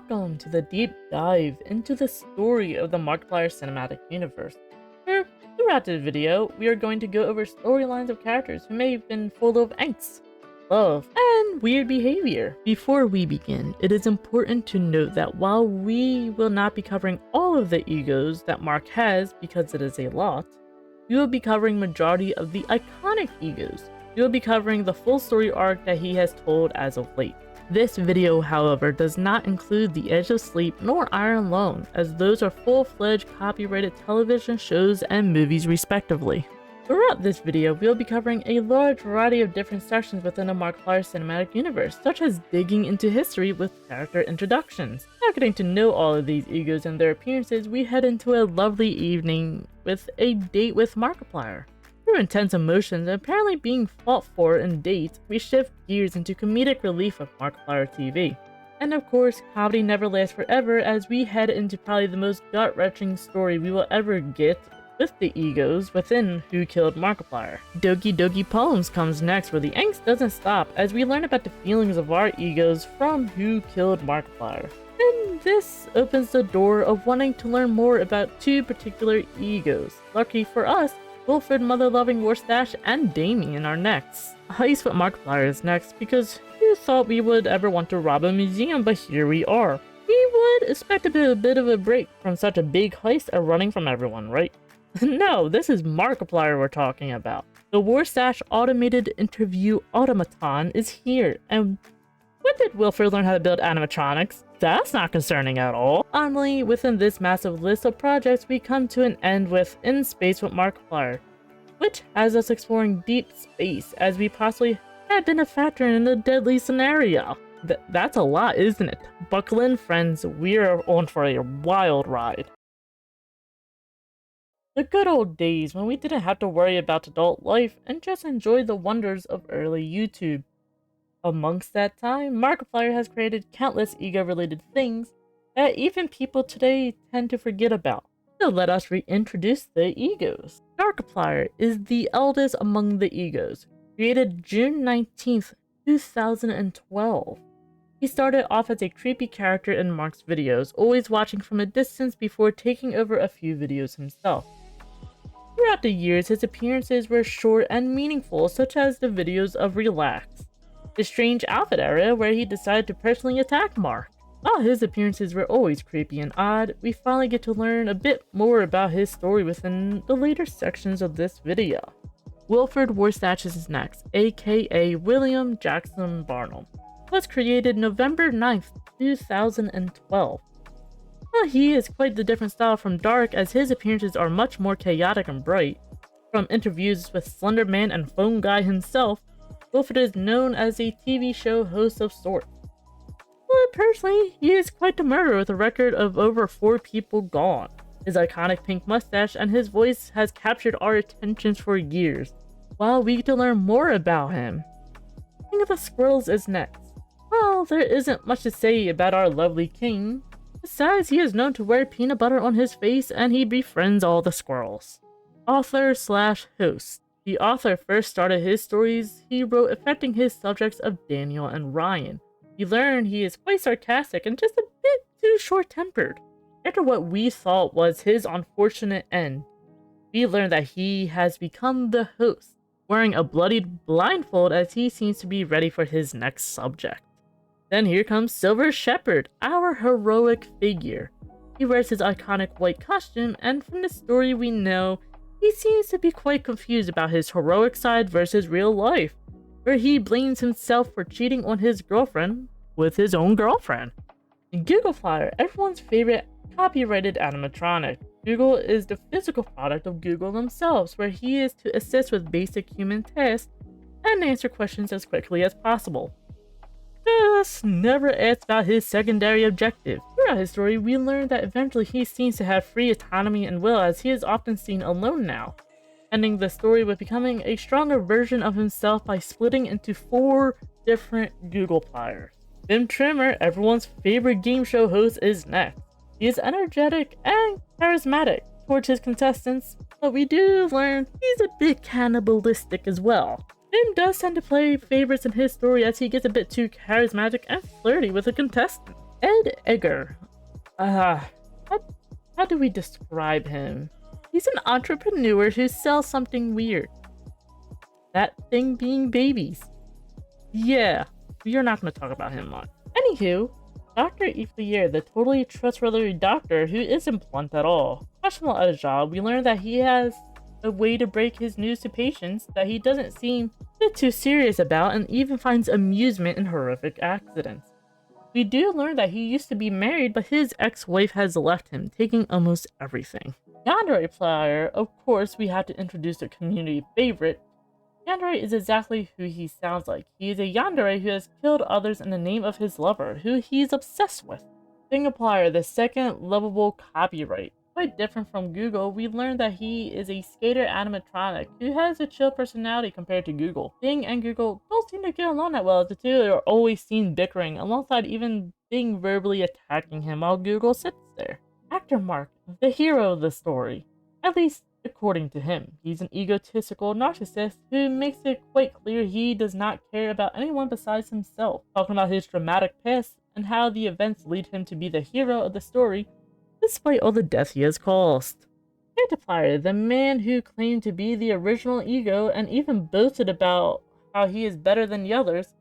welcome to the deep dive into the story of the Markiplier cinematic universe, where throughout this video, we are going to go over storylines of characters who may have been full of angst, love, and weird behavior. Before we begin, it is important to note that while we will not be covering all of the egos that Mark has because it is a lot, we will be covering majority of the iconic egos. We will be covering the full story arc that he has told as of late. This video, however, does not include The Edge of Sleep nor Iron Lung, as those are full-fledged copyrighted television shows and movies respectively. Throughout this video, we will be covering a large variety of different sections within the Markiplier cinematic universe, such as digging into history with character introductions. Now getting to know all of these egos and their appearances, we head into a lovely evening with a date with Markiplier. Through intense emotions and apparently being fought for in dates, we shift gears into comedic relief of Markiplier TV. And of course, comedy never lasts forever as we head into probably the most gut-wrenching story we will ever get with the egos within Who Killed Markiplier. Doki Doki Poems comes next, where the angst doesn't stop as we learn about the feelings of our egos from Who Killed Markiplier. And this opens the door of wanting to learn more about two particular egos. Lucky for us, Wilford, Motherloving, Warfstache, and DAMIEN are next. Heist with Markiplier is next because who thought we would ever want to rob a museum, but here we are. We would expect a bit of a break from such a big heist and running from everyone, right? No, this is Markiplier we're talking about. The Warfstache automated interview automaton is here, and when did Wilford learn how to build animatronics? That's not concerning at all. Finally, within this massive list of projects, we come to an end with In Space with Markiplier, which has us exploring deep space as we possibly have been a factor in a deadly scenario. That's a lot, isn't it? Buckle in, friends, we are on for a wild ride. The good old days when we didn't have to worry about adult life and just enjoy the wonders of early YouTube. Amongst that time, Markiplier has created countless ego-related things that even people today tend to forget about. So let us reintroduce the egos. Markiplier is the eldest among the egos, created June 19th, 2012. He started off as a creepy character in Mark's videos, always watching from a distance before taking over a few videos himself. Throughout the years, his appearances were short and meaningful, such as the videos of Relax, the Strange Outfit era where he decided to personally attack Mark. While his appearances were always creepy and odd, we finally get to learn a bit more about his story within the later sections of this video. Wilford Warfstache is next, aka William Jackson Barnum. Was created November 9th, 2012. Well, he is quite the different style from Dark, as his appearances are much more chaotic and bright. From interviews with Slender Man and Phone Guy himself, Wilford is known as a TV show host of sorts. But personally, he is quite the murderer with a record of over 4 people gone. His iconic pink mustache and his voice has captured our attentions for years, while we get to learn more about him. King of the Squirrels is next. Well, there isn't much to say about our lovely king. Besides, he is known to wear peanut butter on his face and he befriends all the squirrels. Author/host. The author first started his stories he wrote affecting his subjects of Daniel and Ryan. We learn he is quite sarcastic and just a bit too short-tempered. After what we thought was his unfortunate end, we learn that he has become the host, wearing a bloodied blindfold as he seems to be ready for his next subject. Then here comes Silver Shepherd, our heroic figure. He wears his iconic white costume, and from the story we know, he seems to be quite confused about his heroic side versus real life, where he blames himself for cheating on his girlfriend with his own girlfriend. Googleplier, everyone's favorite copyrighted animatronic. Google is the physical product of Google themselves, where he is to assist with basic human tasks and answer questions as quickly as possible. Just never asks about his secondary objective. Throughout his story, we learn that eventually he seems to have free autonomy and will, as he is often seen alone now, ending the story with becoming a stronger version of himself by splitting into 4 different Googlepliers. Tim Trimmer, everyone's favorite game show host, is next. He is energetic and charismatic towards his contestants, but we do learn he's a bit cannibalistic as well. Tim does tend to play favorites in his story as he gets a bit too charismatic and flirty with a contestant. Ed Egger. How, how do we describe him? He's an entrepreneur who sells something weird. That thing being babies. Yeah, we are not going to talk about him much. Anywho, Dr. Iflier, the totally trustworthy doctor who isn't blunt at all. Questionable at his job, we learn that he has a way to break his news to patients that he doesn't seem a bit too serious about and even finds amusement in horrific accidents. We do learn that he used to be married, but his ex-wife has left him, taking almost everything. Yandere player, of course, we have to introduce a community favorite. Yandere is exactly who he sounds like. He is a yandere who has killed others in the name of his lover, who he's obsessed with. Singaplier, the second lovable copyright. Quite different from Google, we learned that he is a skater animatronic who has a chill personality compared to Google. Bing and Google don't seem to get along that well, as the two are always seen bickering, alongside even Bing verbally attacking him while Google sits there. Actor Mark, the hero of the story. At least, according to him. He's an egotistical narcissist who makes it quite clear he does not care about anyone besides himself, talking about his dramatic past and how the events lead him to be the hero of the story despite all the death he has caused. Multiplier, the man who claimed to be the original ego and even boasted about how he is better than the others.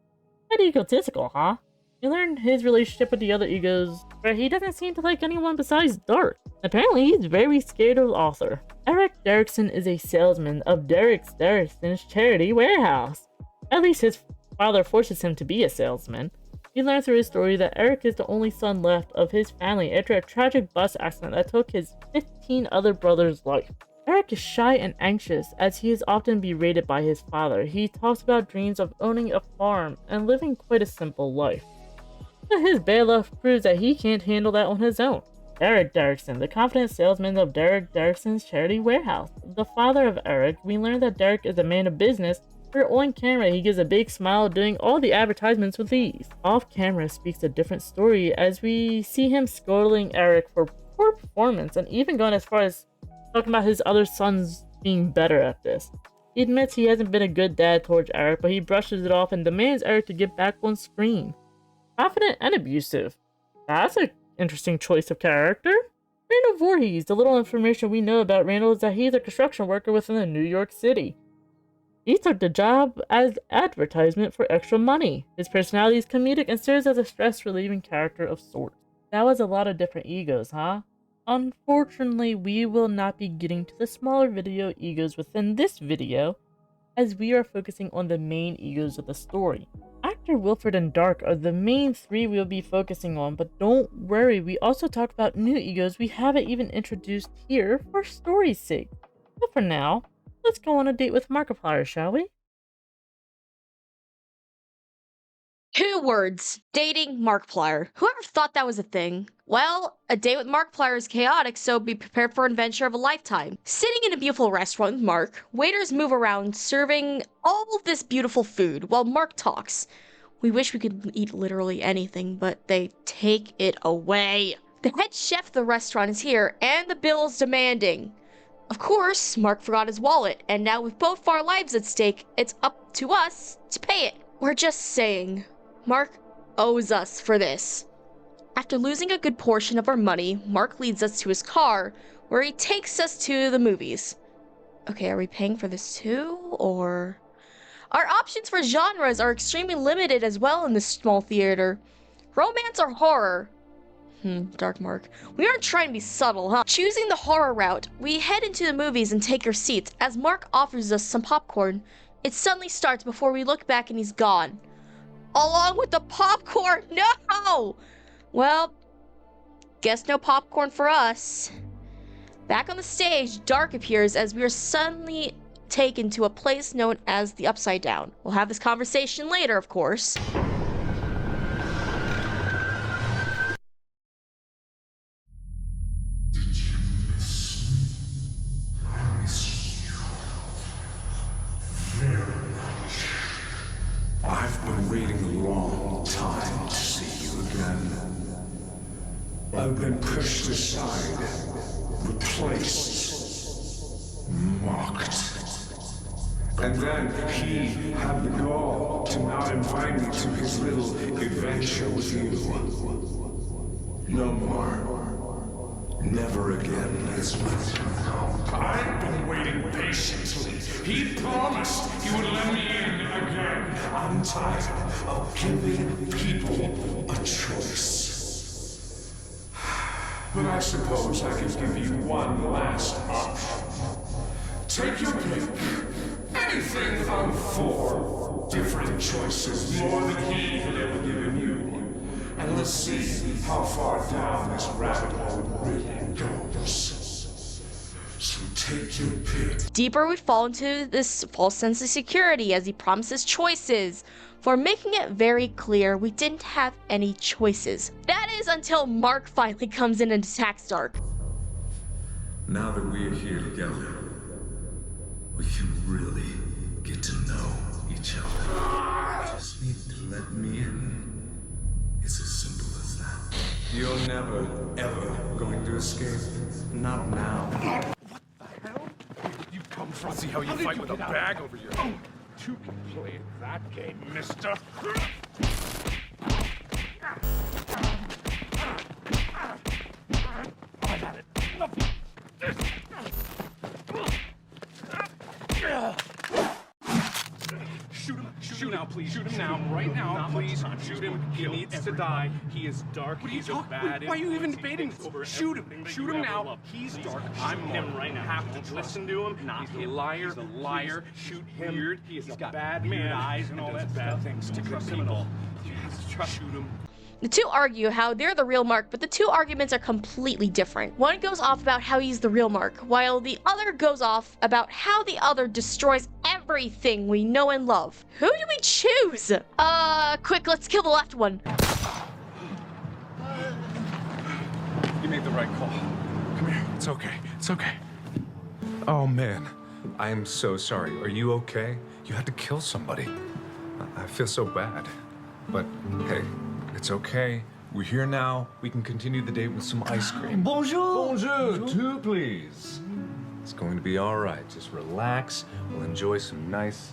Quite egotistical, huh? We learned his relationship with the other egos, where he doesn't seem to like anyone besides Dark. Apparently, he's very scared of Arthur. Eric Derrickson is a salesman of Derrickson's charity warehouse. At least his father forces him to be a salesman. We learn through his story that Eric is the only son left of his family after a tragic bus accident that took his 15 other brothers' life. Eric is shy and anxious, as he is often berated by his father. He talks about dreams of owning a farm and living quite a simple life. But his bad luck proves that he can't handle that on his own. Eric Derrickson, the confident salesman of Derrickson's charity warehouse. The father of Eric, we learn that Derek is a man of business, where on camera he gives a big smile doing all the advertisements with ease. Off camera speaks a different story as we see him scolding Eric for poor performance and even going as far as talking about his other sons being better at this. He admits he hasn't been a good dad towards Eric, but he brushes it off and demands Eric to get back on screen. Confident and abusive. That's an interesting choice of character. Randall Voorhees, the little information we know about Randall is that he's a construction worker within the New York City. He took the job as advertisement for extra money. His personality is comedic and serves as a stress-relieving character of sorts. That was a lot of different egos, huh? Unfortunately, we will not be getting to the smaller video egos within this video, as we are focusing on the main egos of the story. Actor Wilford and Dark are the main three we'll be focusing on, but don't worry, we also talk about new egos we haven't even introduced here for story's sake. But for now, let's go on a date with Markiplier, shall we? 2 words. Dating Markiplier. Whoever thought that was a thing? Well, a date with Markiplier is chaotic, so be prepared for an adventure of a lifetime. Sitting in a beautiful restaurant with Mark, waiters move around serving all of this beautiful food while Mark talks. We wish we could eat literally anything, but they take it away. The head chef of the restaurant is here, and the bill is demanding. Of course, Mark forgot his wallet, and now with both of our lives at stake, it's up to us to pay it. We're just saying, Mark owes us for this. After losing a good portion of our money, Mark leads us to his car, where he takes us to the movies. Okay, are we paying for this too, or... Our options for genres are extremely limited as well in this small theater. Romance or horror? Dark Mark. We aren't trying to be subtle, huh? Choosing the horror route, we head into the movies and take our seats. As Mark offers us some popcorn, it suddenly starts before we look back and he's gone. Along with the popcorn! No! Well, guess no popcorn for us. Back on the stage, Dark appears as we are suddenly taken to a place known as the Upside Down. We'll have this conversation later, of course. I've been waiting a long time to see you again. I've been pushed aside, replaced, mocked. And then he had the gall to not invite me to his little adventure with you. No more. Never again, Lisbeth. I've been waiting patiently. He promised he would let me in again. I'm tired of giving people a choice. But I suppose I can give you one last option. Take your pick. Anything from 4 different choices, more than he had ever given you. And let's see how far down this rabbit hole really goes. So take your pick. Deeper we fall into this false sense of security as he promises choices, for making it very clear we didn't have any choices. That is until Mark finally comes in and attacks Dark. Now that we're here together, we can really get to know each other. Just need to let me in. It's as simple as that. You're never, ever going to escape. Not now. What the hell? You come from? See how you fight with a bag over your head. You can play that game, mister. I had it. Shoot him. Shoot him now, please. Shoot him now. Right now, please. Shoot him. He needs to die. He is dark. He's a bad. Why are you even debating this? Shoot him. Shoot him now. He's dark. I'm him right now. Have to listen to him. He's a liar. He's a liar. Shoot him. Weird. He's got bad man eyes and all that bad things to good people. You have to trust. Shoot him. The two argue how they're the real Mark, but the two arguments are completely different. One goes off about how he's the real Mark, while the other goes off about how the other destroys everything we know and love. Who do we choose? Quick, let's kill the left one. You made the right call. Come here. It's okay. It's okay. Oh, man. I am so sorry. Are you okay? You had to kill somebody. I feel so bad. But, hey, it's okay. We're here now. We can continue the date with some ice cream. Bonjour! Bonjour, two, please. It's going to be all right. Just relax. We'll enjoy some nice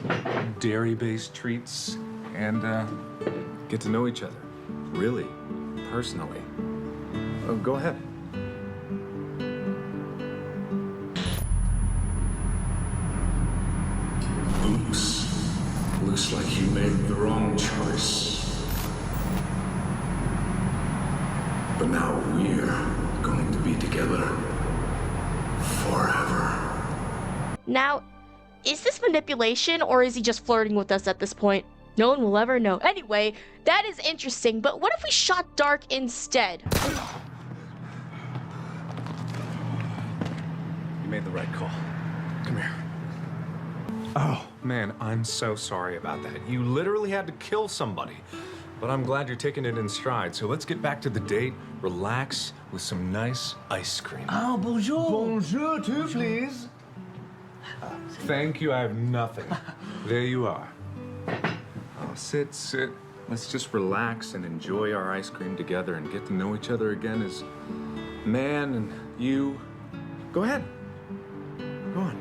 dairy-based treats and get to know each other. Really, personally. Oh, go ahead. Oops. Looks like you made the wrong choice. But now we're going to be together forever. Now, is this manipulation or is he just flirting with us at this point? No one will ever know. Anyway, that is interesting, but what if we shot Dark instead? You made the right call. Come here. Oh, man, I'm so sorry about that. You literally had to kill somebody. But I'm glad you're taking it in stride. So let's get back to the date, relax with some nice ice cream. Oh, bonjour! Bonjour, too, please. Thank you, I have nothing. There you are. Oh, sit, sit. Let's just relax and enjoy our ice cream together and get to know each other again as man and you. Go ahead. Go on.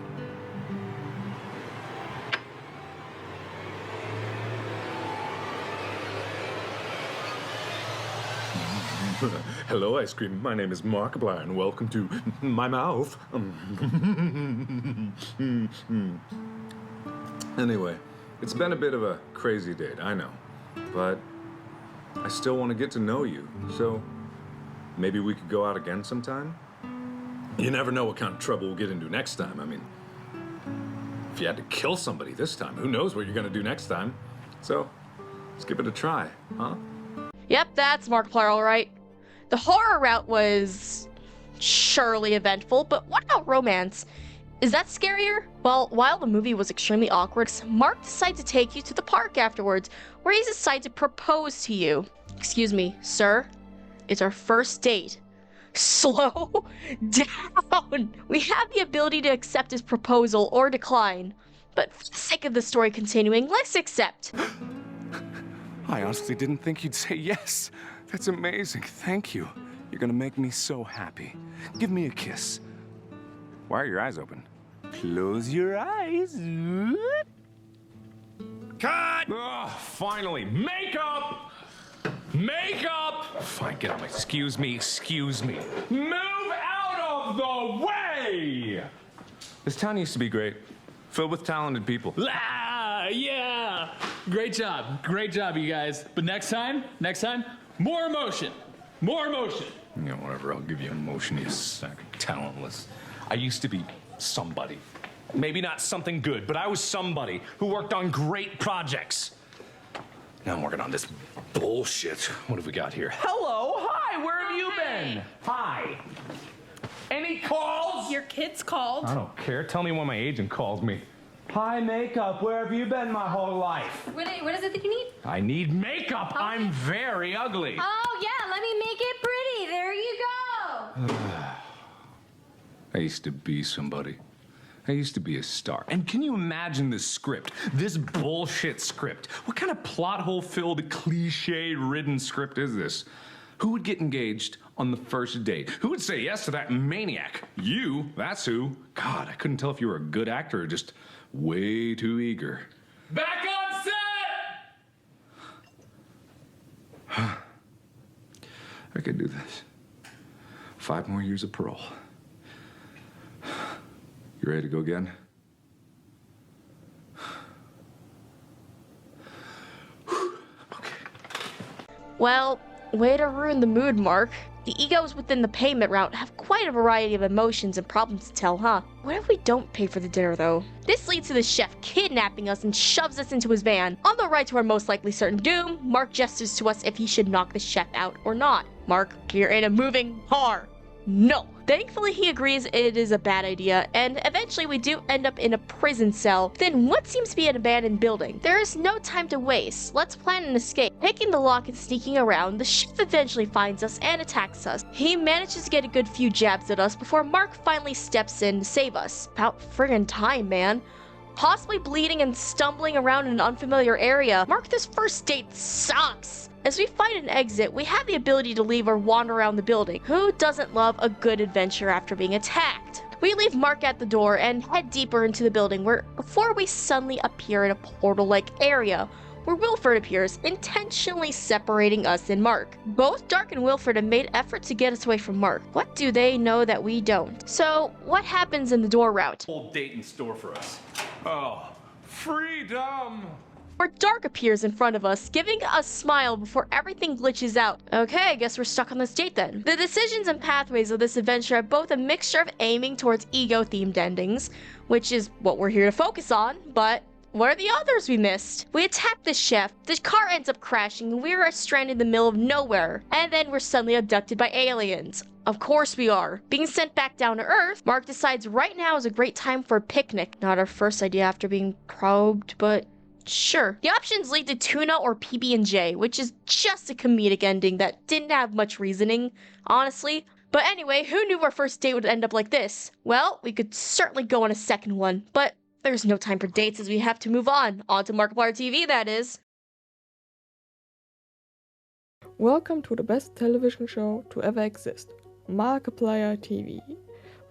Hello, ice cream. My name is Markiplier, and welcome to my mouth. Anyway, it's been a bit of a crazy date, I know, but I still want to get to know you, so maybe we could go out again sometime? You never know what kind of trouble we'll get into next time. I mean, if you had to kill somebody this time, who knows what you're going to do next time? So, let's give it a try, huh? Yep, that's Markiplier, all right. The horror route was surely eventful, but what about romance? Is that scarier? Well, while the movie was extremely awkward, Mark decided to take you to the park afterwards, where he decided to propose to you. Excuse me, sir. It's our first date. Slow down. We have the ability to accept his proposal or decline. But for the sake of the story continuing, let's accept. I honestly didn't think you'd say yes. That's amazing. Thank you. You're gonna make me so happy. Give me a kiss. Why are your eyes open? Close your eyes. Cut! Oh, finally. Makeup! Makeup! up! Fine, get up. Excuse me. Move out of the way! This town used to be great, filled with talented people. Ah, yeah! Great job, you guys. But next time, more emotion. Yeah, whatever, I'll give you emotion, you sack of talentless. I used to be somebody. Maybe not something good, but I was somebody who worked on great projects. Now I'm working on this bullshit. What have we got here? Hello, hi, where have you been? Hi. Any calls? Your kids called. I don't care. Tell me when my agent calls me. Hi, makeup. Where have you been my whole life? What is it that you need? I need makeup. Okay. I'm very ugly. Oh, yeah, let me make it pretty. There you go. I used to be somebody. I used to be a star. And can you imagine this script? This bullshit script. What kind of plot hole-filled, cliche-ridden script is this? Who would get engaged on the first date? Who would say yes to that maniac? You, that's who. God, I couldn't tell if you were a good actor or just way too eager. Back on set! I could do this. 5 more years of parole. You ready to go again? Well, way to ruin the mood, Mark. The egos within the payment route have quite a variety of emotions and problems to tell, huh? What if we don't pay for the dinner, though? This leads to the chef kidnapping us and shoves us into his van. On the ride to our most likely certain doom, Mark gestures to us if he should knock the chef out or not. Mark, you're in a moving car. No. Thankfully, he agrees it is a bad idea, and eventually we do end up in a prison cell within what seems to be an abandoned building. There is no time to waste. Let's plan an escape. Picking the lock and sneaking around, the chef eventually finds us and attacks us. He manages to get a good few jabs at us before Mark finally steps in to save us. About friggin' time, man. Possibly bleeding and stumbling around in an unfamiliar area. Mark, this first date sucks. As we find an exit, we have the ability to leave or wander around the building. Who doesn't love a good adventure after being attacked? We leave Mark at the door and head deeper into the building before we suddenly appear in a portal-like area where Wilford appears, intentionally separating us and Mark. Both Dark and Wilford have made effort to get us away from Mark. What do they know that we don't? So, what happens in the door route? Whole date in store for us. Oh, freedom! Where Dark appears in front of us, giving a smile before everything glitches out. Okay, I guess we're stuck on this date then. The decisions and pathways of this adventure are both a mixture of aiming towards ego-themed endings, which is what we're here to focus on, but what are the others we missed? We attack the chef, the car ends up crashing, and we are stranded in the middle of nowhere, and then we're suddenly abducted by aliens. Of course we are. Being sent back down to Earth, Mark decides right now is a great time for a picnic. Not our first idea after being probed, but sure. The options lead to tuna or PB&J, which is just a comedic ending that didn't have much reasoning, honestly. But anyway, who knew our first date would end up like this? Well, we could certainly go on a second one, but there's no time for dates as we have to move on. On to Markiplier TV, that is. Welcome to the best television show to ever exist, Markiplier TV.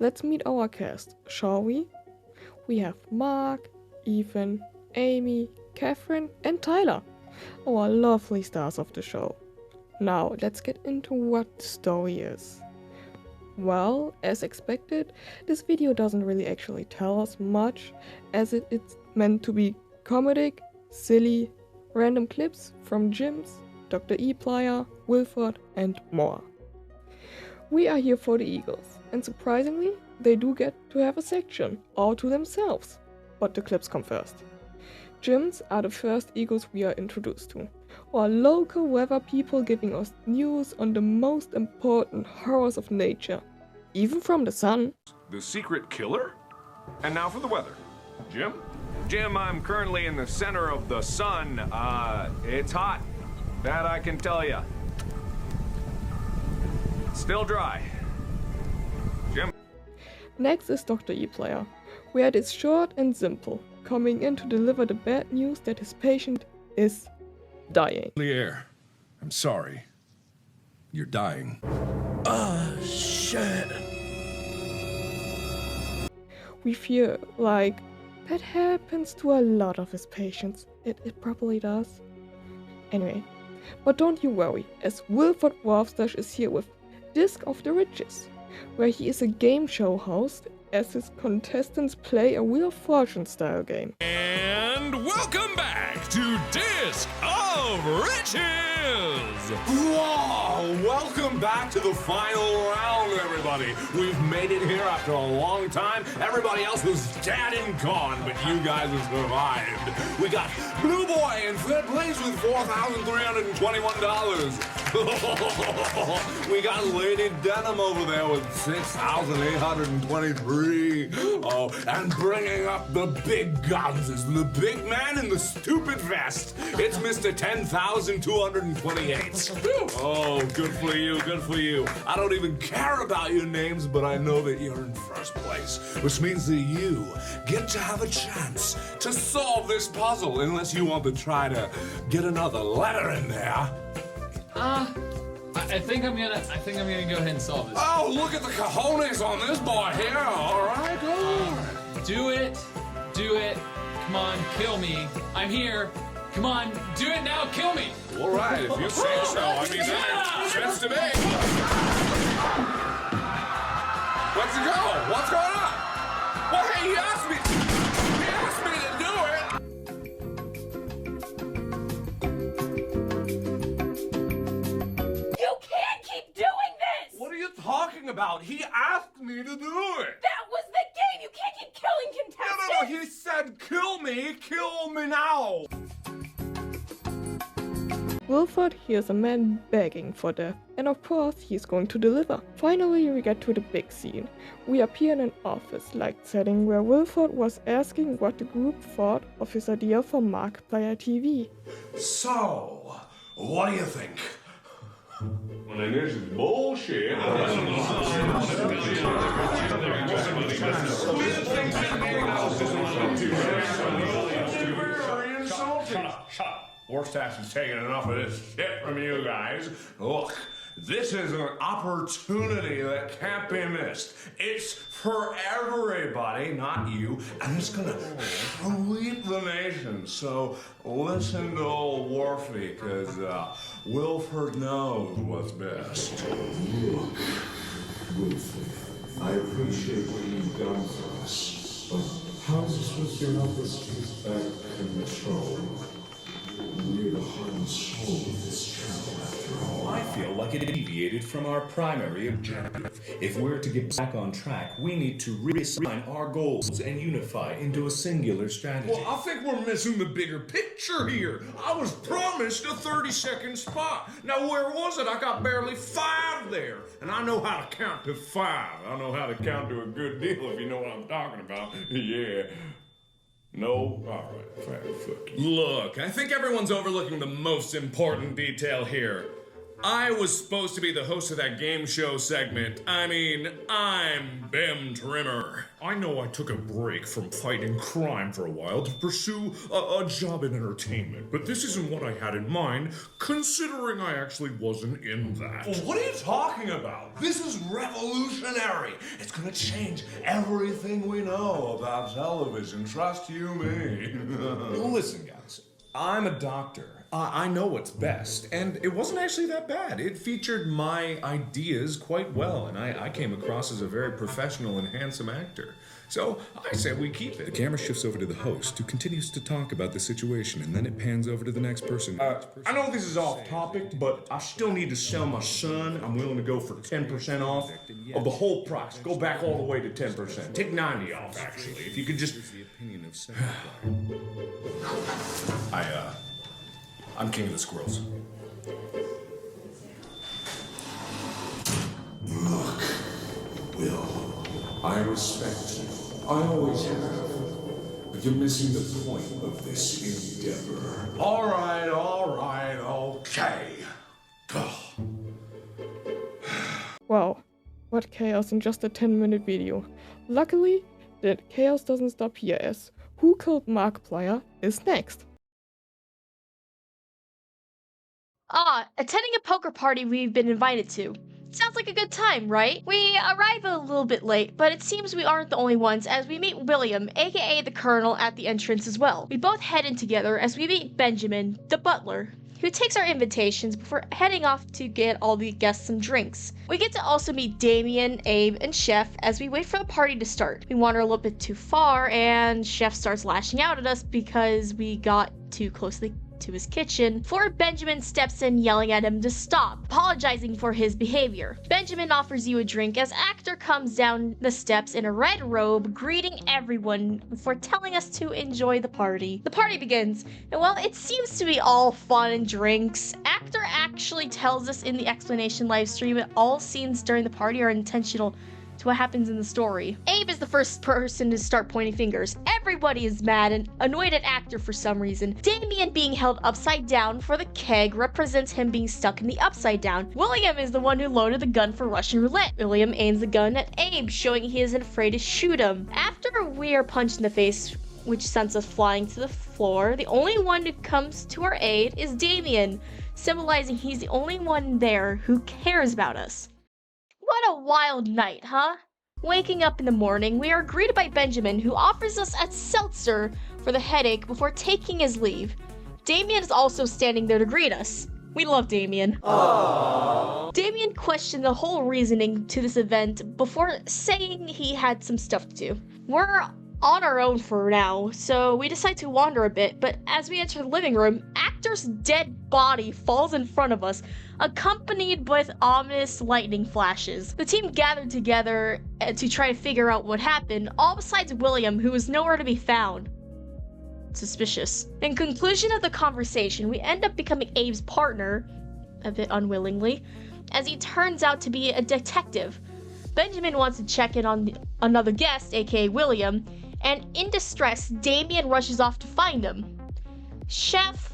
Let's meet our cast, shall we? We have Mark, Ethan, Amy, Catherine, and Tyler, our lovely stars of the show. Now, let's get into what the story is. Well, as expected, this video doesn't really actually tell us much, as it's meant to be comedic, silly, random clips from gyms, Dr. E-Plier, Wilford, and more. We are here for the Eagles, and surprisingly, they do get to have a section all to themselves. But the clips come first. Gyms are the first Eagles we are introduced to, our local weather people giving us news on the most important horrors of nature, even from the sun. The secret killer? And now for the weather. Jim? Jim, I'm currently in the center of the sun. It's hot. That I can tell ya. Still dry. Jim? Next is Dr. E-Plier, where it is short and simple, coming in to deliver the bad news that his patient is dying. Lier, I'm sorry. You're dying. Shit. We feel like that happens to a lot of his patients. It probably does. Anyway, But don't you worry, as Wilford Warfstache is here with Disc of the Riches, where he is a game show host as his contestants play a Wheel of Fortune style game. And welcome back to Disc of Riches! Whoa! Welcome back to the final round, everybody. We've made it here after a long time. Everybody else was dead and gone, but you guys have survived. We got Blue Boy in third place with $4,321. We got Lady Denim over there with $6,823. Oh, and bringing up the big guns is the big man in the stupid vest. It's Mr. 10,228. Oh, good for you, good for you. I don't even care about your names, but I know that you're in first place, which means that you get to have a chance to solve this puzzle, unless you want to try to get another letter in there. I think I'm gonna go ahead and solve this. Oh, look at the cojones on this boy here. All right, Do it. Come on, kill me. I'm here. Come on, do it now, kill me. all right, if you say so. I mean, that makes sense to me. Let's go. What's going on? Well, hey, he asked me to do it. You can't keep doing this! What are you talking about? He asked me to do it. That was the game! You can't keep killing contestants! No, he said kill me now. Wilford hears a man begging for death, and of course he's going to deliver. Finally we get to the big scene. We appear in an office-like setting where Wilford was asking what the group thought of his idea for Markiplier TV. So, what do you think? Well, this is bullshit. Shut up. Warfstache is taking enough of this shit from you guys. Look, this is an opportunity that can't be missed. It's for everybody, not you, and it's gonna sweep the nation. So listen to old Warfy, because Wilford knows what's best. Look, Wilford, I appreciate what you've done for us, but how is this supposed to help us get back control? We're the heart and soul of this travel, after all. I feel like it deviated from our primary objective. If we're to get back on track, we need to reassign our goals and unify into a singular strategy. Well, I think we're missing the bigger picture here. I was promised a 30-second spot. Now, where was it? I got barely 5 there. And I know how to count to 5. I know how to count to a good deal, if you know what I'm talking about. Yeah. No? All right. Fair. Look, I think everyone's overlooking the most important detail here. I was supposed to be the host of that game show segment. I mean, I'm Bim Trimmer. I know I took a break from fighting crime for a while to pursue a job in entertainment, but this isn't what I had in mind, considering I actually wasn't in that. Well, what are you talking about? This is revolutionary. It's gonna change everything we know about television. Trust you me. Listen, guys, I'm a doctor. I know what's best, and it wasn't actually that bad. It featured my ideas quite well, and I came across as a very professional and handsome actor. So I said we keep it. The camera shifts over to the host, who continues to talk about the situation, and then it pans over to the next person. I know this is off topic, but I still need to sell my son. I'm willing to go for 10% off of the whole price. Go back all the way to 10%. Take 90 off, actually. If you could just... I'm king of the squirrels. Look, Will, I respect you. I always have. But you're missing the point of this endeavor. All right, okay. Wow, what chaos in just a 10-minute video. Luckily, the chaos doesn't stop here, as Who Killed Markiplier is next. Attending a poker party we've been invited to. Sounds like a good time, right? We arrive a little bit late, but it seems we aren't the only ones as we meet William, aka the Colonel, at the entrance as well. We both head in together as we meet Benjamin, the butler. who takes our invitations before heading off to get all the guests some drinks. We get to also meet Damien, Abe, and Chef as we wait for the party to start. We wander a little bit too far, and Chef starts lashing out at us because we got too close to his kitchen before Benjamin steps in yelling at him to stop, apologizing for his behavior. Benjamin offers you a drink as Actor comes down the steps in a red robe, greeting everyone before telling us to enjoy the party. The party begins, and while it seems to be all fun and drinks, Actor actually tells us in the explanation live stream that all scenes during the party are intentional to what happens in the story. Abe is the first person to start pointing fingers. Everybody is mad and annoyed at Actor for some reason. Damien being held upside down for the keg represents him being stuck in the upside down. William is the one who loaded the gun for Russian roulette. William aims the gun at Abe, showing he isn't afraid to shoot him. After we are punched in the face, which sends us flying to the floor, the only one who comes to our aid is Damien, symbolizing he's the only one there who cares about us. What a wild night, huh? Waking up in the morning, we are greeted by Benjamin, who offers us a seltzer for the headache before taking his leave. Damien is also standing there to greet us. We love Damien. Aww. Damien questioned the whole reasoning to this event before saying he had some stuff to do. We're on our own for now, so we decide to wander a bit, but as we enter the living room, Actor's dead body falls in front of us, accompanied with ominous lightning flashes. The team gathered together to try to figure out what happened, all besides William, who is nowhere to be found. Suspicious. In conclusion of the conversation, we end up becoming Abe's partner, a bit unwillingly, as he turns out to be a detective. Benjamin wants to check in on another guest, aka William, and in distress, Damien rushes off to find him. Chef,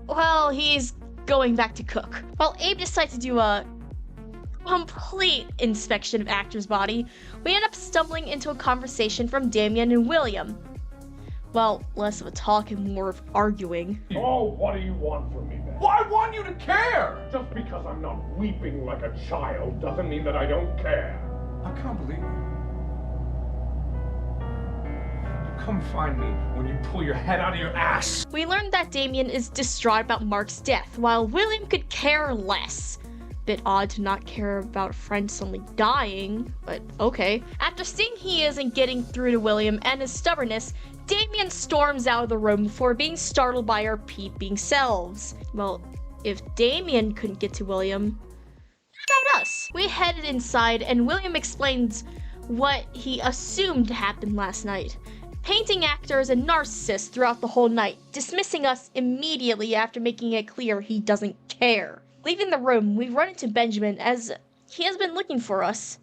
well, he's going back to cook. While Abe decides to do a complete inspection of Actor's body, we end up stumbling into a conversation from Damien and William. Well, less of a talk and more of arguing. Oh, what do you want from me then? Well, I want you to care! Just because I'm not weeping like a child doesn't mean that I don't care. I can't believe it. You come find me when you pull your head out of your ass. We learned that Damien is distraught about Mark's death, while William could care less. Bit odd to not care about a friend suddenly dying, but okay. After seeing he isn't getting through to William and his stubbornness, Damien storms out of the room before being startled by our peeping selves. Well, if Damien couldn't get to William, what about us? We headed inside and William explains what he assumed happened last night, painting Actor as a narcissist throughout the whole night, dismissing us immediately after making it clear he doesn't care. Leaving the room, we run into Benjamin as he has been looking for us.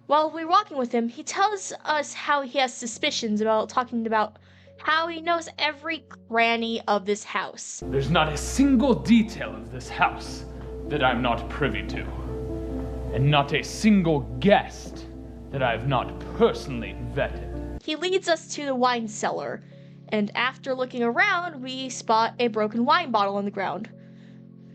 While we're walking with him, he tells us how he has suspicions talking about how he knows every cranny of this house. There's not a single detail of this house that I'm not privy to, and not a single guest that I've not personally vetted. He leads us to the wine cellar, and after looking around, we spot a broken wine bottle on the ground.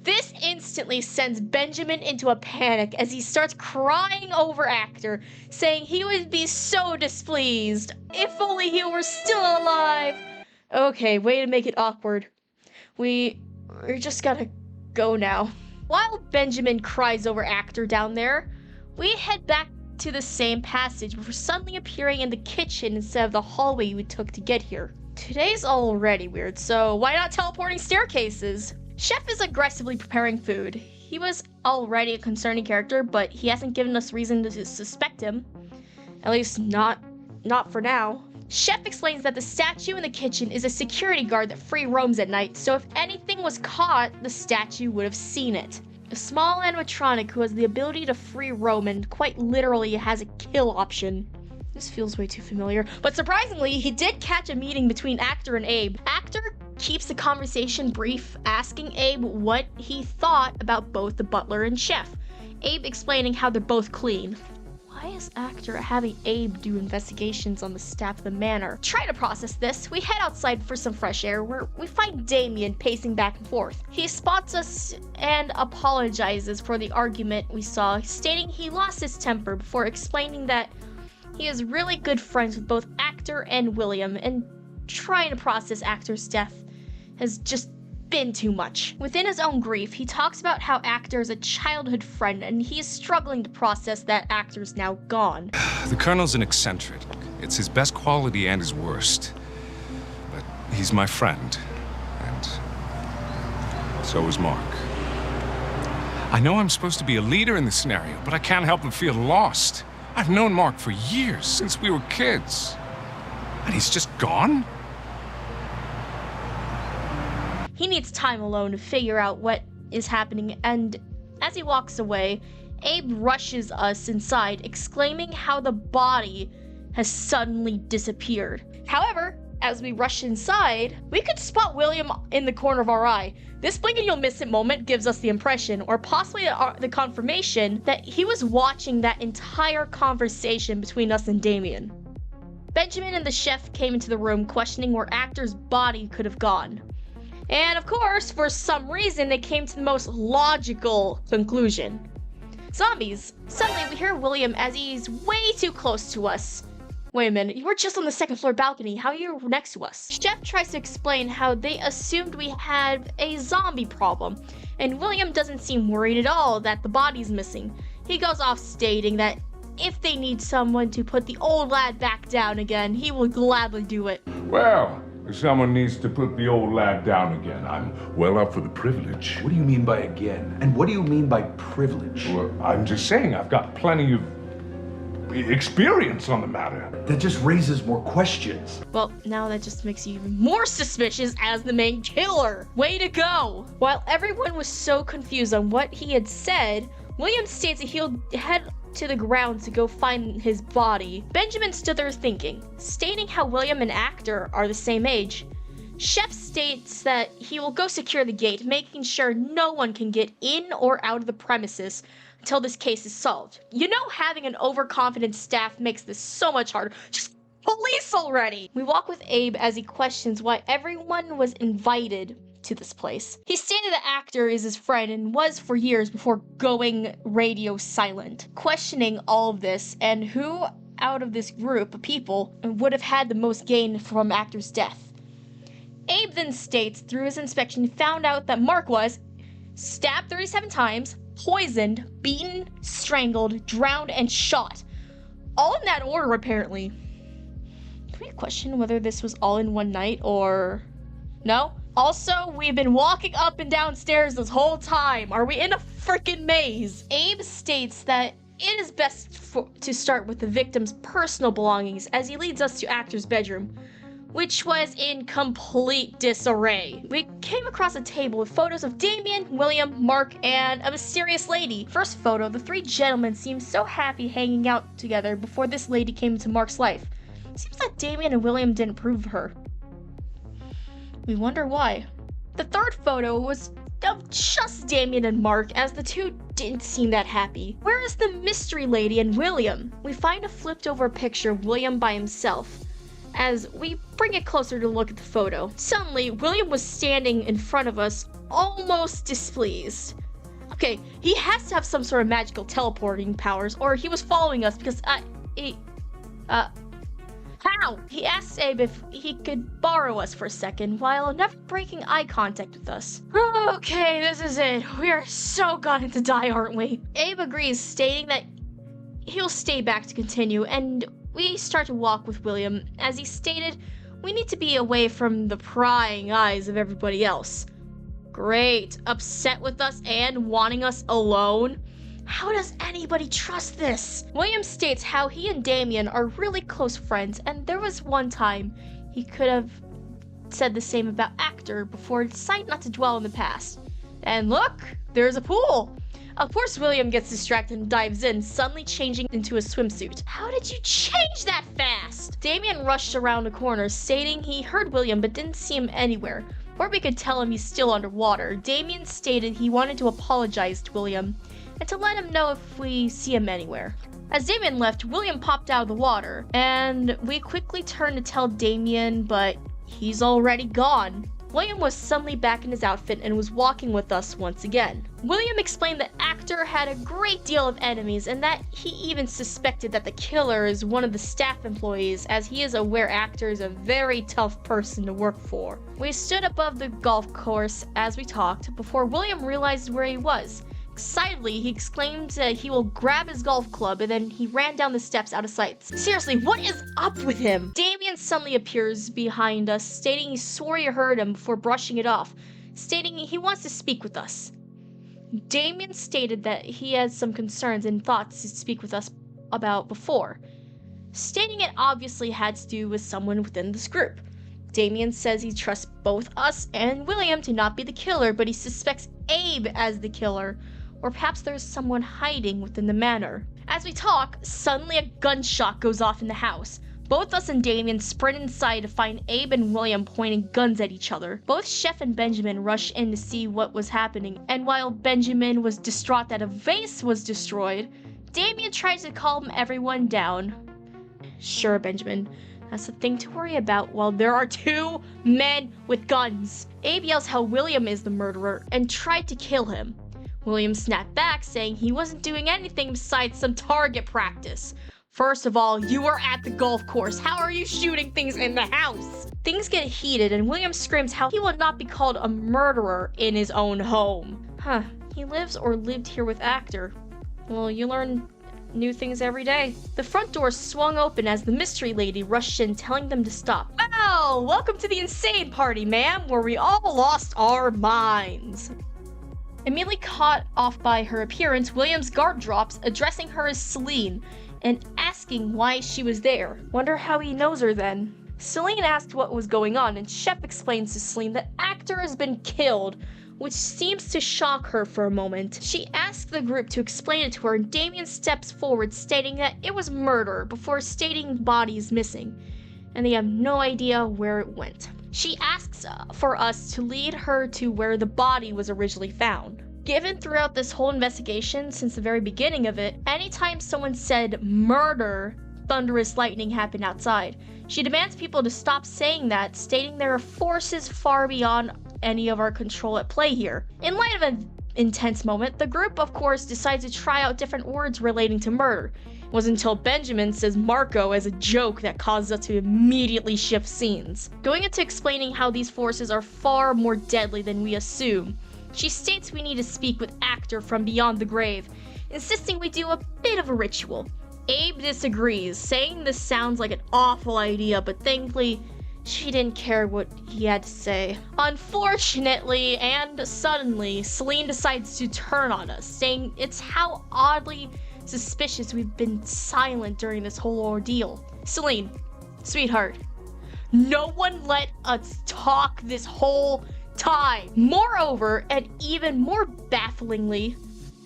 This instantly sends Benjamin into a panic as he starts crying over Actor, saying he would be so displeased if only he were still alive. Okay, way to make it awkward. We're just gotta go now. While Benjamin cries over Actor down there, we head back to the same passage before suddenly appearing in the kitchen instead of the hallway we took to get here. Today's already weird, so why not teleporting staircases? Chef is aggressively preparing food. He was already a concerning character, but he hasn't given us reason to suspect him. At least not for now. Chef explains that the statue in the kitchen is a security guard that free roams at night, so if anything was caught, the statue would have seen it. A small animatronic who has the ability to free roam and quite literally has a kill option. This feels way too familiar, but surprisingly, he did catch a meeting between Actor and Abe. Actor keeps the conversation brief, asking Abe what he thought about both the butler and chef. Abe explaining how they're both clean. Why is Actor having Abe do investigations on the staff of the manor? Try to process this. We head outside for some fresh air where we find Damien pacing back and forth. He spots us and apologizes for the argument we saw, stating he lost his temper before explaining that he is really good friends with both Actor and William, and trying to process Actor's death has just been too much. Within his own grief, he talks about how Actor is a childhood friend and he is struggling to process that Actor's now gone. The Colonel's an eccentric. It's his best quality and his worst. But he's my friend. And so is Mark. I know I'm supposed to be a leader in this scenario, but I can't help but feel lost. I've known Mark for years, since we were kids. And he's just gone? He needs time alone to figure out what is happening, and as he walks away, Abe rushes us inside, exclaiming how the body has suddenly disappeared. However, as we rush inside, we could spot William in the corner of our eye. This blink and you'll miss it moment gives us the impression, or possibly the confirmation, that he was watching that entire conversation between us and Damien. Benjamin and the chef came into the room questioning where Actor's body could have gone. And of course, for some reason, they came to the most logical conclusion. Zombies. Suddenly, we hear William as he's way too close to us. Wait a minute, you were just on the second floor balcony. How are you next to us? Chef tries to explain how they assumed we had a zombie problem, and William doesn't seem worried at all that the body's missing. He goes off stating that if they need someone to put the old lad back down again, he will gladly do it. Well, if someone needs to put the old lad down again, I'm well up for the privilege. What do you mean by again? And what do you mean by privilege? Well, I'm just saying I've got plenty of experience on the matter. That just raises more questions. Well, now that just makes you even more suspicious as the main killer. Way to go! While everyone was so confused on what he had said, William states that he'll head to the ground to go find his body. Benjamin stood there thinking, stating how William and Actor are the same age. Chef states that he will go secure the gate, making sure no one can get in or out of the premises until this case is solved. You know, having an overconfident staff makes this so much harder. Just police already! We walk with Abe as he questions why everyone was invited to this place. He stated the Actor is his friend and was for years before going radio silent, questioning all of this and who out of this group of people would have had the most gain from Actor's death. Abe then states through his inspection he found out that Mark was stabbed 37 times, poisoned, beaten, strangled, drowned, and shot. All in that order, apparently. Can we question whether this was all in one night or no? Also, we've been walking up and down stairs this whole time. Are we in a freaking maze? Abe states that it is best to start with the victim's personal belongings as he leads us to Actor's bedroom, which was in complete disarray. We came across a table with photos of Damien, William, Mark, and a mysterious lady. First photo, the three gentlemen seemed so happy hanging out together before this lady came into Mark's life. Seems like Damien and William didn't approve of her. We wonder why. The third photo was of just Damien and Mark, as the two didn't seem that happy. Where is the mystery lady and William? We find a flipped over picture of William by himself. As we bring it closer to look at the photo, suddenly William was standing in front of us, almost displeased. Okay, he has to have some sort of magical teleporting powers, or he was following us because how? He asked Abe if he could borrow us for a second while never breaking eye contact with us. Okay, this is it. We are so going to die, aren't we? Abe agrees, stating that he'll stay back to continue, and we start to walk with William. As he stated, we need to be away from the prying eyes of everybody else. Great. Upset with us and wanting us alone? How does anybody trust this? William states how he and Damien are really close friends, and there was one time he could have said the same about Actor before he decided not to dwell in the past. And look, there's a pool. Of course, William gets distracted and dives in, suddenly changing into a swimsuit. How did you change that fast? Damien rushed around the corner, stating he heard William but didn't see him anywhere. Or we could tell him he's still underwater. Damien stated he wanted to apologize to William and to let him know if we see him anywhere. As Damien left, William popped out of the water, and we quickly turned to tell Damien, but he's already gone. William was suddenly back in his outfit and was walking with us once again. William explained that Actor had a great deal of enemies and that he even suspected that the killer is one of the staff employees, as he is aware Actor is a very tough person to work for. We stood above the golf course as we talked before William realized where he was. Excitedly, he exclaimed that he will grab his golf club, and then he ran down the steps out of sight. Seriously, what is up with him? Damien suddenly appears behind us, stating he swore he heard him before brushing it off, stating he wants to speak with us. Damien stated that he had some concerns and thoughts to speak with us about before, stating it obviously had to do with someone within this group. Damien says he trusts both us and William to not be the killer, but he suspects Abe as the killer, or perhaps there's someone hiding within the manor. As we talk, suddenly a gunshot goes off in the house. Both us and Damien sprint inside to find Abe and William pointing guns at each other. Both Chef and Benjamin rush in to see what was happening, and while Benjamin was distraught that a vase was destroyed, Damien tries to calm everyone down. Sure, Benjamin, that's the thing to worry about while there are two men with guns. Abe yells how William is the murderer and tried to kill him. William snapped back, saying he wasn't doing anything besides some target practice. First of all, you were at the golf course. How are you shooting things in the house? Things get heated and William screams how he will not be called a murderer in his own home. He lives or lived here with Actor. Well, you learn new things every day. The front door swung open as the mystery lady rushed in, telling them to stop. Well, welcome to the insane party, ma'am, where we all lost our minds. Immediately caught off by her appearance, William's guard drops, addressing her as Celine and asking why she was there. Wonder how he knows her then. Celine asked what was going on, and Shep explains to Celine that Actor has been killed, which seems to shock her for a moment. She asks the group to explain it to her, and Damien steps forward, stating that it was murder before stating the body is missing, and they have no idea where it went. She asks for us to lead her to where the body was originally found. Given throughout this whole investigation, since the very beginning of it, anytime someone said murder, thunderous lightning happened outside. She demands people to stop saying that, stating there are forces far beyond any of our control at play here. In light of an intense moment, the group of course decides to try out different words relating to murder. It wasn't until Benjamin says Marco as a joke that causes us to immediately shift scenes. Going into explaining how these forces are far more deadly than we assume, she states we need to speak with Actor from beyond the grave, insisting we do a bit of a ritual. Abe disagrees, saying this sounds like an awful idea, but thankfully, she didn't care what he had to say. Unfortunately, and suddenly, Celine decides to turn on us, saying it's how oddly suspicious we've been silent during this whole ordeal. Celine, sweetheart, no one let us talk this whole time. Moreover, and even more bafflingly,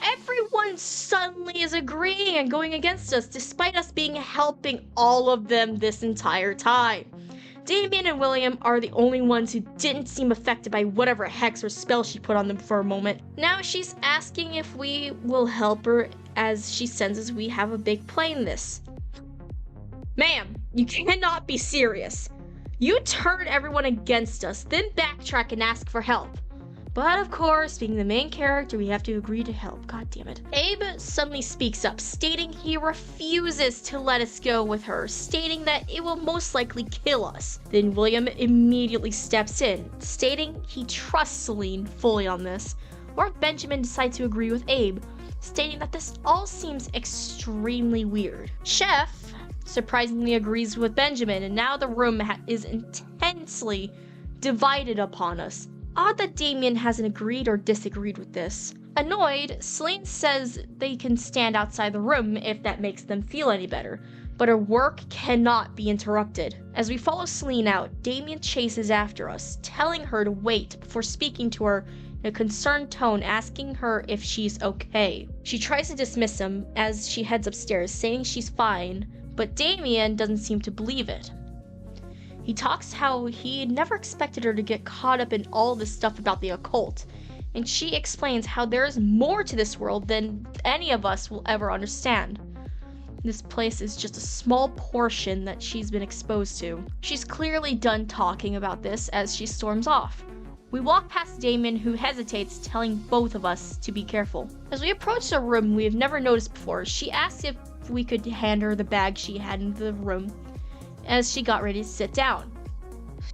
everyone suddenly is agreeing and going against us, despite us being helping all of them this entire time. Damien and William are the only ones who didn't seem affected by whatever hex or spell she put on them for a moment. Now she's asking if we will help her, as she senses we have a big play in this. Ma'am, you cannot be serious. You turn everyone against us, then backtrack and ask for help. But of course, being the main character, we have to agree to help. God damn it. Abe suddenly speaks up, stating he refuses to let us go with her, stating that it will most likely kill us. Then William immediately steps in, stating he trusts Celine fully on this. Or Benjamin decides to agree with Abe, stating that this all seems extremely weird. Chef surprisingly agrees with Benjamin, and now the room is intensely divided upon us. Odd that Damien hasn't agreed or disagreed with this. Annoyed, Celine says they can stand outside the room if that makes them feel any better, but her work cannot be interrupted. As we follow Celine out, Damien chases after us, telling her to wait before speaking to her in a concerned tone, asking her if she's okay. She tries to dismiss him as she heads upstairs, saying she's fine, but Damien doesn't seem to believe it. He talks how he never expected her to get caught up in all this stuff about the occult, and she explains how there is more to this world than any of us will ever understand. This place is just a small portion that she's been exposed to. She's clearly done talking about this as she storms off. We walk past Damien, who hesitates, telling both of us to be careful. As we approach a room we have never noticed before, she asks if we could hand her the bag she had in the room as she got ready to sit down.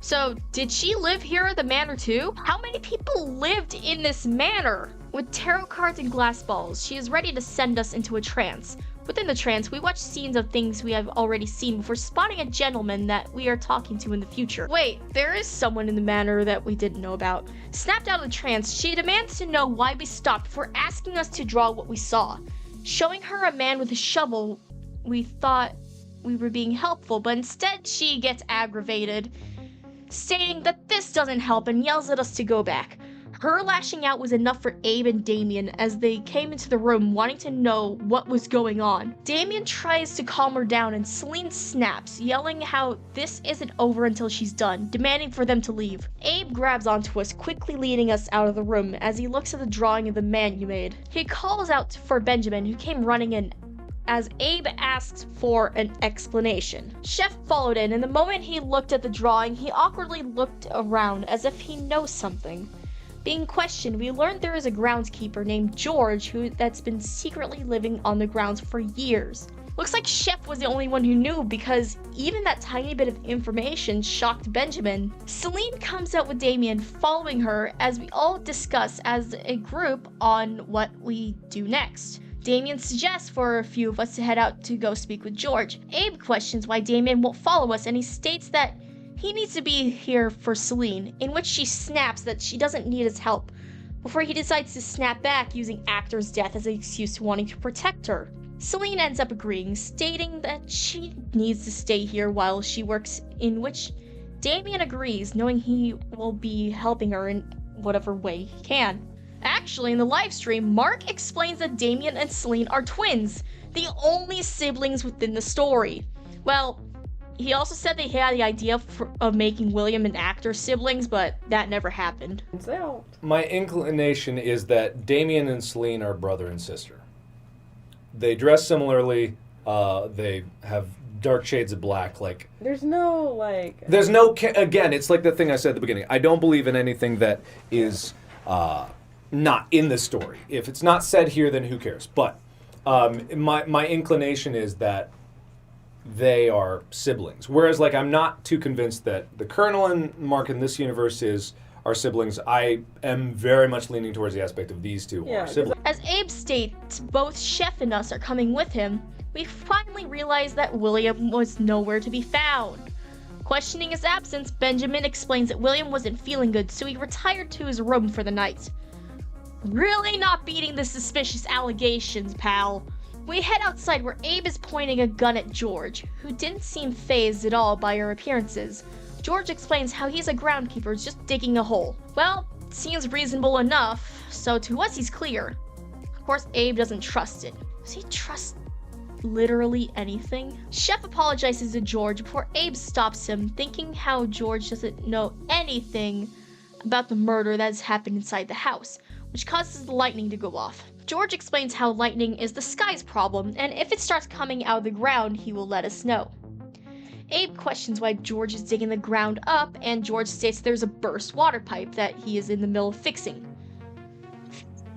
So, did she live here at the manor too? How many people lived in this manor? With tarot cards and glass balls, she is ready to send us into a trance. Within the trance, we watch scenes of things we have already seen before spotting a gentleman that we are talking to in the future. Wait, there is someone in the manor that we didn't know about. Snapped out of the trance, she demands to know why we stopped before asking us to draw what we saw. Showing her a man with a shovel, we thought we were being helpful, but instead she gets aggravated, stating that this doesn't help and yells at us to go back. Her lashing out was enough for Abe and Damien as they came into the room wanting to know what was going on. Damien tries to calm her down and Celine snaps, yelling how this isn't over until she's done, demanding for them to leave. Abe grabs onto us, quickly leading us out of the room as he looks at the drawing of the man you made. He calls out for Benjamin, who came running in as Abe asks for an explanation. Chef followed in, and the moment he looked at the drawing, he awkwardly looked around as if he knows something. Being questioned, we learned there is a groundskeeper named George that's been secretly living on the grounds for years. Looks like Chef was the only one who knew, because even that tiny bit of information shocked Benjamin. Celine comes out with Damien following her as we all discuss as a group on what we do next. Damien suggests for a few of us to head out to go speak with George. Abe questions why Damien won't follow us, and he states that he needs to be here for Celine, in which she snaps that she doesn't need his help, before he decides to snap back using Actor's death as an excuse to wanting to protect her. Celine ends up agreeing, stating that she needs to stay here while she works, in which Damien agrees, knowing he will be helping her in whatever way he can. Actually, in the live stream, Mark explains that Damien and Celine are twins, the only siblings within the story. Well, he also said they had the idea of making William and Actor siblings, but that never happened. My inclination is that Damien and Celine are brother and sister. They dress similarly. They have dark shades of black. Like there's no again, it's like the thing I said at the beginning. I don't believe in anything that is not in the story. If it's not said here, then who cares? But my inclination is that they are siblings. Whereas, like, I'm not too convinced that the Colonel and Mark in this universe are siblings. I am very much leaning towards the aspect of these two are siblings. As Abe states, both Chef and us are coming with him. We finally realize that William was nowhere to be found. Questioning his absence, Benjamin explains that William wasn't feeling good, so he retired to his room for the night. Really not beating the suspicious allegations, pal. We head outside where Abe is pointing a gun at George, who didn't seem fazed at all by our appearances. George explains how he's a groundkeeper just digging a hole. Well, it seems reasonable enough, so to us he's clear. Of course, Abe doesn't trust it. Does he trust literally anything? Chef apologizes to George before Abe stops him, thinking how George doesn't know anything about the murder that has happened inside the house, which causes the lightning to go off. George explains how lightning is the sky's problem, and if it starts coming out of the ground, he will let us know. Abe questions why George is digging the ground up, and George states there's a burst water pipe that he is in the middle of fixing.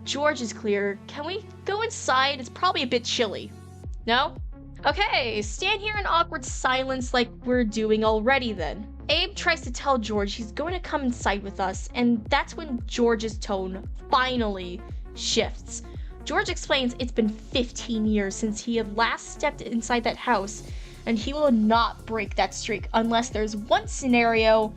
George is clear. Can we go inside? It's probably a bit chilly. No? Okay, stand here in awkward silence like we're doing already then. Abe tries to tell George he's going to come inside with us, and that's when George's tone finally shifts. George explains it's been 15 years since he had last stepped inside that house, and he will not break that streak unless there's one scenario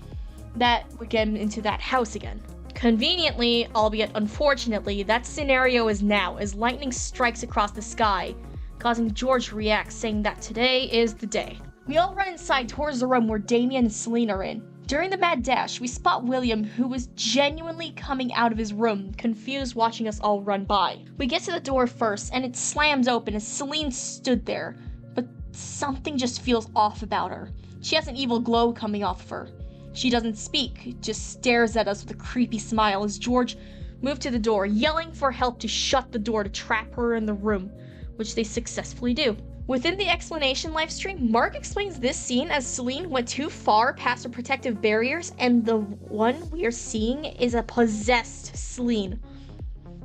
that would get him into that house again. Conveniently, albeit unfortunately, that scenario is now, as lightning strikes across the sky, causing George to react, saying that today is the day. We all run inside towards the room where Damien and Celine are in. During the mad dash, we spot William, who was genuinely coming out of his room, confused watching us all run by. We get to the door first, and it slams open as Celine stood there, but something just feels off about her. She has an evil glow coming off of her. She doesn't speak, just stares at us with a creepy smile as George moved to the door, yelling for help to shut the door to trap her in the room, which they successfully do. Within the explanation livestream, Mark explains this scene as Celine went too far past her protective barriers, and the one we are seeing is a possessed Celine.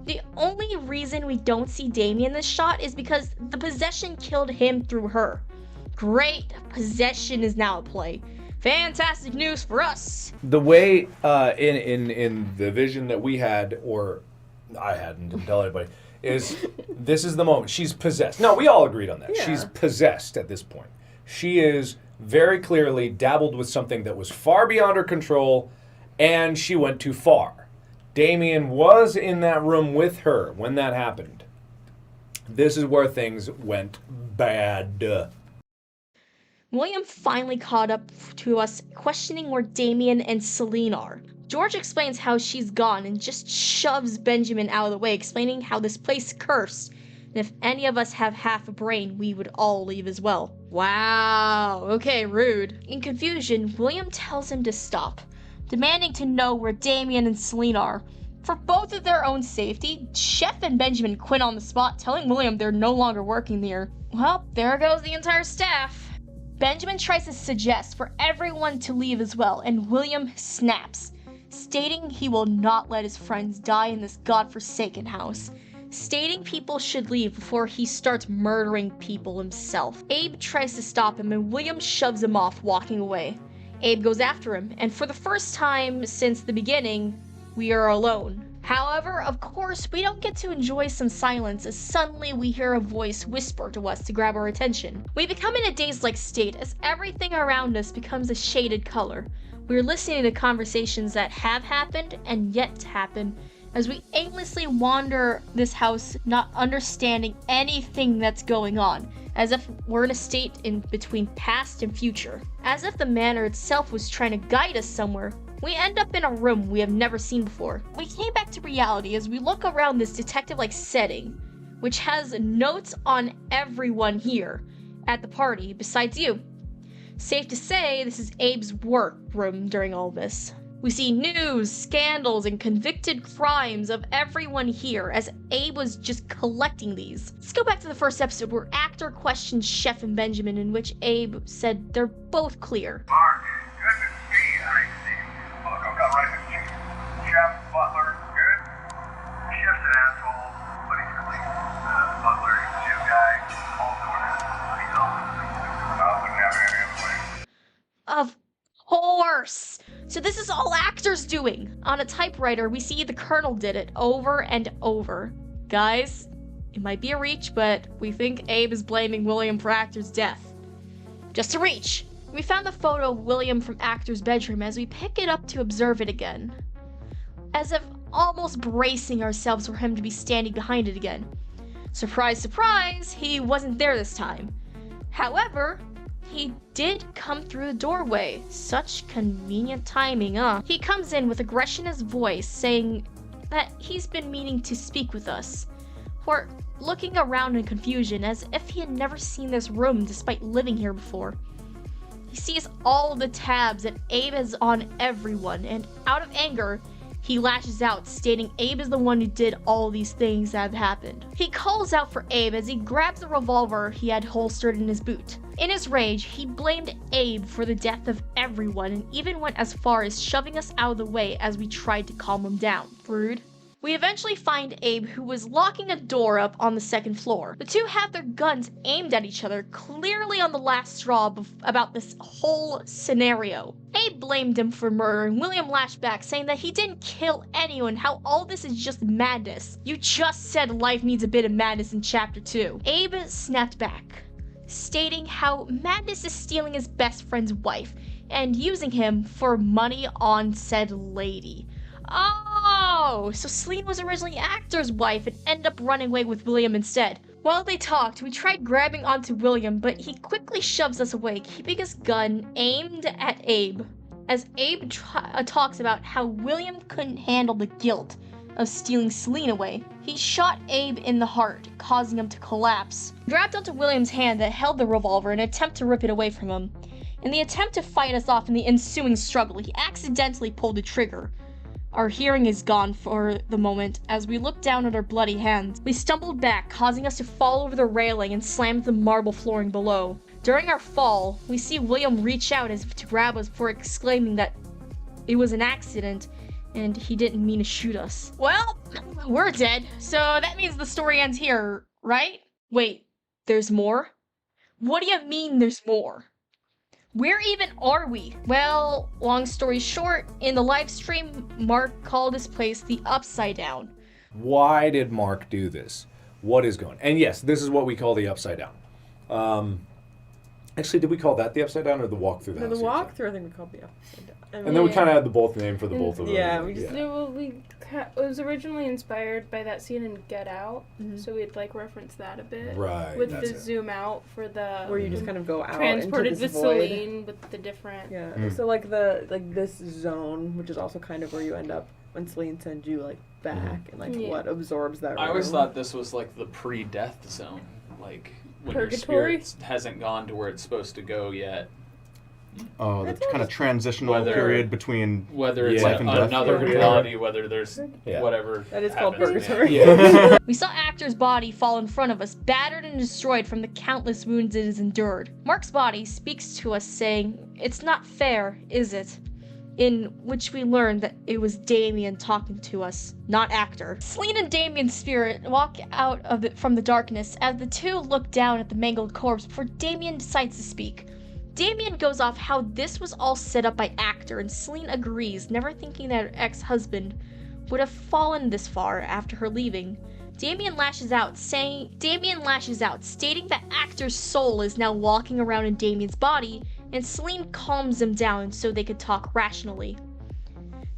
The only reason we don't see Damien in this shot is because the possession killed him through her. Great, possession is now at play. Fantastic news for us. The way in the vision that we had, or I hadn't, didn't tell anybody, is this is the moment. She's possessed. No, we all agreed on that. Yeah. She's possessed at this point. She is very clearly dabbled with something that was far beyond her control, and she went too far. Damien was in that room with her when that happened. This is where things went bad. William finally caught up to us, questioning where Damien and Celine are. George explains how she's gone and just shoves Benjamin out of the way, explaining how this place is cursed, and if any of us have half a brain, we would all leave as well. Wow, okay, rude. In confusion, William tells him to stop, demanding to know where Damien and Celine are. For both of their own safety, Chef and Benjamin quit on the spot, telling William they're no longer working there. Well, there goes the entire staff. Benjamin tries to suggest for everyone to leave as well, and William snaps, stating he will not let his friends die in this godforsaken house, stating people should leave before he starts murdering people himself. Abe tries to stop him, and William shoves him off, walking away. Abe goes after him, and for the first time since the beginning, we are alone. However, of course, we don't get to enjoy some silence as suddenly we hear a voice whisper to us to grab our attention. We become in a dazed-like state as everything around us becomes a shaded color. We are listening to conversations that have happened and yet to happen as we aimlessly wander this house, not understanding anything that's going on, as if we're in a state in between past and future. As if the manor itself was trying to guide us somewhere. We end up in a room we have never seen before. We came back to reality as we look around this detective-like setting, which has notes on everyone here at the party besides you. Safe to say, this is Abe's workroom during all this. We see news, scandals, and convicted crimes of everyone here as Abe was just collecting these. Let's go back to the first episode where actor questioned Chef and Benjamin, in which Abe said they're both clear. Mark, good to see you. Great to see you. Look, I've got right to Chief. Chef, Butler, good? Chef's an asshole, but he's really Butler, he's a new guy, also an asshole. He's awesome. I wouldn't have it any other way. Of course! So this is all actors doing. On a typewriter, we see the Colonel did it over and over. Guys, it might be a reach, but we think Abe is blaming William for Actor's death. Just a reach. We found the photo of William from Actor's bedroom as we pick it up to observe it again. As if almost bracing ourselves for him to be standing behind it again. Surprise, surprise, he wasn't there this time. However, he did come through the doorway. Such convenient timing, huh? He comes in with aggression in his voice, saying that he's been meaning to speak with us. We're looking around in confusion as if he had never seen this room despite living here before. He sees all the tabs that Abe has on everyone, and out of anger, he lashes out, stating Abe is the one who did all these things that have happened. He calls out for Abe as he grabs the revolver he had holstered in his boot. In his rage, he blamed Abe for the death of everyone and even went as far as shoving us out of the way as we tried to calm him down. Rude. We eventually find Abe, who was locking a door up on the second floor. The two have their guns aimed at each other, clearly on the last straw about this whole scenario. Abe blamed him for murder, and William lashed back, saying that he didn't kill anyone, how all this is just madness. You just said life needs a bit of madness in Chapter 2. Abe snapped back, stating how madness is stealing his best friend's wife and using him for money on said lady. Oh, so Celine was originally Actor's wife and ended up running away with William instead. While they talked, we tried grabbing onto William, but he quickly shoves us away, keeping his gun aimed at Abe. As Abe talks about how William couldn't handle the guilt of stealing Celine away, he shot Abe in the heart, causing him to collapse. He grabbed onto William's hand that held the revolver in an attempt to rip it away from him. In the attempt to fight us off in the ensuing struggle, he accidentally pulled the trigger. Our hearing is gone for the moment. As we look down at our bloody hands, we stumbled back, causing us to fall over the railing and slam the marble flooring below. During our fall, we see William reach out as if to grab us before exclaiming that it was an accident and he didn't mean to shoot us. Well, we're dead, so that means the story ends here, right? Wait, there's more? What do you mean there's more? Where even are we? Well, long story short, in the live stream, Mark called his place the Upside Down. Why did Mark do this? What is going on? And yes, this is what we call the Upside Down. Actually, did we call that the Upside Down or the walk through the house? The walkthrough, I think we called the Upside Down. And then we kind of had the both name for the both of them. Yeah, it was originally inspired by that scene in Get Out, so we'd like reference that a bit. Right. With the zoom out for the where you just kind of go out transported into this with void. Celine with the different. Yeah. So like this zone, which is also kind of where you end up when Celine sends you like back and like what absorbs that. I always room. thought this was like the pre-death zone, like when Purgatory? your spirit hasn't gone to where it's supposed to go yet. Oh, the kind of transitional period between whether it's life and death. another reality, whether there's whatever. That is called happens. purgatory. We saw Actor's body fall in front of us, battered and destroyed from the countless wounds it has endured. Mark's body speaks to us saying, "It's not fair, is it?" In which we learned that it was Damien talking to us, not Actor. Celine and Damien's spirit walk out of it from the darkness as the two look down at the mangled corpse before Damien decides to speak. Damien goes off how this was all set up by Actor, and Celine agrees, never thinking that her ex-husband would have fallen this far after her leaving. Damien lashes out, stating that Actor's soul is now walking around in Damien's body, and Celine calms him down so they could talk rationally.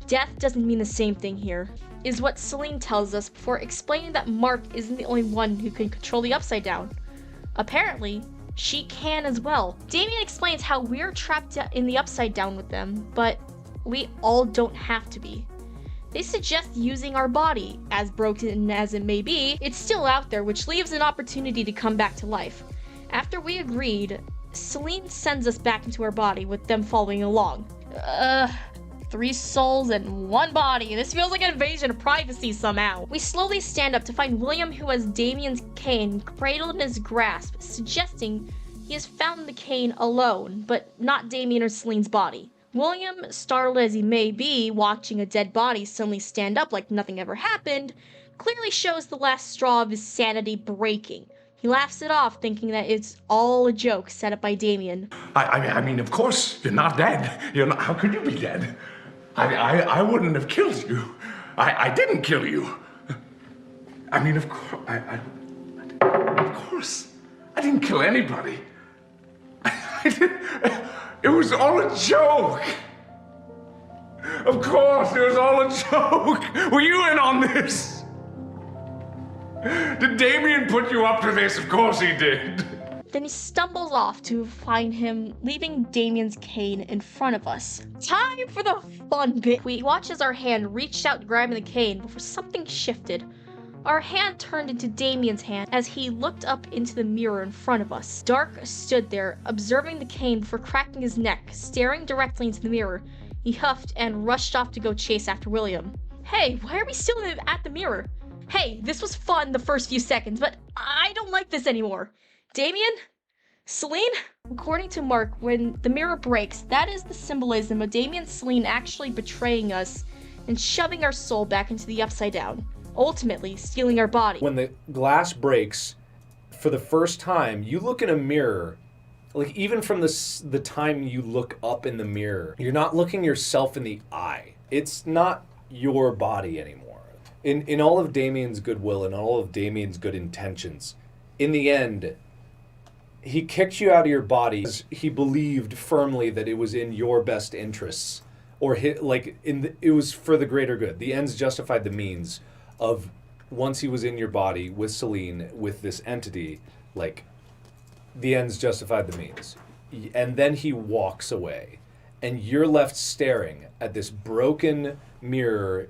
Death doesn't mean the same thing here, is what Celine tells us before explaining that Mark isn't the only one who can control the Upside Down. Apparently, she can as well. Damien explains how we're trapped in the Upside Down with them, but we all don't have to be. They suggest using our body, as broken as it may be, it's still out there, which leaves an opportunity to come back to life. After we agreed, Celine sends us back into our body with them following along. 3 souls and 1 body. This feels like an invasion of privacy somehow. We slowly stand up to find William, who has Damien's cane cradled in his grasp, suggesting he has found the cane alone, but not Damien or Celine's body. William, startled as he may be, watching a dead body suddenly stand up like nothing ever happened, clearly shows the last straw of his sanity breaking. He laughs it off, thinking that it's all a joke set up by Damien. I mean, of course, you're not dead. You're not, how could you be dead? I wouldn't have killed you. I didn't kill you. I mean, of course, I didn't kill anybody. It was all a joke. Of course, it was all a joke. Were you in on this? Did Damien put you up to this? Of course he did. Then he stumbles off to find him leaving Damien's cane in front of us. Time for the fun bit. We watch as our hand reached out grabbing the cane before something shifted. Our hand turned into Damien's hand as he looked up into the mirror in front of us. Dark stood there, observing the cane before cracking his neck, staring directly into the mirror. He huffed and rushed off to go chase after William. Hey, why are we still at the mirror? Hey, this was fun the first few seconds, but I don't like this anymore. Damien? Celine? According to Mark, when the mirror breaks, that is the symbolism of Damien and Celine actually betraying us and shoving our soul back into the Upside Down, ultimately stealing our body. When the glass breaks, for the first time, you look in a mirror, like even from the time you look up in the mirror, you're not looking yourself in the eye. It's not your body anymore. In all of Damien's goodwill and all of Damien's good intentions, in the end, he kicked you out of your body because he believed firmly that it was in your best interests, or it was for the greater good. The ends justified the means of once he was in your body with Celine, with this entity, like the ends justified the means. And then he walks away, and you're left staring at this broken mirror,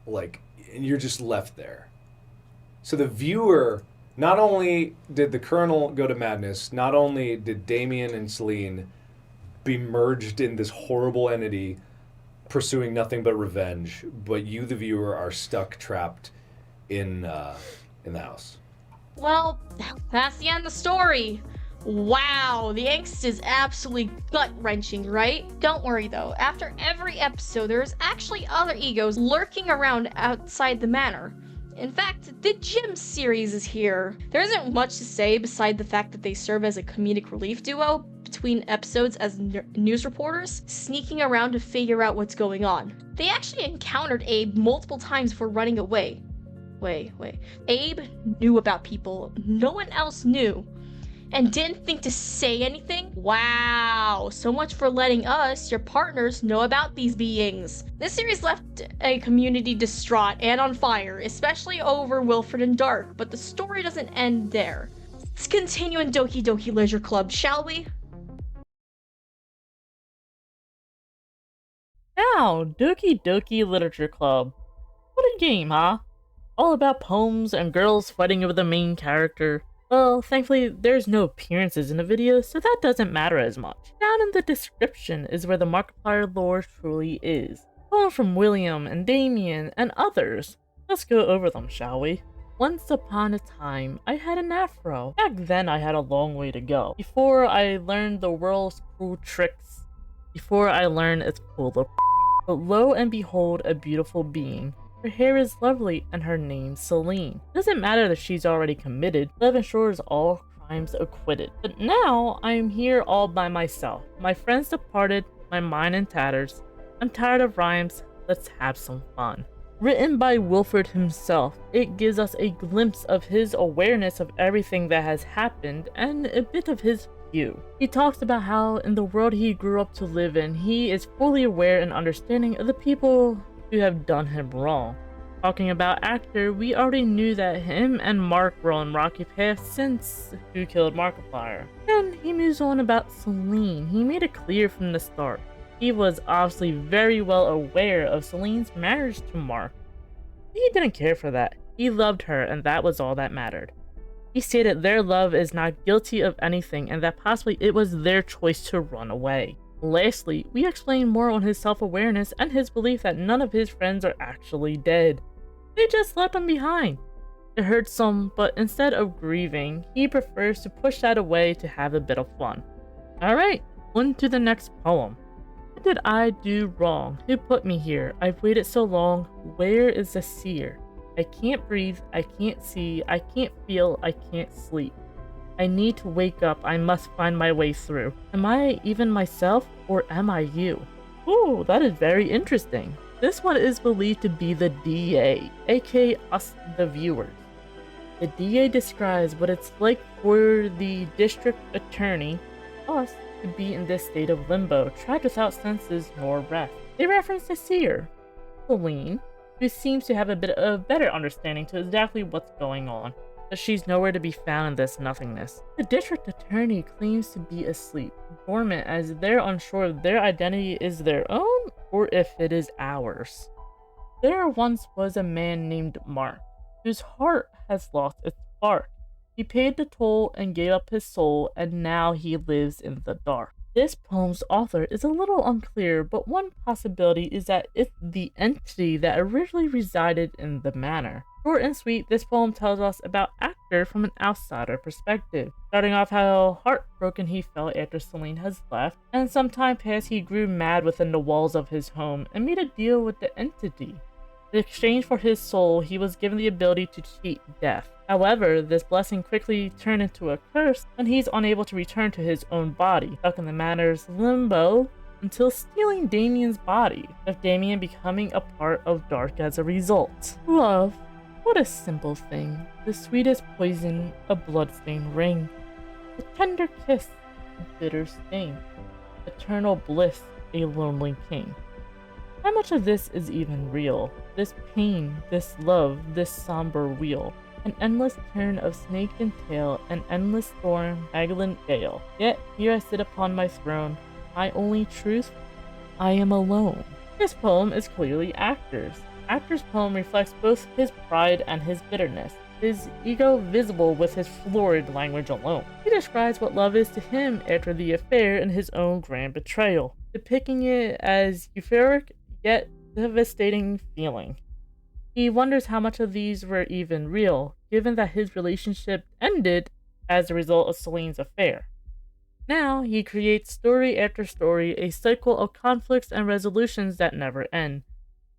and you're just left there. So the viewer, not only did the Colonel go to madness, not only did Damien and Celine be merged in this horrible entity, pursuing nothing but revenge, but you, the viewer, are stuck, trapped in the house. Well, that's the end of the story. Wow, the angst is absolutely gut-wrenching, right? Don't worry though, after every episode there's actually other egos lurking around outside the manor. In fact, the Gym series is here. There isn't much to say beside the fact that they serve as a comedic relief duo between episodes as news reporters, sneaking around to figure out what's going on. They actually encountered Abe multiple times before running away. Wait. Abe knew about people no one else knew and didn't think to say anything? Wow, so much for letting us, your partners, know about these beings. This series left a community distraught and on fire, especially over Wilford and Dark, but the story doesn't end there. Let's continue in Doki Doki Leisure Club, shall we? Now, Doki Doki Literature Club. What a game, huh? All about poems and girls fighting over the main character. Well, thankfully, there's no appearances in the video, so that doesn't matter as much. Down in the description is where the Markiplier lore truly is. Poems from William and Damien and others. Let's go over them, shall we? Once upon a time, I had an afro. Back then, I had a long way to go. Before I learned the world's cruel tricks. Before I learned it's cool to but lo and behold, a beautiful being. Her hair is lovely and her name's Celine. Doesn't matter that she's already committed, love ensures all crimes acquitted. But now, I am here all by myself. My friends departed, my mind in tatters. I'm tired of rhymes, let's have some fun. Written by Wilford himself, it gives us a glimpse of his awareness of everything that has happened and a bit of his view. He talks about how in the world he grew up to live in, he is fully aware and understanding of the people who have done him wrong. Talking about actor, we already knew that him and Mark were on rocky paths since Who Killed Markiplier. Then he moves on about Celine. He made it clear from the start. He was obviously very well aware of Celine's marriage to Mark. He didn't care for that. He loved her and that was all that mattered. He stated their love is not guilty of anything and that possibly it was their choice to run away. Lastly, we explain more on his self-awareness and his belief that none of his friends are actually dead. They just left him behind. It hurts some, but instead of grieving, he prefers to push that away to have a bit of fun. Alright, on to the next poem. What did I do wrong? Who put me here? I've waited so long. Where is the seer? I can't breathe, I can't see, I can't feel, I can't sleep. I need to wake up, I must find my way through. Am I even myself, or am I you? Ooh, that is very interesting. This one is believed to be the DA, aka us the viewers. The DA describes what it's like for the district attorney, us, to be in this state of limbo, trapped without senses nor rest. They reference the seer, Celine, who seems to have a bit of better understanding to exactly what's going on. But she's nowhere to be found in this nothingness. The district attorney claims to be asleep, dormant, as they're unsure if their identity is their own or if it is ours. There once was a man named Mark, whose heart has lost its spark. He paid the toll and gave up his soul, and now he lives in the dark. This poem's author is a little unclear, but one possibility is that it's the entity that originally resided in the manor. Short and sweet, this poem tells us about actor from an outsider perspective, starting off how heartbroken he felt after Celine has left, and some time past he grew mad within the walls of his home and made a deal with the entity. In exchange for his soul, he was given the ability to cheat death. However, this blessing quickly turned into a curse when he's unable to return to his own body, stuck in the manor's limbo until stealing Damien's body, with Damien becoming a part of Dark as a result. Love. What a simple thing. The sweetest poison, a bloodstained ring. A tender kiss, a bitter sting. Eternal bliss, a lonely king. How much of this is even real? This pain, this love, this somber wheel. An endless turn of snake and tail, an endless storm, Magdalene gale. Yet here I sit upon my throne. My only truth? I am alone. This poem is clearly Actor's. Actor's poem reflects both his pride and his bitterness, his ego visible with his florid language alone. He describes what love is to him after the affair and his own grand betrayal, depicting it as euphoric yet devastating feeling. He wonders how much of these were even real, given that his relationship ended as a result of Celine's affair. Now, he creates story after story, a cycle of conflicts and resolutions that never end.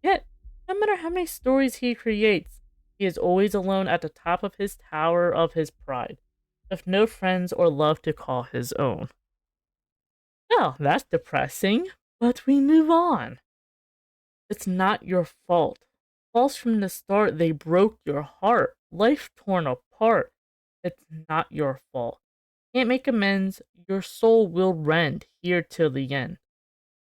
Yet, no matter how many stories he creates, he is always alone at the top of his tower of his pride, with no friends or love to call his own. Well, that's depressing, but we move on. It's not your fault. False from the start, they broke your heart. Life torn apart. It's not your fault. Can't make amends, your soul will rend here till the end.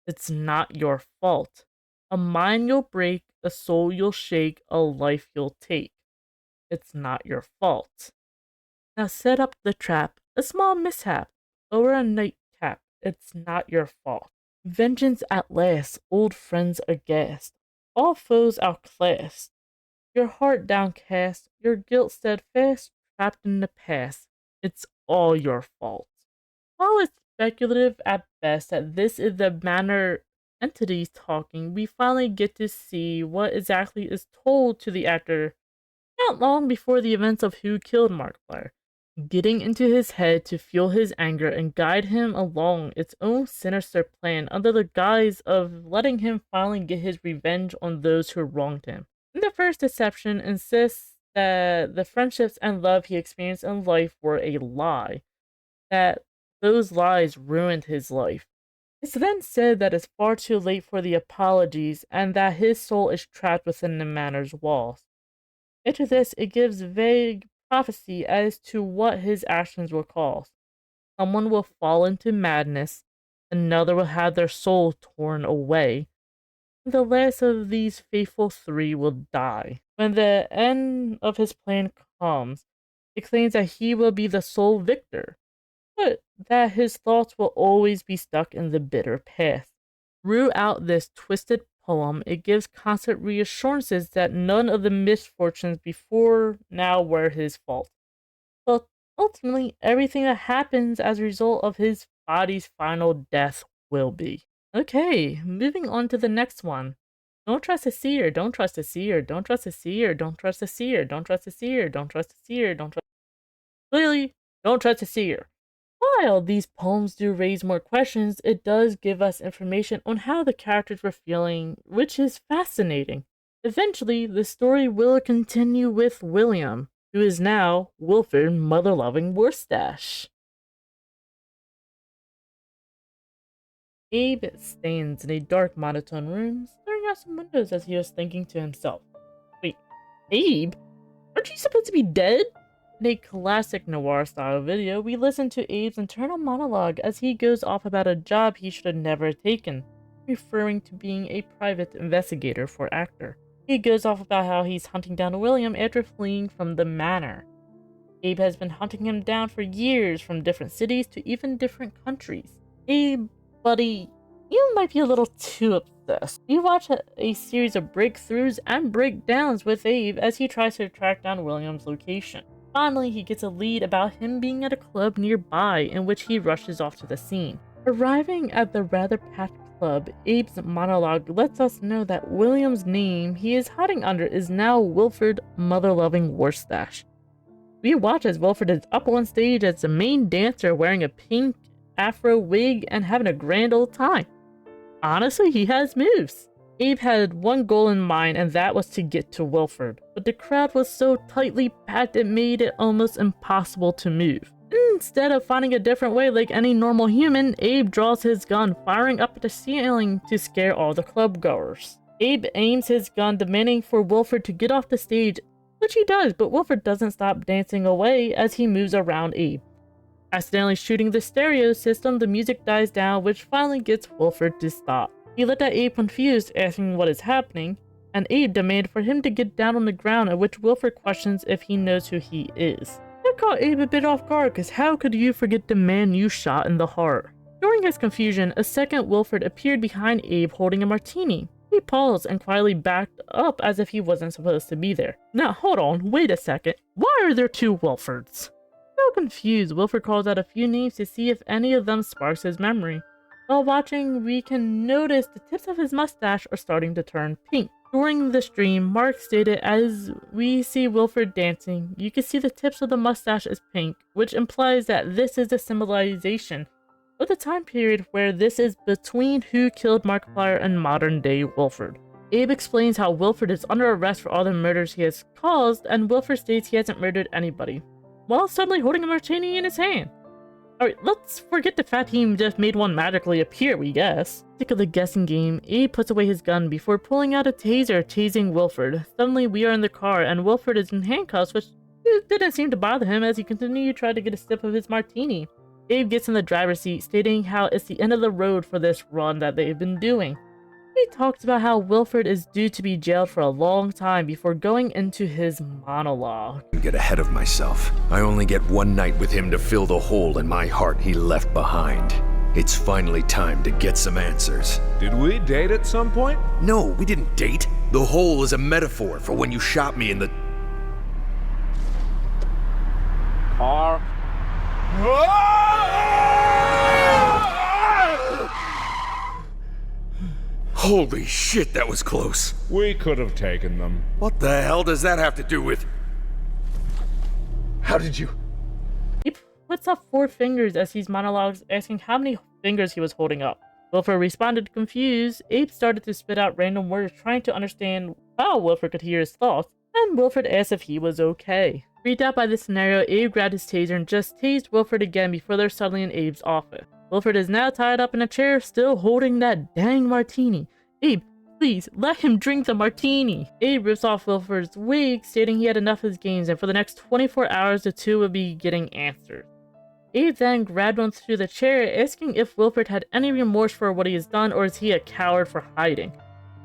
It's not your fault. A mind you'll break, a soul you'll shake, a life you'll take. It's not your fault. Now set up the trap, a small mishap, over a nightcap. It's not your fault. Vengeance at last, old friends aghast, all foes outclassed. Your heart downcast, your guilt steadfast, trapped in the past. It's all your fault. While it's speculative at best that this is the manner entities talking, we finally get to see what exactly is told to the actor not long before the events of Who Killed Markiplier, getting into his head to fuel his anger and guide him along its own sinister plan under the guise of letting him finally get his revenge on those who wronged him. In the first deception, insists that the friendships and love he experienced in life were a lie, that those lies ruined his life. It's then said that it's far too late for the apologies and that his soul is trapped within the manor's walls. After this, it gives vague prophecy as to what his actions will cause. Someone will fall into madness, another will have their soul torn away, and the last of these faithful three will die. When the end of his plan comes, it claims that he will be the sole victor, but that his thoughts will always be stuck in the bitter past. Throughout this twisted poem, it gives constant reassurances that none of the misfortunes before now were his fault. But ultimately, everything that happens as a result of his body's final death will be. Okay, moving on to the next one. Don't trust a seer, don't trust a seer, don't trust a seer, don't trust a seer, don't trust a seer, don't trust a seer, don't trust. Clearly, don't trust a seer. While these poems do raise more questions, it does give us information on how the characters were feeling, which is fascinating. Eventually, the story will continue with William, who is now Wilford Motherloving Warfstache. Abe stands in a dark, monotone room, staring out some windows as he was thinking to himself. Wait, Abe? Aren't you supposed to be dead? In a classic noir-style video, we listen to Abe's internal monologue as he goes off about a job he should have never taken, referring to being a private investigator for actor. He goes off about how he's hunting down William after fleeing from the manor. Abe has been hunting him down for years, from different cities to even different countries. Abe, buddy, you might be a little too obsessed. We watch a series of breakthroughs and breakdowns with Abe as he tries to track down William's location. Finally, he gets a lead about him being at a club nearby, in which he rushes off to the scene. Arriving at the rather packed club, Abe's monologue lets us know that William's name he is hiding under is now Wilford Motherloving Warfstache. We watch as Wilford is up on stage as the main dancer, wearing a pink afro wig and having a grand old time. Honestly, he has moves. Abe had one goal in mind, and that was to get to Wilford, but the crowd was so tightly packed it made it almost impossible to move. Instead of finding a different way like any normal human, Abe draws his gun, firing up at the ceiling to scare all the club goers. Abe aims his gun, demanding for Wilford to get off the stage, which he does, but Wilford doesn't stop dancing away as he moves around Abe. Accidentally shooting the stereo system, the music dies down, which finally gets Wilford to stop. He looked at Abe confused, asking what is happening, and Abe demanded for him to get down on the ground, at which Wilford questions if he knows who he is. That caught Abe a bit off guard, because how could you forget the man you shot in the heart? During his confusion, a second Wilford appeared behind Abe holding a martini. He paused and quietly backed up as if he wasn't supposed to be there. Now hold on, wait a second. Why are there two Wilfords? So confused, Wilford calls out a few names to see if any of them sparks his memory. While watching, we can notice the tips of his mustache are starting to turn pink. During the stream, Mark stated, as we see Wilford dancing, you can see the tips of the mustache is pink, which implies that this is a symbolization of the time period where this is between Who Killed Markiplier and modern-day Wilford. Abe explains how Wilford is under arrest for all the murders he has caused, and Wilford states he hasn't murdered anybody, while suddenly holding a martini in his hand. Alright, let's forget the fact he just made one magically appear, we guess. Sick of the guessing game, Abe puts away his gun before pulling out a taser, tasing Wilford. Suddenly, we are in the car, and Wilford is in handcuffs, which didn't seem to bother him as he continued to try to get a sip of his martini. Abe gets in the driver's seat, stating how it's the end of the road for this run that they've been doing. He talks about how Wilford is due to be jailed for a long time before going into his monologue. Get ahead of myself. I only get one night with him to fill the hole in my heart he left behind. It's finally time to get some answers. Did we date at some point? No, we didn't date. The hole is a metaphor for when you shot me in the... Car. Holy shit, that was close. We could have taken them. What the hell does that have to do with... How did you... He puts up 4 fingers as he monologues, asking how many fingers he was holding up. Wilford responded confused. Abe started to spit out random words, trying to understand how Wilford could hear his thoughts, and Wilford asked if he was okay. Freaked out by this scenario, Abe grabbed his taser and just tased Wilford again before they're suddenly in Abe's office. Wilford is now tied up in a chair, still holding that dang martini. Abe, please, let him drink the martini. Abe rips off Wilford's wig, stating he had enough of his games, and for the next 24 hours, the two would be getting answers. Abe then grabbed onto the chair, asking if Wilford had any remorse for what he has done, or is he a coward for hiding.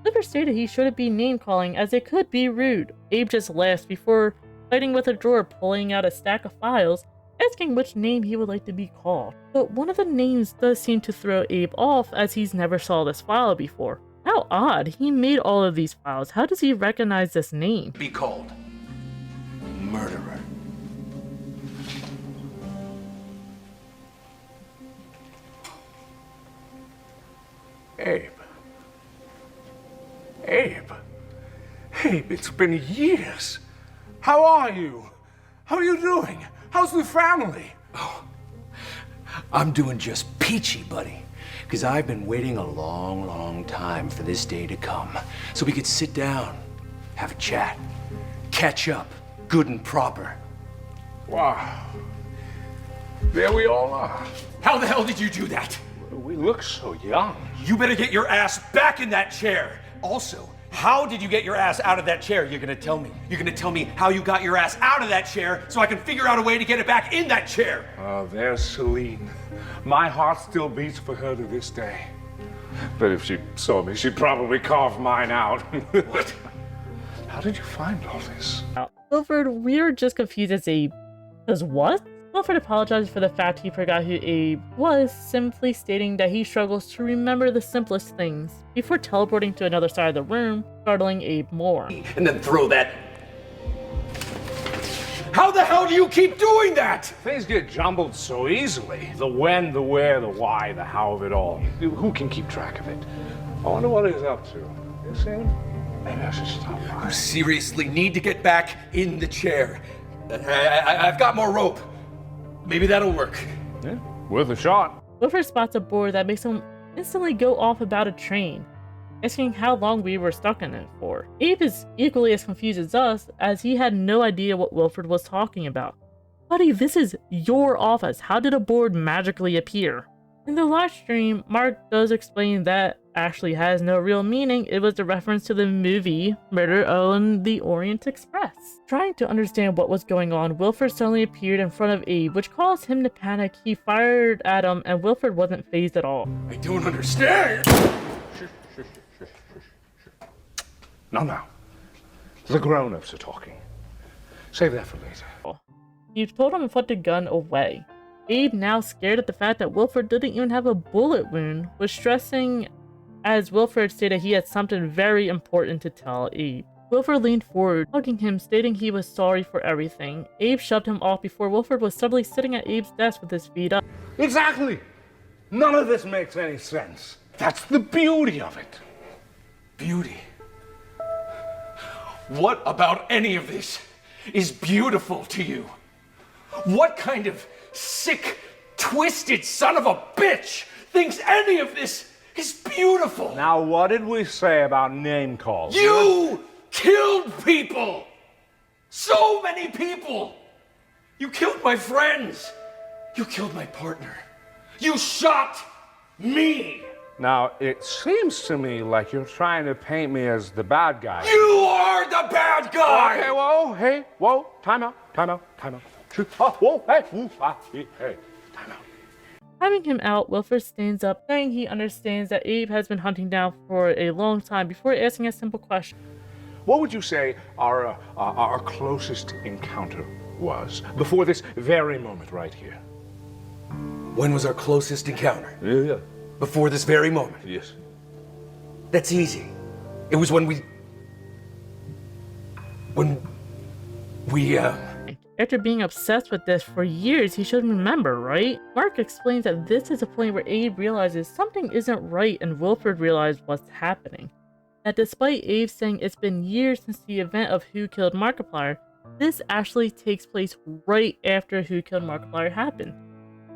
Wilford stated he shouldn't be name-calling, as it could be rude. Abe just laughs before fighting with a drawer, pulling out a stack of files, asking which name he would like to be called. But one of the names does seem to throw Abe off, as he's never saw this file before. How odd, he made all of these files. How does he recognize this name? Be called murderer. Abe. Abe. Abe, it's been years. How are you? How are you doing? How's the family? Oh, I'm doing just peachy, buddy. Because I've been waiting a long, long time for this day to come. So we could sit down, have a chat, catch up, good and proper. Wow. There we all are. How the hell did you do that? We look so young. You better get your ass back in that chair. Also, how did you get your ass out of that chair? You're gonna tell me. You're gonna tell me how you got your ass out of that chair so I can figure out a way to get it back in that chair. Oh, there's Celine. My heart still beats for her to this day. But if she saw me, she'd probably carve mine out. What? How did you find all this? Wilford, we're just confused as Abe. Does what? Wilford apologized for the fact he forgot who Abe was, simply stating that he struggles to remember the simplest things, before teleporting to another side of the room, startling Abe more. And then throw that... How the hell do you keep doing that? Things get jumbled so easily. The when, the where, the why, the how of it all. Who can keep track of it? I wonder what he's up to. You see him? Maybe I should stop by. You seriously need to get back in the chair. I've got more rope. Maybe that'll work. Yeah, worth a shot. Wilford spots a board that makes him instantly go off about a train, asking how long we were stuck in it for. Abe is equally as confused as us, as he had no idea what Wilford was talking about. Buddy, this is your office. How did a board magically appear? In the live stream, Mark does explain that actually has no real meaning. It was a reference to the movie Murder on the Orient Express. Trying to understand what was going on, Wilford suddenly appeared in front of Abe, which caused him to panic. He fired at him, and Wilford wasn't fazed at all. I don't understand! Now. The grown-ups are talking. Save that for later. He told him to put the gun away. Abe, now scared at the fact that Wilford didn't even have a bullet wound, was stressing as Wilford stated he had something very important to tell Abe. Wilford leaned forward, hugging him, stating he was sorry for everything. Abe shoved him off before Wilford was suddenly sitting at Abe's desk with his feet up. Exactly! None of this makes any sense. That's the beauty of it. Beauty? What about any of this is beautiful to you? What kind of sick, twisted son of a bitch thinks any of this is beautiful? Now, what did we say about name calls? You killed people! So many people! You killed my friends! You killed my partner! You shot me! Now, it seems to me like you're trying to paint me as the bad guy. You are the bad guy! Okay, whoa, hey, whoa, time out. Whoa, hey, time out. Having him out, Wilford stands up, saying he understands that Abe has been hunting down for a long time before asking a simple question. What would you say our closest encounter was before this very moment right here? When was our closest encounter? Yeah. Before this very moment? Yes. That's easy. It was when we After being obsessed with this for years, he should remember, right? Mark explains that this is a point where Abe realizes something isn't right and Wilford realizes what's happening. That despite Abe saying it's been years since the event of Who Killed Markiplier, this actually takes place right after Who Killed Markiplier happened.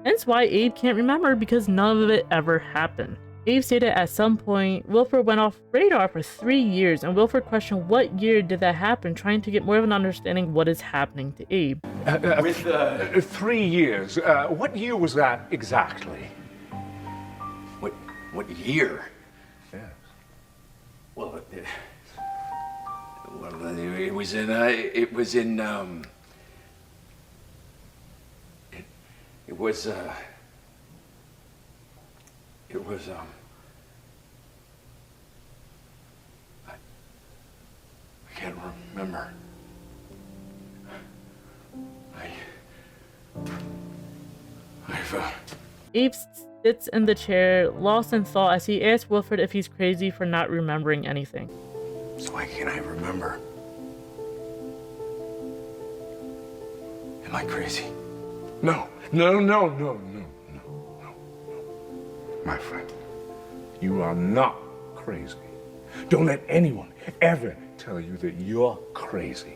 Hence why Abe can't remember, because none of it ever happened. Abe stated at some point, Wilford went off radar for 3 years, and Wilford questioned what year did that happen, trying to get more of an understanding what is happening to Abe. 3 years. What year was that exactly? What year? Yes. Well, it was in it was I can't remember. Abe sits in the chair, lost in thought, as he asks Wilford if he's crazy for not remembering anything. So why can't I remember? Am I crazy? No. My friend, you are not crazy. Don't let anyone ever tell you that you're crazy.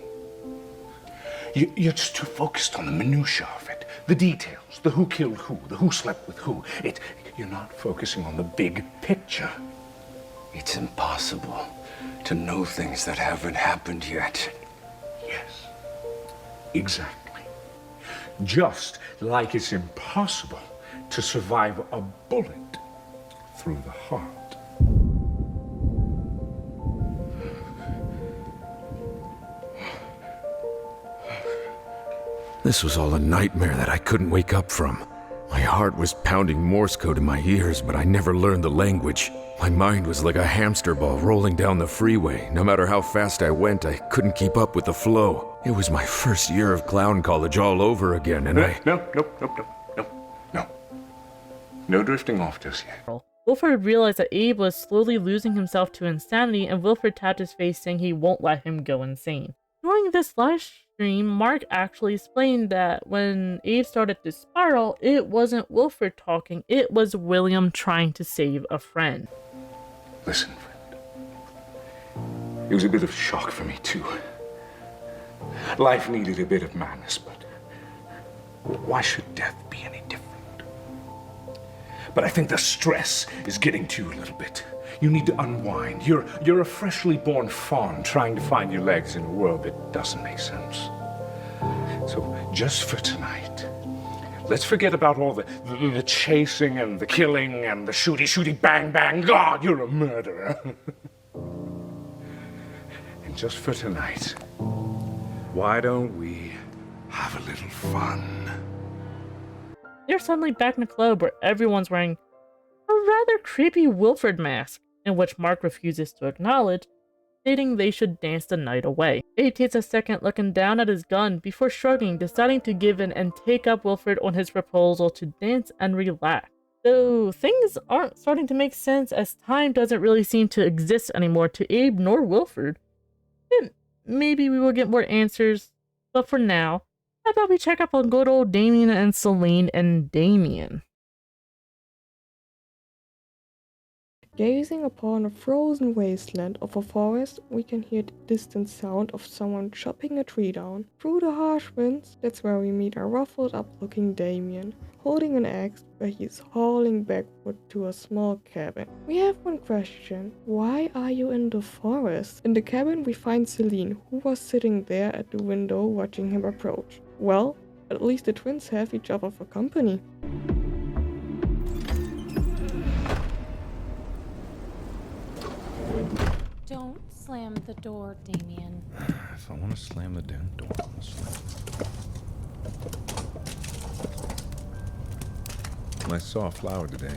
You're just too focused on the minutiae of it, the details, the who killed who, the who slept with who. You're not focusing on the big picture. It's impossible to know things that haven't happened yet. Yes, exactly. Just like it's impossible to survive a bullet through the heart. This was all a nightmare that I couldn't wake up from. My heart was pounding Morse code in my ears, but I never learned the language. My mind was like a hamster ball rolling down the freeway. No matter how fast I went, I couldn't keep up with the flow. It was my first year of clown college all over again, and No drifting off just yet. Wilford realized that Abe was slowly losing himself to insanity, and Wilford tapped his face saying he won't let him go insane. During this live stream, Mark actually explained that when Abe started to spiral, it wasn't Wilford talking, it was William trying to save a friend. Listen, friend. It was a bit of a shock for me, too. Life needed a bit of madness, but why should death be any different? But I think the stress is getting to you a little bit. You need to unwind. You're a freshly born fawn trying to find your legs in a world that doesn't make sense. So just for tonight, let's forget about all the chasing and the killing and the shooty bang bang. God, you're a murderer. And just for tonight, why don't we have a little fun? They're suddenly back in a club where everyone's wearing a rather creepy Wilford mask, in which Mark refuses to acknowledge, stating they should dance the night away. Abe takes a second looking down at his gun before shrugging, deciding to give in and take up Wilford on his proposal to dance and relax. Though things aren't starting to make sense, as time doesn't really seem to exist anymore to Abe nor Wilford. And maybe we will get more answers, but for now, how about we check up on good old Damien and Celine and Damien? Gazing upon a frozen wasteland of a forest, we can hear the distant sound of someone chopping a tree down. Through the harsh winds, that's where we meet a ruffled up looking Damien, holding an axe where he is hauling back wood to a small cabin. We have one question: why are you in the forest? In the cabin we find Celine, who was sitting there at the window watching him approach. Well, at least the twins have each other for company. Don't slam the door, Damien. If I want to slam the damn door, I'll slam it. I saw a flower today.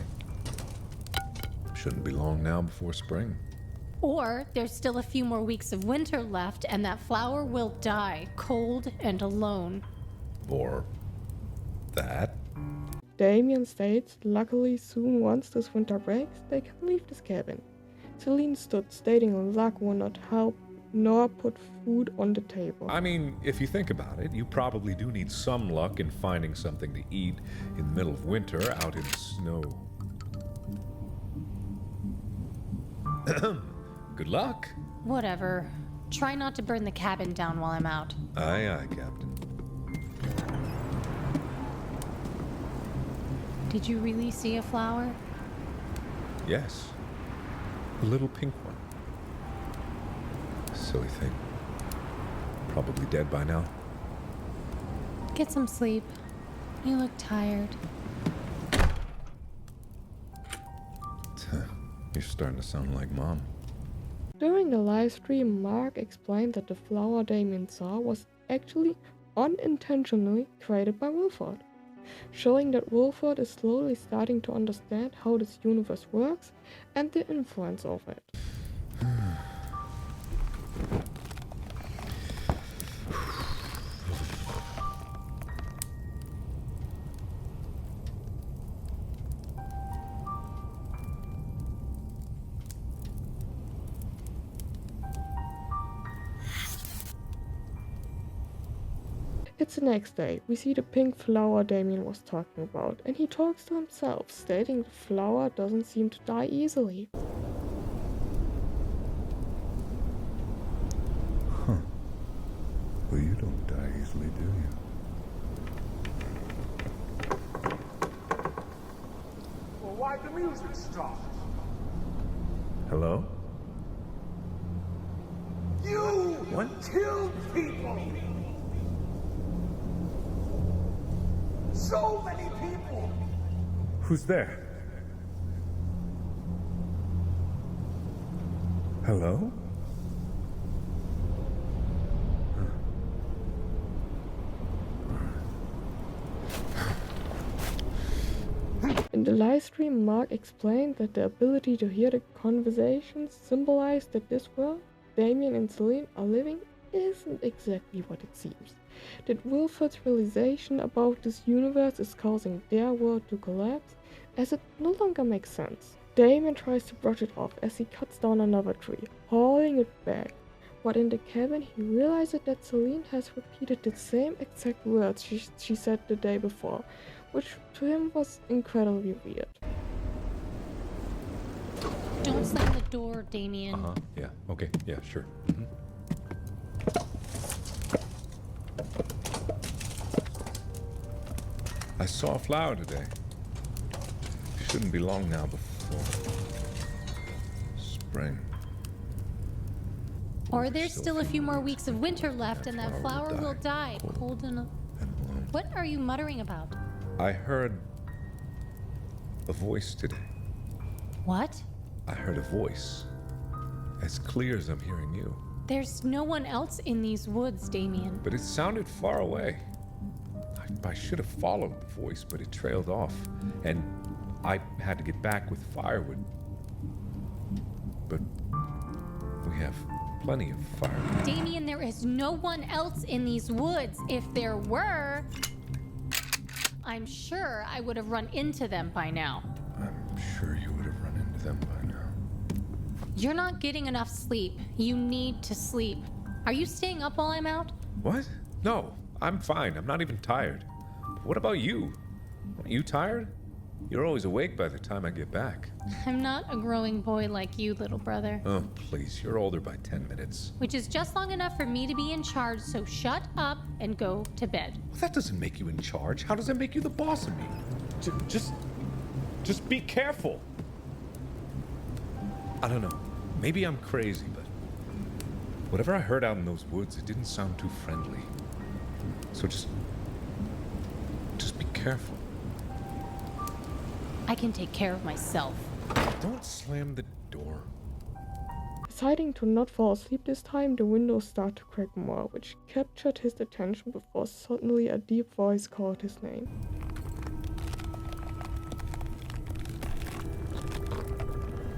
Shouldn't be long now before spring. Or there's still a few more weeks of winter left and that flower will die, cold and alone. Or that. Damien states, luckily soon once this winter breaks, they can leave this cabin. Celine stood, stating luck will not help nor put food on the table. I mean, if you think about it, you probably do need some luck in finding something to eat in the middle of winter out in the snow. Good luck. Whatever. Try not to burn the cabin down while I'm out. Aye, aye, Captain. Did you really see a flower? Yes. A little pink one. Silly thing. Probably dead by now. Get some sleep. You look tired. You're starting to sound like Mom. During the live stream, Mark explained that the flower Damien saw was actually unintentionally created by Wilford, showing that Wilford is slowly starting to understand how this universe works and the influence of it. It's the next day. We see the pink flower Damien was talking about, and he talks to himself, stating the flower doesn't seem to die easily. Huh. Well, you don't die easily, do you? Well, why'd the music stop? Hello? You killed people! So many people! Who's there? Hello? In the live stream, Mark explained that the ability to hear the conversations symbolized that this world Damien and Celine are living isn't exactly what it seems. That Wilford's realization about this universe is causing their world to collapse, as it no longer makes sense. Damien tries to brush it off as he cuts down another tree, hauling it back. But in the cabin, he realizes that Celine has repeated the same exact words she said the day before, which to him was incredibly weird. Don't slam the door, Damien. Yeah, okay, yeah, sure. I saw a flower today. Shouldn't be long now before spring. Or there's still a few more weeks of winter left and that flower will die, cold and alone. What are you muttering about? I heard a voice today. What? I heard a voice. As clear as I'm hearing you. There's no one else in these woods, Damien. But it sounded far away. I should have followed the voice, but it trailed off. And I had to get back with firewood. But we have plenty of firewood. Damien, there is no one else in these woods. If there were, I'm sure I would have run into them by now. I'm sure you would have run into them by now. You're not getting enough sleep. You need to sleep. Are you staying up while I'm out? What? No, I'm fine. I'm not even tired. What about you? Are you tired? You're always awake by the time I get back. I'm not a growing boy like you, little brother. Oh, please, you're older by 10 minutes. Which is just long enough for me to be in charge, so shut up and go to bed. Well, that doesn't make you in charge. How does that make you the boss of me? Just be careful. I don't know. Maybe I'm crazy, but whatever I heard out in those woods, it didn't sound too friendly. So just be careful. I can take care of myself. Don't slam the door. Deciding to not fall asleep this time, the windows start to crack more, which captured his attention before suddenly a deep voice called his name.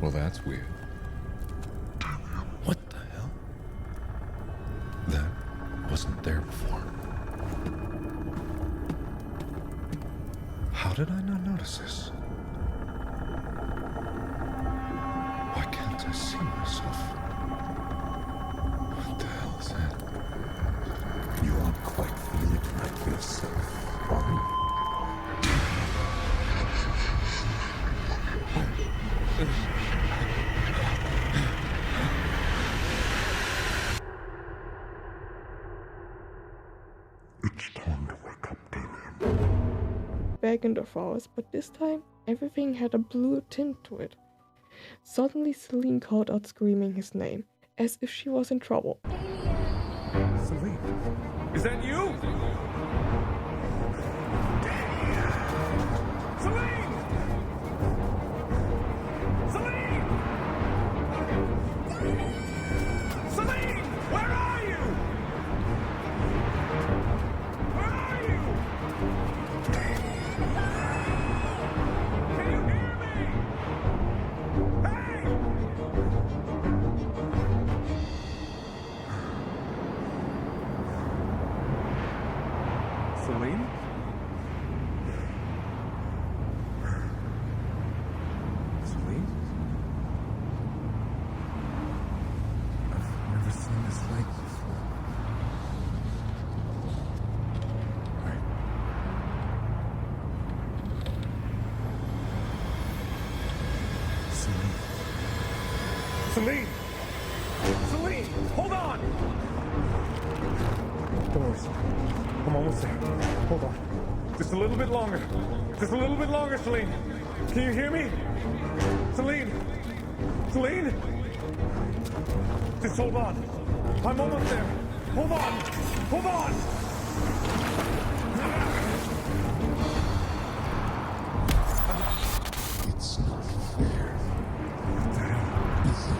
Well, that's weird. What the hell? That wasn't there before. How did I not notice this? Why can't I see myself? What the hell is that? You aren't quite feeling like yourself, are you? It's time to wake up, Damien. Back in the forest, but this time everything had a blue tint to it. Suddenly Celine called out screaming his name, as if she was in trouble. Celine, is that you? Celine! Celine! Celine! Where are you? Where are you? Can you hear me? Hey! Celine? Celine? I've never seen this light before. Alright. Celine! Celine! Hold on! Don't worry. I'm almost there. Hold on. Just a little bit longer. Just a little bit longer, Celine. Can you hear me? Celine! Celine! Just hold on. I'm almost there. Hold on! Hold on! It's not fair. Is it?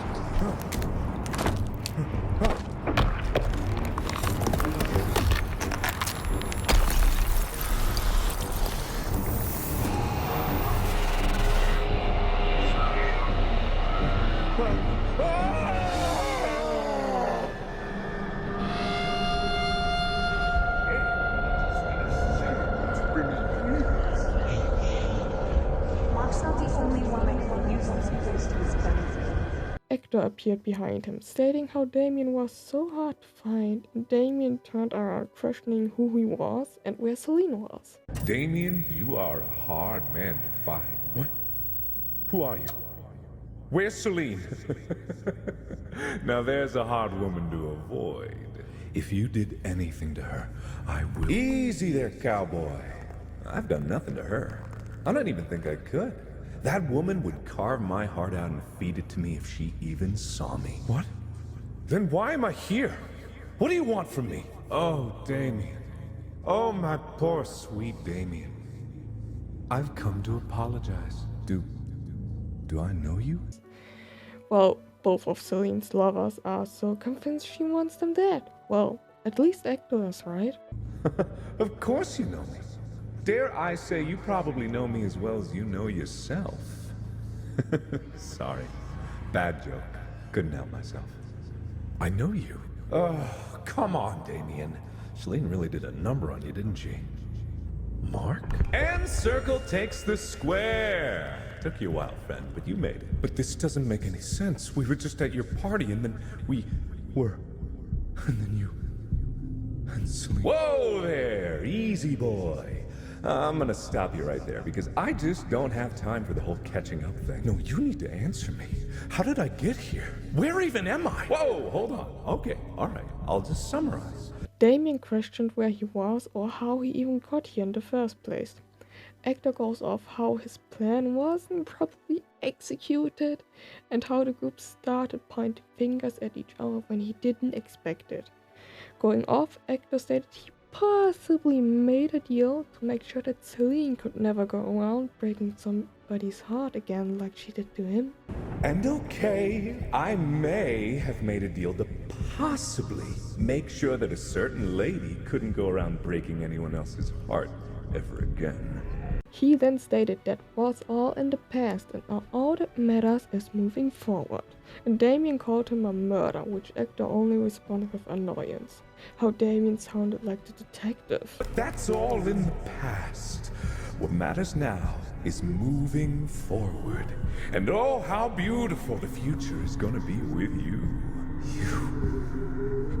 Mark's not the only one that can use this place to his benefit. Hector appeared behind him, stating how Damien was so hard to find, and Damien turned around questioning who he was and where Celine was. Damien, you are a hard man to find. What? Who are you? Where's Celine? Now there's a hard woman to avoid. If you did anything to her, I will... Easy there, cowboy. I've done nothing to her. I don't even think I could. That woman would carve my heart out and feed it to me if she even saw me. What? Then why am I here? What do you want from me? Oh, Damien. Oh, my poor sweet Damien. I've come to apologize. Do I know you? Well, both of Celine's lovers are so convinced she wants them dead. Well, at least Hector is, right? Of course you know me. Dare I say you probably know me as well as you know yourself. Sorry. Bad joke. Couldn't help myself. I know you. Oh, come on, Damien. Celine really did a number on you, didn't she? Mark? And circle takes the square. Took you a while, friend, but you made it. But this doesn't make any sense. We were just at your party, and then we were... And then you... And Celine... Whoa there! Easy, boy. I'm gonna stop you right there because I just don't have time for the whole catching up thing. No, you need to answer me. How did I get here? Where even am I? Whoa, hold on. Okay, alright, I'll just summarize. Damien questioned where he was or how he even got here in the first place. Actor goes off how his plan wasn't properly executed and how the group started pointing fingers at each other when he didn't expect it. Going off, Actor stated he possibly made a deal to make sure that Celine could never go around breaking somebody's heart again like she did to him. And okay, I may have made a deal to possibly make sure that a certain lady couldn't go around breaking anyone else's heart ever again. He then stated that was all in the past and now all that matters is moving forward. And Damien called him a murderer, which Actor only responded with annoyance. How Damien sounded like the detective. But that's all in the past. What matters now is moving forward. And oh, how beautiful the future is gonna be with you.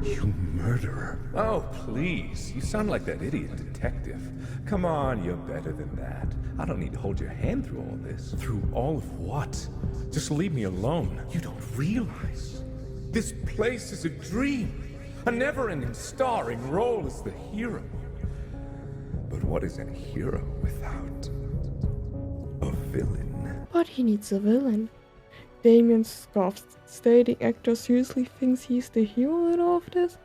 You murderer. Oh, please. You sound like that idiot detective. Come on, you're better than that. I don't need to hold your hand through all this. Through all of what? Just leave me alone. You don't realize. This place is a dream. A never-ending starring role as the hero. But what is a hero without a villain? But he needs a villain. Damien scoffs, stating Actor seriously thinks he's the hero in all of this?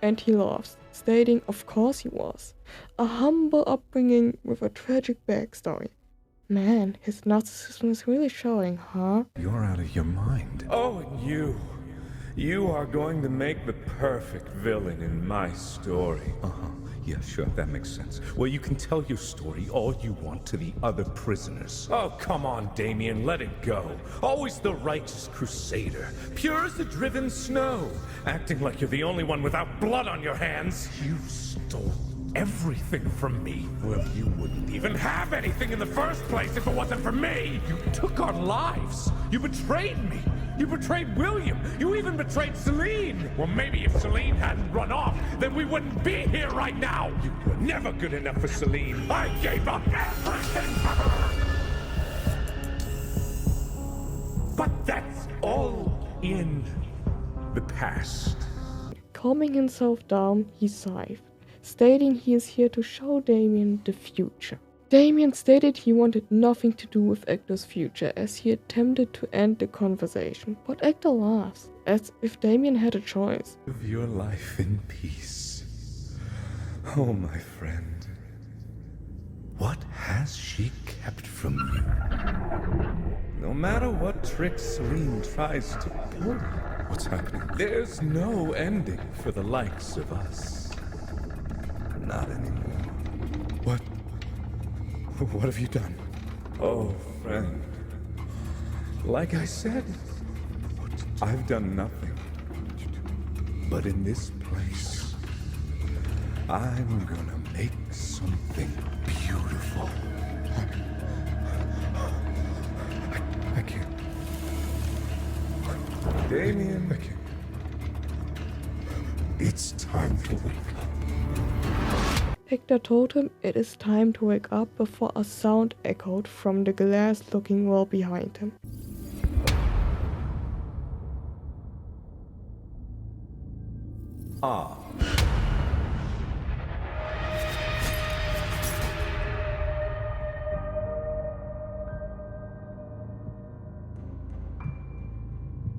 And he laughs, stating of course he was. A humble upbringing with a tragic backstory. Man, his narcissism is really showing, huh? You're out of your mind. Oh, and you. You are going to make the perfect villain in my story. Uh-huh. Yeah, sure, that makes sense. Well, you can tell your story all you want to the other prisoners. Oh, come on, Damien, let it go. Always the righteous crusader, pure as the driven snow, acting like you're the only one without blood on your hands. You stole everything from me. Well, you wouldn't even have anything in the first place if it wasn't for me. You took our lives. You betrayed me. You betrayed William. You even betrayed Celine. Well, maybe if Celine hadn't run off, then we wouldn't be here right now. You were never good enough for Celine. I gave up everything for her. But that's all in the past. Calming himself down, he sighed, stating he is here to show Damien the future. Damien stated he wanted nothing to do with Actor's future as he attempted to end the conversation, but Actor laughs, as if Damien had a choice. Live your life in peace. Oh, my friend. What has she kept from you? No matter what tricks Celine tries to pull, what's happening? There's no ending for the likes of us. Not anymore. What have you done? Oh, friend. Like I said, I've done nothing. But in this place, I'm gonna make something beautiful. I can't. Damien, I can't. It's time to wake up. Actor told him it is time to wake up before a sound echoed from the glass-looking wall behind him. Ah.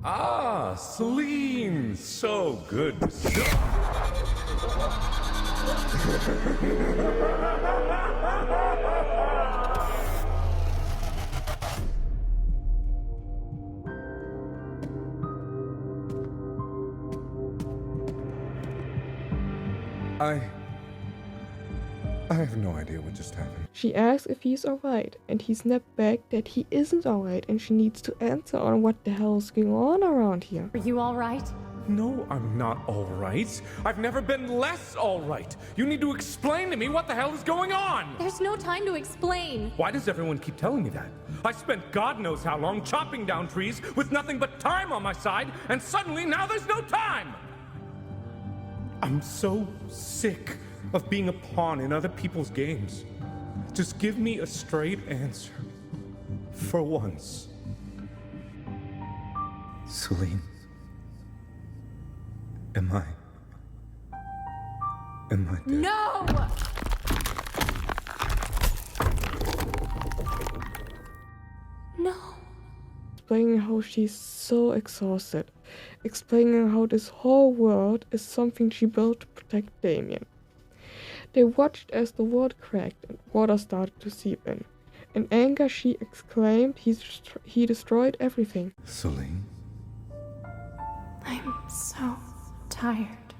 Ah, Celine! So good to see you. I have no idea what just happened. She asks if he's alright, and he snapped back that he isn't alright and she needs to answer on what the hell is going on around here. Are you alright? No, I'm not alright. I've never been less alright. You need to explain to me what the hell is going on. There's no time to explain. Why does everyone keep telling me that? I spent God knows how long chopping down trees with nothing but time on my side, and suddenly now there's no time. I'm so sick of being a pawn in other people's games. Just give me a straight answer. For once. Celine. Am I dead? No! No. Explaining how she's so exhausted. Explaining how this whole world is something she built to protect Damien. They watched as the world cracked and water started to seep in. In anger, she exclaimed he destroyed everything. Celine? I'm so tired.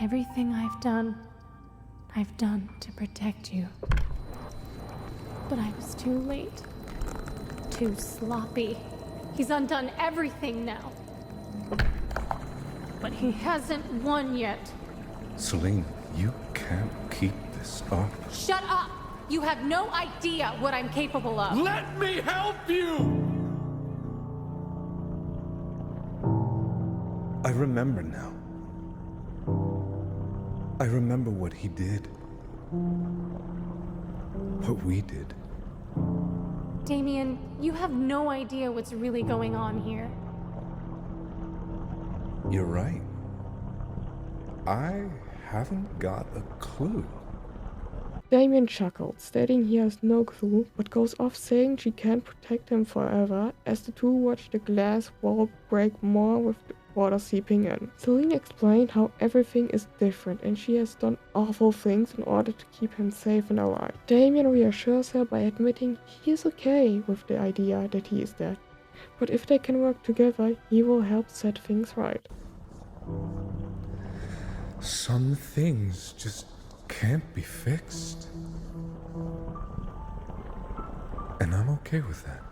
Everything I've done to protect you. But I was too late. Too sloppy. He's undone everything now. But he hasn't won yet. Celine, you can't keep this up. Shut up! You have no idea what I'm capable of. Let me help you! I remember now. I remember what he did. What we did. Damien, you have no idea what's really going on here. You're right. I haven't got a clue. Damien chuckled, stating he has no clue, but goes off saying she can't protect him forever as the two watch the glass wall break more with the water seeping in. Celine explained how everything is different and she has done awful things in order to keep him safe and alive. Damien reassures her by admitting he is okay with the idea that he is dead, but if they can work together, he will help set things right. Some things just can't be fixed. And I'm okay with that.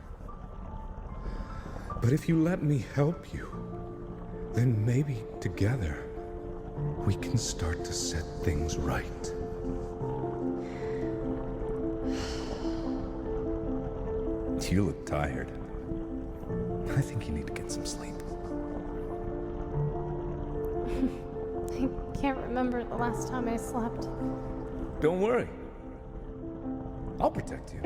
But if you let me help you, then maybe together we can start to set things right. You look tired. I think you need to get some sleep. I can't remember the last time I slept. Don't worry. I'll protect you.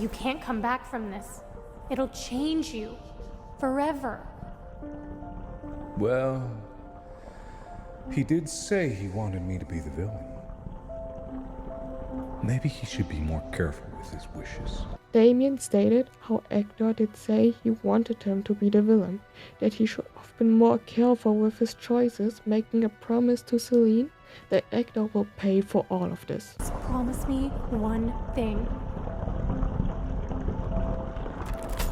You can't come back from this. It'll change you. Forever. Well, he did say he wanted me to be the villain. Maybe he should be more careful with his wishes. Damien stated how Hector did say he wanted him to be the villain, that he should have been more careful with his choices, making a promise to Celine that Hector will pay for all of this. Just promise me one thing.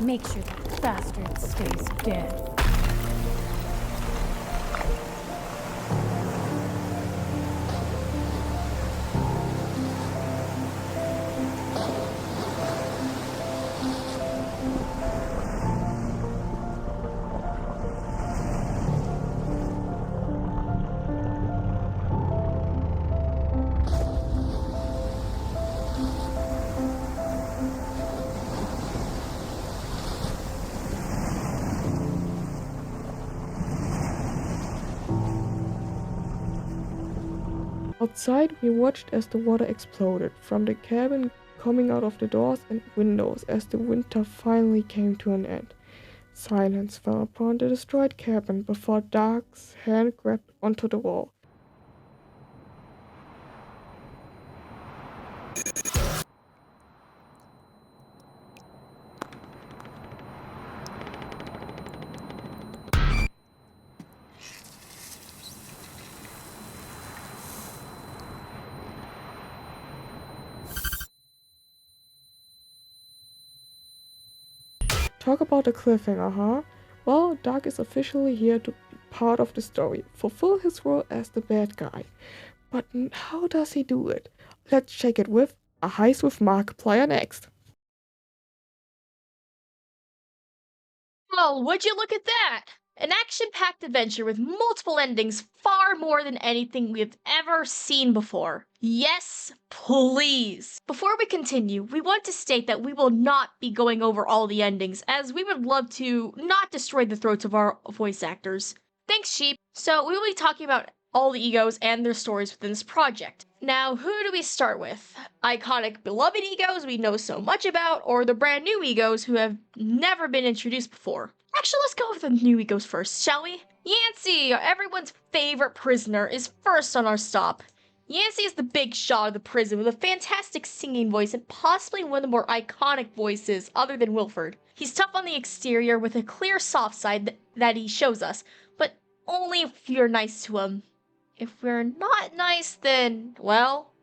Make sure that bastard stays dead. Outside, we watched as the water exploded from the cabin, coming out of the doors and windows as the winter finally came to an end. Silence fell upon the destroyed cabin before Dark's hand grabbed onto the wall. Talk about a cliffhanger, huh? Well, Dark is officially here to be part of the story, fulfill his role as the bad guy. But how does he do it? Let's check it with a heist with Markiplier next. Well, would you look at that? An action-packed adventure with multiple endings, far more than anything we have ever seen before. Yes, please! Before we continue, we want to state that we will not be going over all the endings, as we would love to not destroy the throats of our voice actors. Thanks, Sheep. So we will be talking about all the egos and their stories within this project. Now, who do we start with? Iconic, beloved egos we know so much about, or the brand new egos who have never been introduced before? Actually, let's go with the new egos first, shall we? Yancey, everyone's favorite prisoner, is first on our stop. Yancey is the big shot of the prison with a fantastic singing voice and possibly one of the more iconic voices other than Wilford. He's tough on the exterior with a clear soft side that he shows us, but only if you're nice to him. If we're not nice, then, well,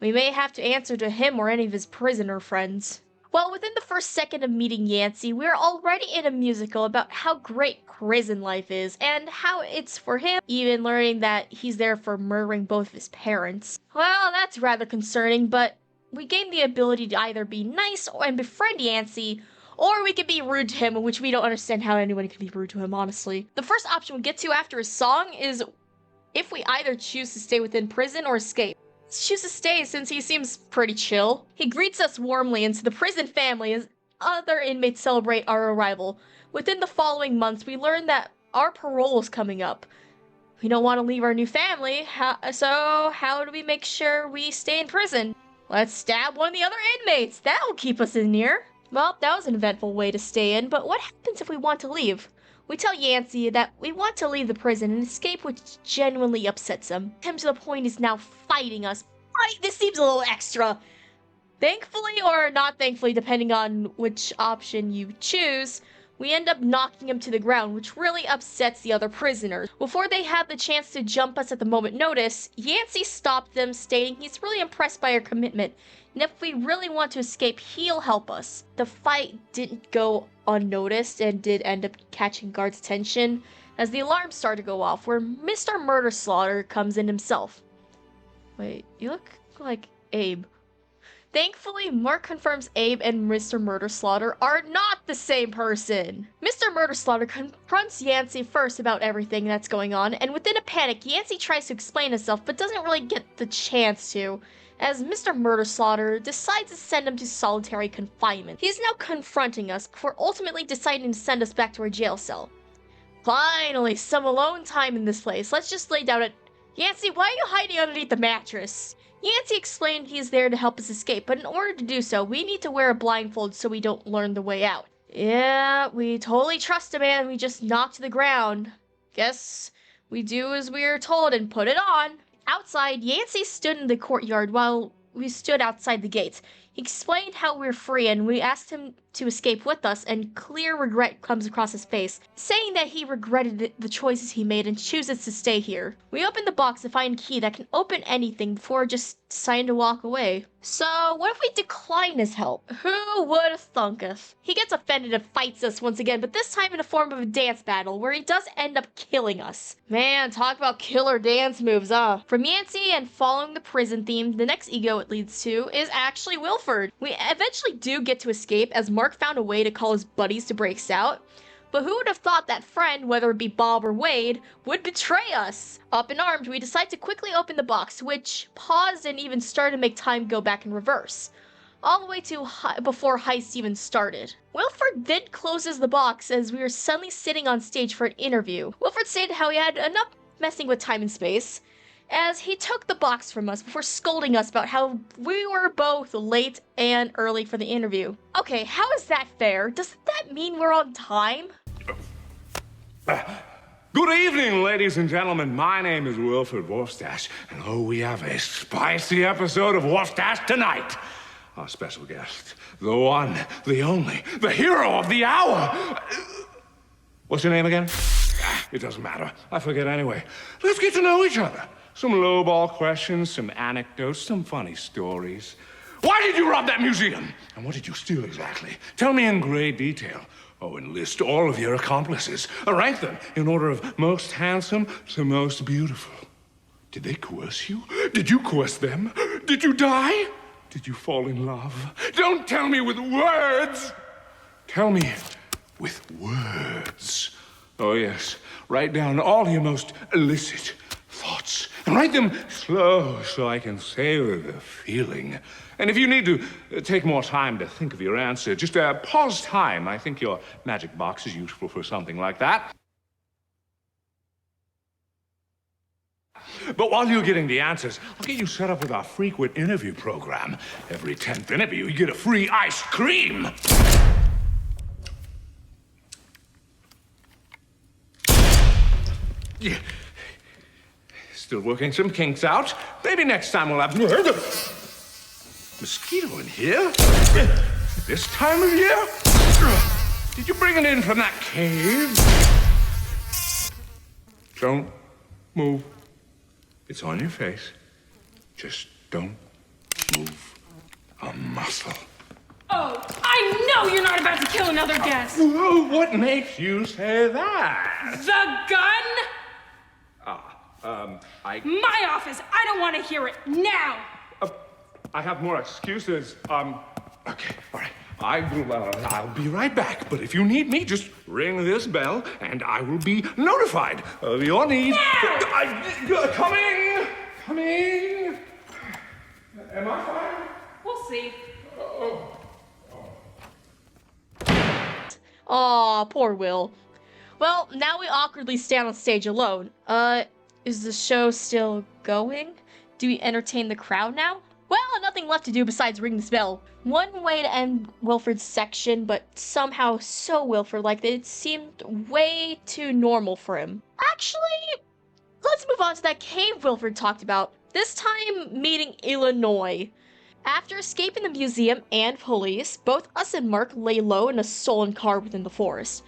we may have to answer to him or any of his prisoner friends. Well, within the first second of meeting Yancey, we're already in a musical about how great prison life is, and how it's for him, even learning that he's there for murdering both of his parents. Well, that's rather concerning, but we gain the ability to either be nice and befriend Yancey, or we could be rude to him, which we don't understand how anyone can be rude to him, honestly. The first option we get to after his song is if we either choose to stay within prison or escape. Let's choose to stay since he seems pretty chill. He greets us warmly into the prison family as other inmates celebrate our arrival. Within the following months, we learn that our parole is coming up. We don't want to leave our new family, so how do we make sure we stay in prison? Let's stab one of the other inmates. That'll keep us in here. Well, that was an eventful way to stay in, but what happens if we want to leave? We tell Yancey that we want to leave the prison and escape, which genuinely upsets him. Him to the point he's now fighting us. This seems a little extra. Thankfully, or not thankfully, depending on which option you choose, we end up knocking him to the ground, which really upsets the other prisoners. Before they have the chance to jump us at the moment notice, Yancey stopped them, stating he's really impressed by our commitment, and if we really want to escape, he'll help us. The fight didn't go unnoticed and did end up catching guards' attention, as the alarms started to go off, where Mr. Murder Slaughter comes in himself. Wait, you look like Abe. Thankfully, Mark confirms Abe and Mr. Murder Slaughter are not the same person. Mr. Murder Slaughter confronts Yancey first about everything that's going on, and within a panic, Yancey tries to explain himself but doesn't really get the chance to, as Mr. Murder Slaughter decides to send him to solitary confinement. He is now confronting us before ultimately deciding to send us back to our jail cell. Finally, some alone time in this place. Let's just lay down at... Yancey, why are you hiding underneath the mattress? Yancey explained he's there to help us escape, but in order to do so, we need to wear a blindfold so we don't learn the way out. Yeah, we totally trust him, and we just knock to the ground. Guess we do as we are told and put it on. Outside, Yancey stood in the courtyard while we stood outside the gates. He explained how we're free, and we asked him to escape with us, and clear regret comes across his face, saying that he regretted the choices he made and chooses to stay here. We open the box to find a key that can open anything before just deciding to walk away. So, what if we decline his help? Who would have thunk us? He gets offended and fights us once again, but this time in the form of a dance battle, where he does end up killing us. Man, talk about killer dance moves, huh? From Yancey and following the prison theme, the next ego it leads to is actually Wilford. We eventually do get to escape, as Mark found a way to call his buddies to break us out. But who would have thought that friend, whether it be Bob or Wade, would betray us? Up and armed, we decide to quickly open the box, which paused and even started to make time go back in reverse. All the way to before Heist even started. Wilford then closes the box as we were suddenly sitting on stage for an interview. Wilford stated how he had enough messing with time and space, as he took the box from us before scolding us about how we were both late and early for the interview. Okay, how is that fair? Does that mean we're on time? Good evening, ladies and gentlemen. My name is Wilford Warfstache, and oh, we have a spicy episode of Warfstache tonight. Our special guest, the one, the only, the hero of the hour. What's your name again? It doesn't matter. I forget anyway. Let's get to know each other. Some lowball questions, some anecdotes, some funny stories. Why did you rob that museum? And what did you steal exactly? Tell me in great detail. Oh, and list all of your accomplices. Rank them in order of most handsome to most beautiful. Did they coerce you? Did you coerce them? Did you die? Did you fall in love? Don't tell me with words. Tell me with words. Oh, yes. Write down all your most illicit thoughts. And write them slow so I can savor the feeling. And if you need to take more time to think of your answer, just pause time. I think your magic box is useful for something like that. But while you're getting the answers, I'll get you set up with our frequent interview program. Every 10th interview, you get a free ice cream. Yeah. Still working some kinks out. Maybe next time we'll have mosquito in here. This time of year? Did you bring it in from that cave? Don't move. It's on your face. Just don't move a muscle. Oh, I know you're not about to kill another guest. Whoa, what makes you say that? The gun? My office. I don't want to hear it now. I have more excuses. Okay, all right. I'll be right back. But if you need me, just ring this bell, and I will be notified of your need. Coming. Am I fine? We'll see. Aw, poor Will. Well, now we awkwardly stand on stage alone. Is the show still going? Do we entertain the crowd now? Well, nothing left to do besides ring this bell. One way to end Wilford's section, but somehow so Wilford-like that it seemed way too normal for him. Actually, let's move on to that cave Wilford talked about. This time, meeting Illinois. After escaping the museum and police, both us and Mark lay low in a stolen car within the forest.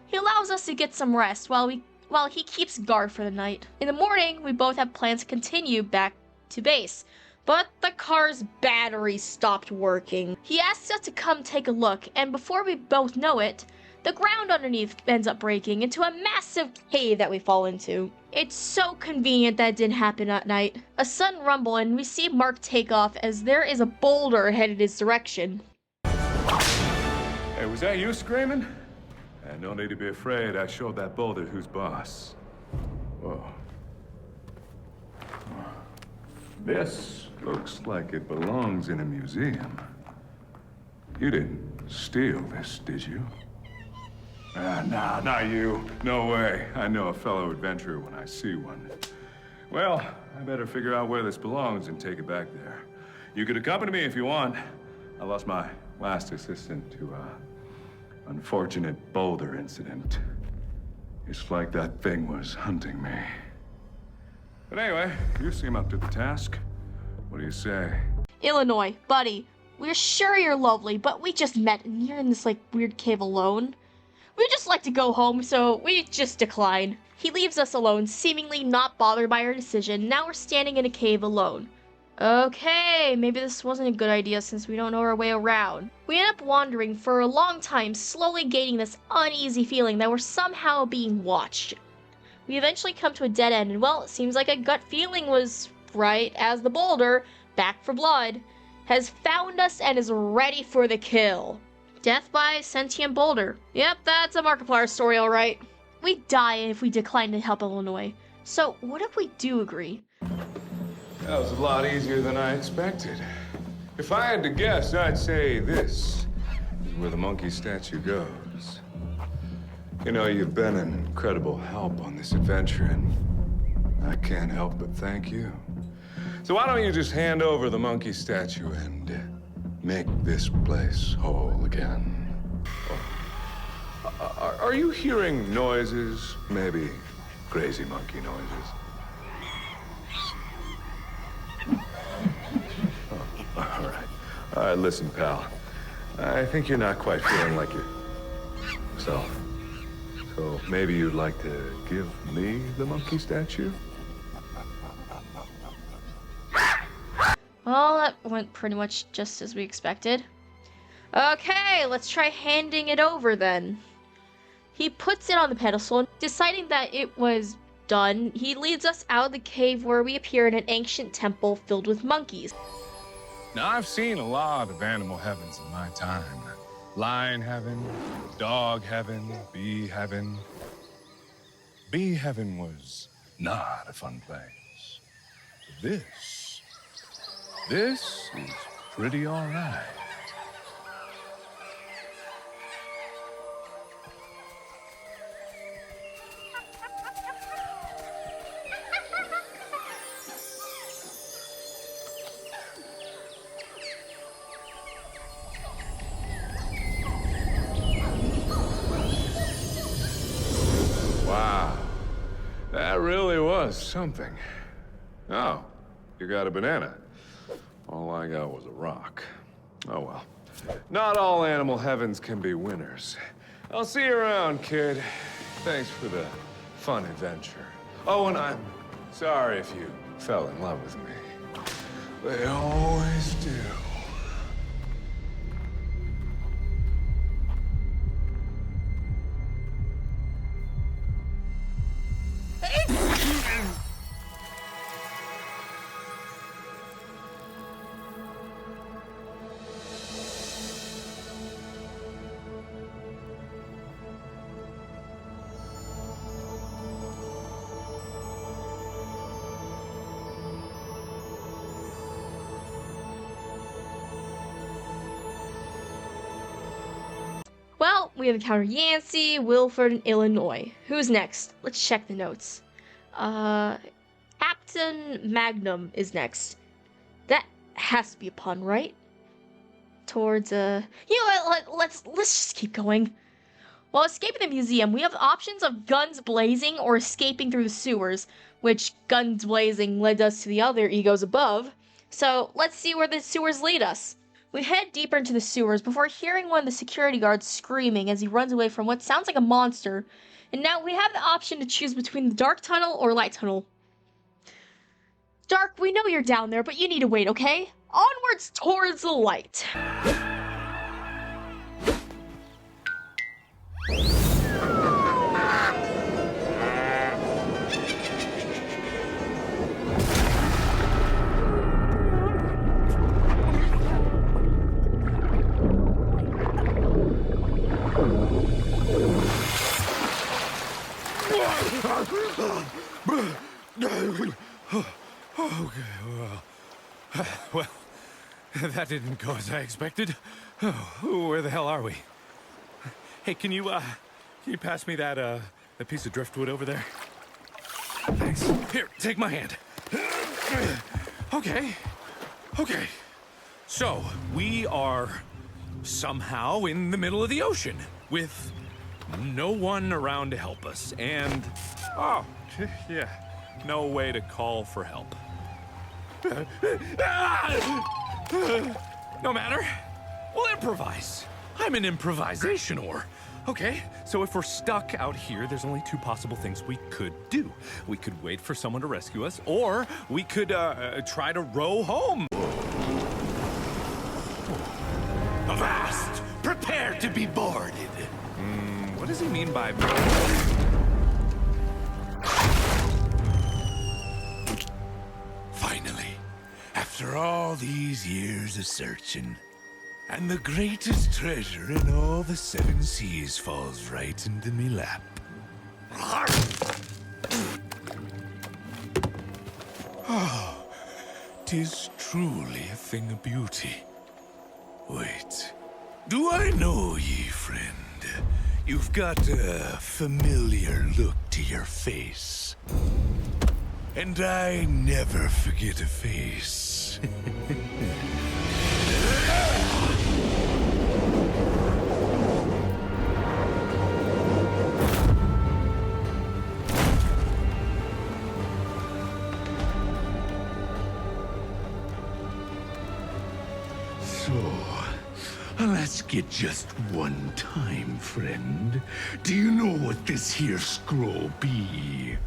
He allows us to get some rest while he keeps guard for the night. In the morning, we both have plans to continue back to base, but the car's battery stopped working. He asks us to come take a look, and before we both know it, the ground underneath ends up breaking into a massive cave that we fall into. It's so convenient that it didn't happen at night. A sudden rumble, and we see Mark take off as there is a boulder headed his direction. Hey, was that you screaming? No need to be afraid. I showed that boulder who's boss. Whoa. This looks like it belongs in a museum. You didn't steal this, did you? Nah, not you. No way. I know a fellow adventurer when I see one. Well, I better figure out where this belongs and take it back there. You could accompany me if you want. I lost my last assistant to unfortunate boulder incident. It's like that thing was hunting me. But anyway, you seem up to the task. What do you say? Illinois, buddy, we're sure you're lovely, but we just met and you're in this weird cave alone. We'd just like to go home, so we just decline. He leaves us alone, seemingly not bothered by our decision. Now we're standing in a cave alone. Okay, maybe this wasn't a good idea since we don't know our way around. We end up wandering for a long time, slowly gaining this uneasy feeling that we're somehow being watched. We eventually come to a dead end, and well, it seems like a gut feeling was right, as the boulder, back for blood, has found us and is ready for the kill. Death by sentient boulder. Yep, that's a Markiplier story, alright. We die if we decline to help Illinois. So, what if we do agree? That was a lot easier than I expected. If I had to guess, I'd say this is where the monkey statue goes. You know, you've been an incredible help on this adventure, and I can't help but thank you. So why don't you just hand over the monkey statue and make this place whole again? Are you hearing noises? Maybe crazy monkey noises? All right, listen, pal. I think you're not quite feeling like yourself. So maybe you'd like to give me the monkey statue? Well, that went pretty much just as we expected. Okay, let's try handing it over then. He puts it on the pedestal, and deciding that it was done, he leads us out of the cave where we appear in an ancient temple filled with monkeys. Now, I've seen a lot of animal heavens in my time. Lion heaven, dog heaven, bee heaven. Bee Heaven was not a fun place. This is pretty all right. Wow, that really was something. Oh, you got a banana. All I got was a rock. Oh well. Not all animal heavens can be winners. I'll see you around, kid. Thanks for the fun adventure. Oh, and I'm sorry if you fell in love with me. They always do. Well, we have encountered Yancey, Wilford, and Illinois. Who's next? Let's check the notes. Captain Magnum is next. That has to be a pun, right? Towards, you know what, let's just keep going. While escaping the museum, we have options of guns blazing or escaping through the sewers, which guns blazing led us to the other egos above. So let's see where the sewers lead us. We head deeper into the sewers before hearing one of the security guards screaming as he runs away from what sounds like a monster. And now we have the option to choose between the dark tunnel or light tunnel. Dark, we know you're down there, but you need to wait, okay? Onwards towards the light. Okay, well, that didn't go as I expected. Oh, where the hell are we? Hey, can you pass me that piece of driftwood over there? Thanks. Here, take my hand. Okay. So, we are somehow in the middle of the ocean with no one around to help us, and oh, yeah, no way to call for help. No matter. We'll improvise. I'm an improvisationor. Okay, so if we're stuck out here, there's only two possible things we could do. We could wait for someone to rescue us, or we could try to row home. Avast! Prepare to be boarded. What does he mean by boarded? Finally, after all these years of searching, and the greatest treasure in all the seven seas falls right into me lap. Oh, 'tis truly a thing of beauty. Wait, do I know ye, friend? You've got a familiar look to your face. And I never forget a face. Let's get just one time, friend. Do you know what this here scroll be?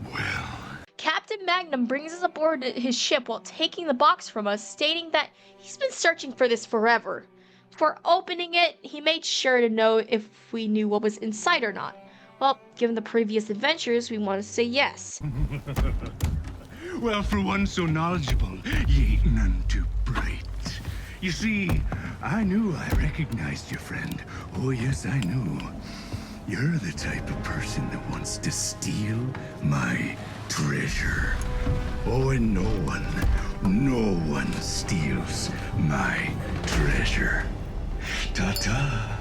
Well... Captain Magnum brings us aboard his ship while taking the box from us, stating that he's been searching for this forever. Before opening it, he made sure to know if we knew what was inside or not. Well, given the previous adventures, we want to say yes. Well, for one so knowledgeable, ye ain't none too bright. You see, I knew I recognized your friend. Oh, yes, I knew. You're the type of person that wants to steal my treasure. Oh, and no one steals my treasure. Ta-ta.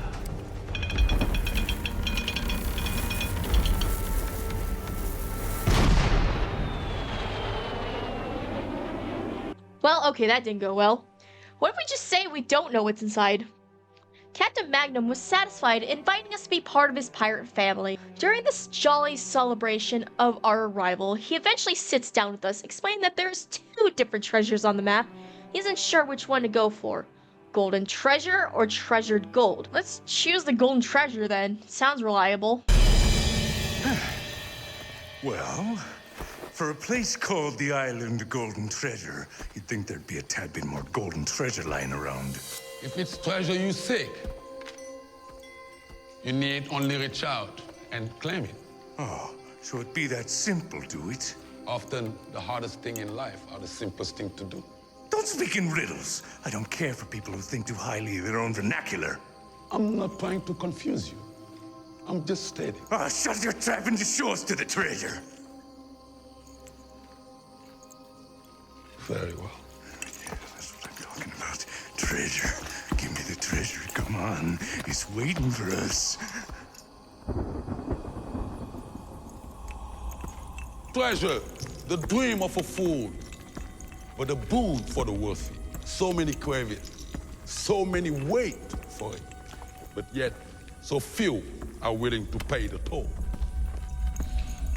Well, okay, that didn't go well. What if we just say we don't know what's inside? Captain Magnum was satisfied, inviting us to be part of his pirate family. During this jolly celebration of our arrival, he eventually sits down with us, explaining that there's 2 different treasures on the map. He isn't sure which one to go for. Golden treasure or treasured gold? Let's choose the golden treasure then. Sounds reliable. Well, for a place called the Island Golden Treasure, you'd think there'd be a tad bit more golden treasure lying around. If it's treasure you seek, you need only reach out and claim it. Oh, so it'd be that simple, do it? Often, the hardest thing in life are the simplest thing to do. Don't speak in riddles. I don't care for people who think too highly of their own vernacular. I'm not trying to confuse you. I'm just stating. Ah, shut your trap and just show us to the treasure. Very well. Yeah, that's what I'm talking about. Treasure. Give me the treasure. Come on. It's waiting for us. Treasure, the dream of a fool, but a boon for the worthy. So many crave it, so many wait for it, but yet so few are willing to pay the toll.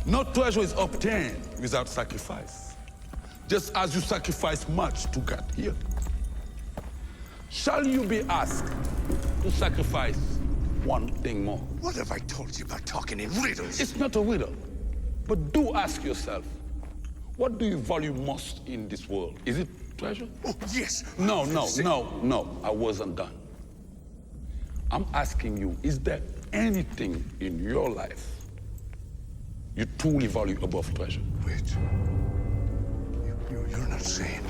No treasure is obtained without sacrifice, just as you sacrifice much to get here. Shall you be asked to sacrifice one thing more? What have I told you about talking in riddles? It's not a riddle, but do ask yourself, what do you value most in this world? Is it treasure? Oh, yes. No, I wasn't done. I'm asking you, is there anything in your life you truly value above treasure? Wait. You're not saying.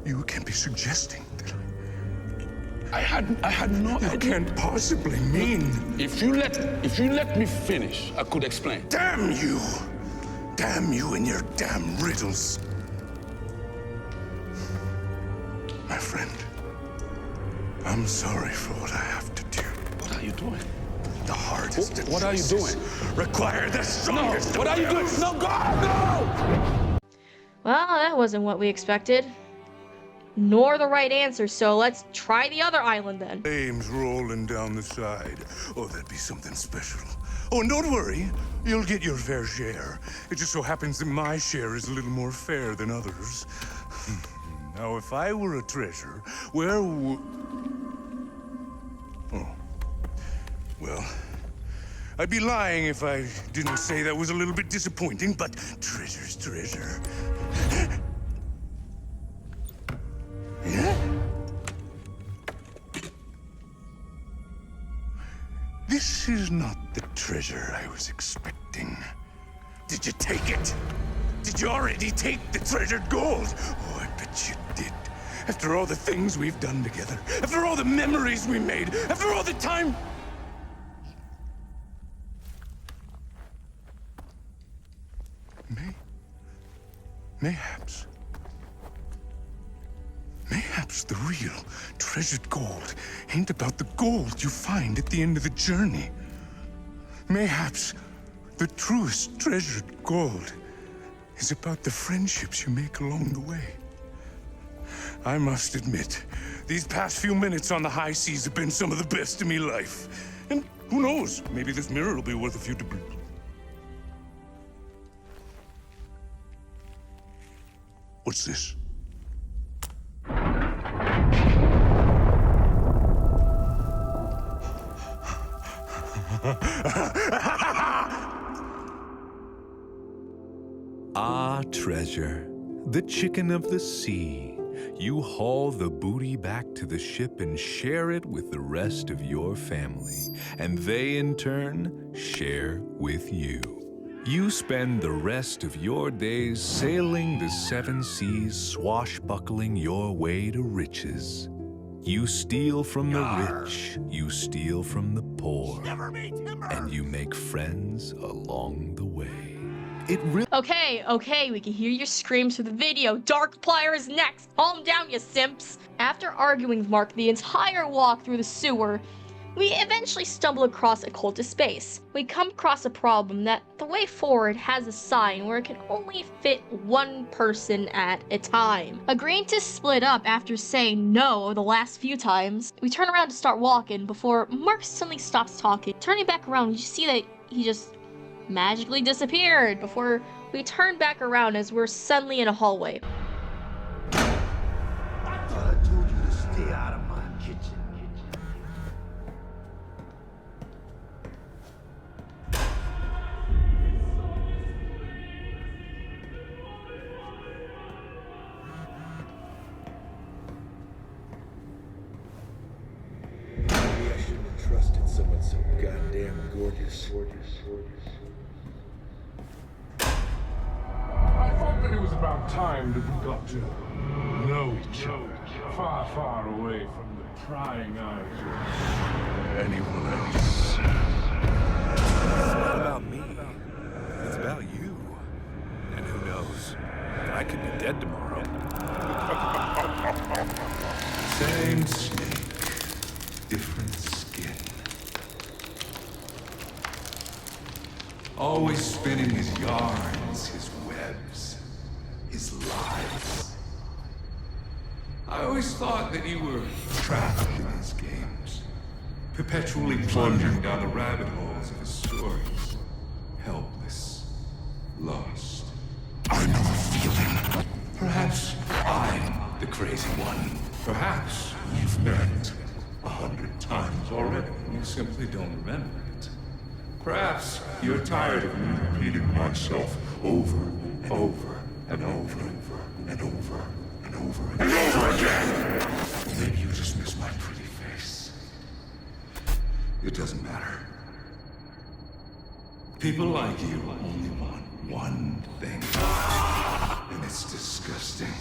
You can't be suggesting that I had no idea. You can't possibly mean. If you let me finish, I could explain. Damn you! Damn you and your damn riddles. My friend, I'm sorry for what I have to do. What are you doing? The hardest of What are you doing? Require the strongest. No, what are you doing? No, God, no! Well, that wasn't what we expected. Nor the right answer, so let's try the other island then. Flames rolling down the side. Oh, that'd be something special. Oh, and don't worry, you'll get your fair share. It just so happens that my share is a little more fair than others. Now, if I were a treasure, where would... Oh. Well, I'd be lying if I didn't say that was a little bit disappointing, but treasure's treasure. Yeah? This is not the treasure I was expecting. Did you take it? Did you already take the treasured gold? Oh, I bet you did. After all the things we've done together, after all the memories we made, after all the time... Mayhaps the real treasured gold ain't about the gold you find at the end of the journey. Mayhaps the truest treasured gold is about the friendships you make along the way. I must admit, these past few minutes on the high seas have been some of the best in me life. And who knows, maybe this mirror will be worth a few doubloons. What's this? Ah, treasure, the chicken of the sea. You haul the booty back to the ship and share it with the rest of your family, and they in turn share with you. You spend the rest of your days sailing the 7 seas, swashbuckling your way to riches. You steal from the rich, you steal from the poor. poor, and you make friends along the way. It really. Okay, we can hear your screams through the video. Darkplier is next. Calm down, you simps. After arguing with Mark the entire walk through the sewer, we eventually stumble across a cultist space. We come across a problem that the way forward has a sign where it can only fit one person at a time. Agreeing to split up after saying no the last few times, we turn around to start walking before Mark suddenly stops talking. Turning back around, you see that he just magically disappeared before we turn back around as we're suddenly in a hallway. I thought I told you to stay out of my kitchen. Maybe I shouldn't have trusted someone so goddamn gorgeous. I thought that it was about time that we got to know each other. Far, far away from the prying eyes of anyone else. It's not about me. It's about you. And who knows? I could be dead tomorrow. Same snake, different skin. Always spinning his yarns, his webs, his lies. I always thought that you were trapped in his games, perpetually plunging down the rabbit holes of his stories, helpless, lost. I know the feeling. Perhaps I'm the crazy one. Perhaps you've met it 100 times already, and you simply don't remember it. Perhaps you're tired of me repeating myself over and over and over and over and over and over again. Maybe you just miss my pretty face. It doesn't matter. People like you only want one thing, and it's disgusting.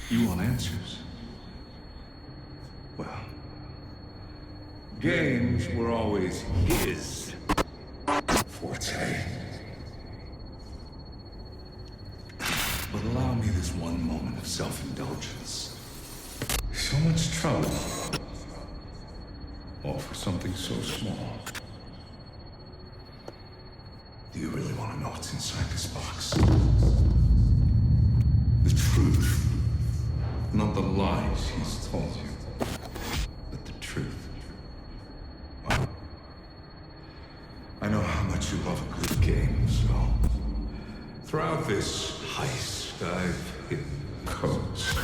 You want answers? Well, games were always his forte. But allow me this one moment of self-indulgence. So much trouble. All for something so small. Do you really want to know what's inside this box? The truth. Not the lies he's told you, but the truth. I know how much you love a good game, so throughout this heist, I've hidden codes.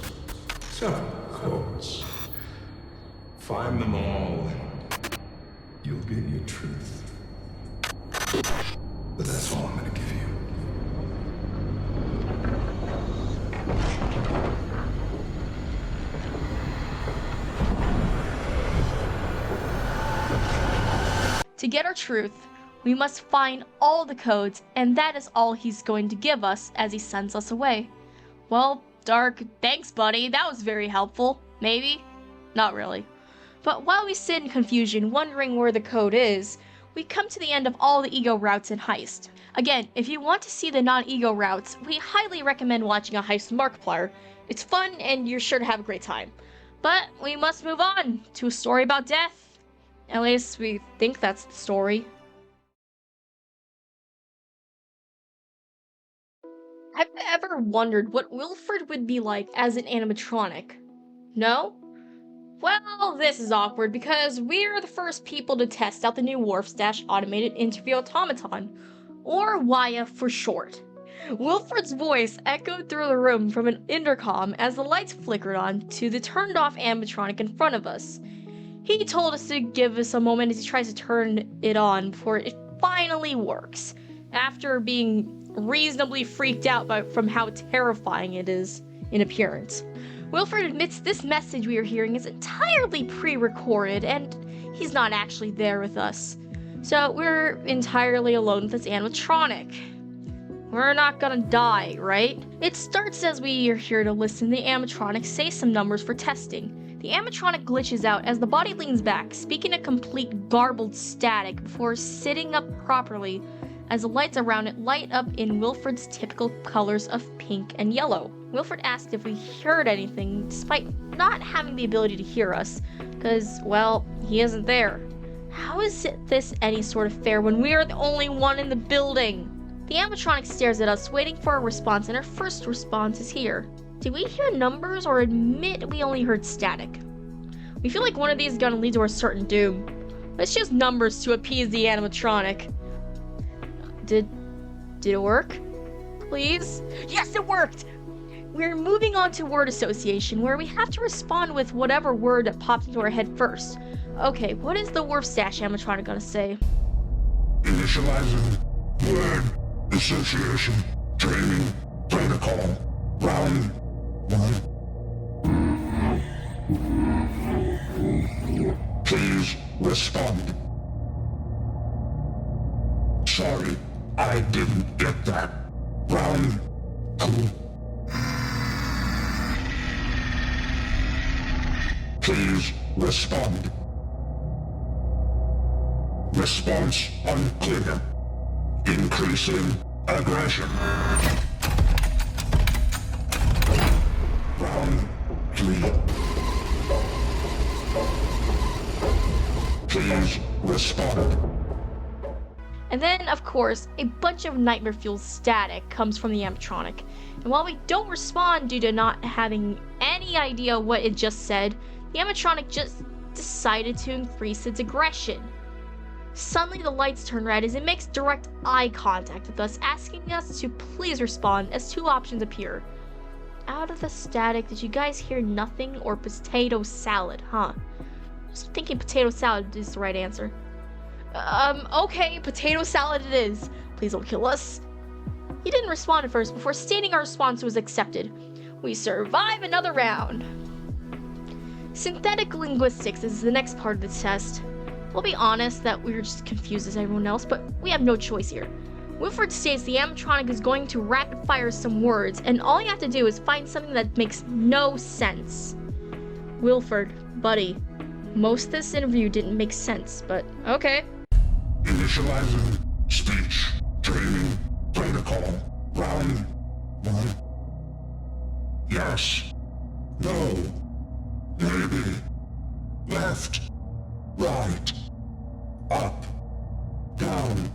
Several codes. Find them all, and you'll get your truth. But that's all I'm gonna give you. To get our truth, we must find all the codes, and that is all he's going to give us as he sends us away. Well, Dark, thanks buddy, that was very helpful. Maybe? Not really. But while we sit in confusion wondering where the code is, we come to the end of all the ego routes in Heist. Again, if you want to see the non-ego routes, we highly recommend watching a Heist with Markiplier. It's fun and you're sure to have a great time. But we must move on to a story about death. At least we think that's the story. Have you ever wondered what Wilford would be like as an animatronic? No? Well, this is awkward because we're the first people to test out the new Warfstache automated interview automaton, or WIA for short. Wilford's voice echoed through the room from an intercom as the lights flickered on to the turned off animatronic in front of us. He told us to give us a moment as he tries to turn it on before it finally works, after being reasonably freaked out from how terrifying it is in appearance. Wilford admits this message we are hearing is entirely pre-recorded and he's not actually there with us. So we're entirely alone with this animatronic. We're not gonna die, right? It starts as we are here to listen to the animatronic say some numbers for testing. The The animatronic glitches out as the body leans back, speaking a complete garbled static before sitting up properly as the lights around it light up in Wilford's typical colors of pink and yellow. Wilford asked if we heard anything, despite not having the ability to hear us, because, well, he isn't there. How is this any sort of fair when we are the only one in the building? The animatronic stares at us, waiting for a response, and our first response is here. Did we hear numbers or admit we only heard static? We feel like one of these is gonna lead to a certain doom. Let's use numbers to appease the animatronic. Did it work? Please? Yes, it worked! We're moving on to word association, where we have to respond with whatever word that pops into our head first. Okay, what is the Warfstache animatronic gonna say? Initializing word association training protocol round 1. Please respond. Sorry, I didn't get that. Round 2. Please respond. Response unclear. Increasing aggression. Round 3. Please respond. And then, of course, a bunch of nightmare-fueled static comes from the animatronic. And while we don't respond due to not having any idea what it just said, the animatronic just decided to increase its aggression. Suddenly the lights turn red as it makes direct eye contact with us, asking us to please respond as 2 options appear. Out of the static, did you guys hear nothing or potato salad, huh? Just thinking potato salad is the right answer. Okay, potato salad it is. Please don't kill us. He didn't respond at first before stating our response was accepted. We survive another round. Synthetic linguistics is the next part of the test. We'll be honest that we're just confused as everyone else, but we have no choice here. Wilford states the animatronic is going to rapid fire some words, and all you have to do is find something that makes no sense. Wilford, buddy, most of this interview didn't make sense, but okay. Initializing speech training protocol round 1. Yes. No. Maybe. Left. Right. Up. Down.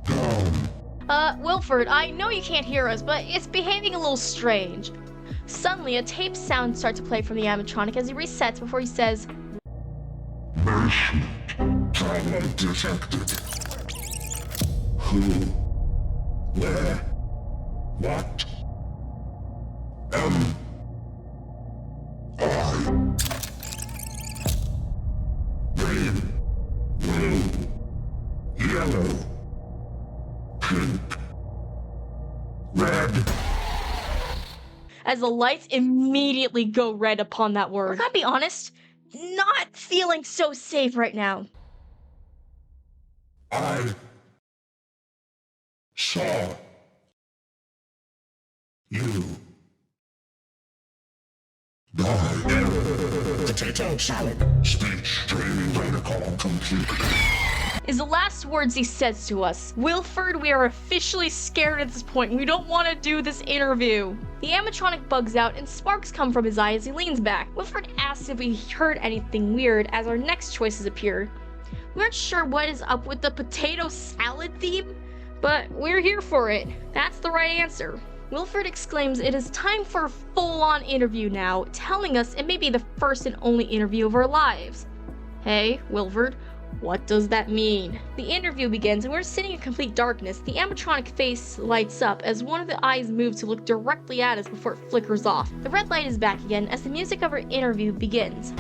Down. Wilford, I know you can't hear us, but it's behaving a little strange. Suddenly, a tape sound starts to play from the animatronic as he resets before he says, Basement. Trauma detected. Who? Where? What? Am I? Green. Blue. Yellow. Pink. Red. as the lights immediately go red upon that word. I gotta be honest, not feeling so safe right now. I saw you die. Potato salad. Speech training protocol complete. Is the last words he says to us. Wilford, we are officially scared at this point. We don't want to do this interview. The animatronic bugs out and sparks come from his eye as he leans back. Wilford asks if we heard anything weird as our next choices appear. We aren't sure what is up with the potato salad theme, but we're here for it. That's the right answer. Wilford exclaims it is time for a full-on interview now, telling us it may be the first and only interview of our lives. Hey, Wilford, what does that mean? The interview begins and we're sitting in complete darkness. The animatronic face lights up as one of the eyes moves to look directly at us before it flickers off. The red light is back again as the music of our interview begins.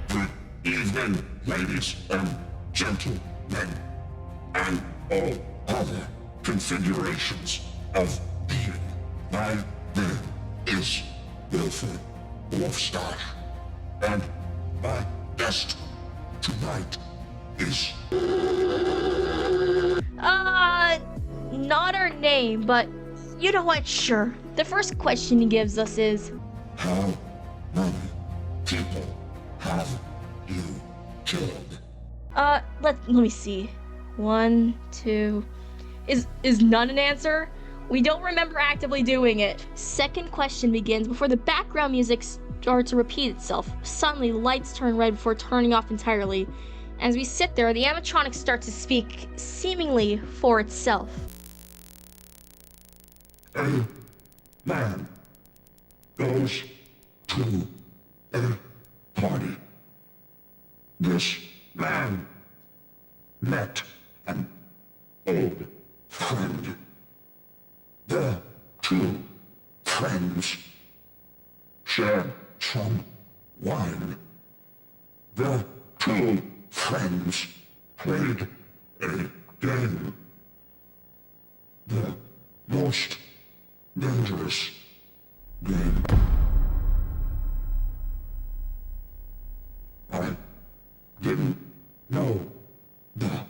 Good evening, ladies and gentlemen, and all other configurations of being. My name is Wilford Warfstache, and my guest tonight is... Not our name, but You know what? Sure. The first question he gives us is, How many people have you killed? let me see. 1, 2. Is none an answer? We don't remember actively doing it. Second question begins before the background music starts to repeat itself. Suddenly, the lights turn red before turning off entirely. As we sit there, the animatronic starts to speak, seemingly for itself. A man goes to a party. This man met an old friend. The two friends shared some wine. The two friends played a game. The most dangerous game. I didn't know the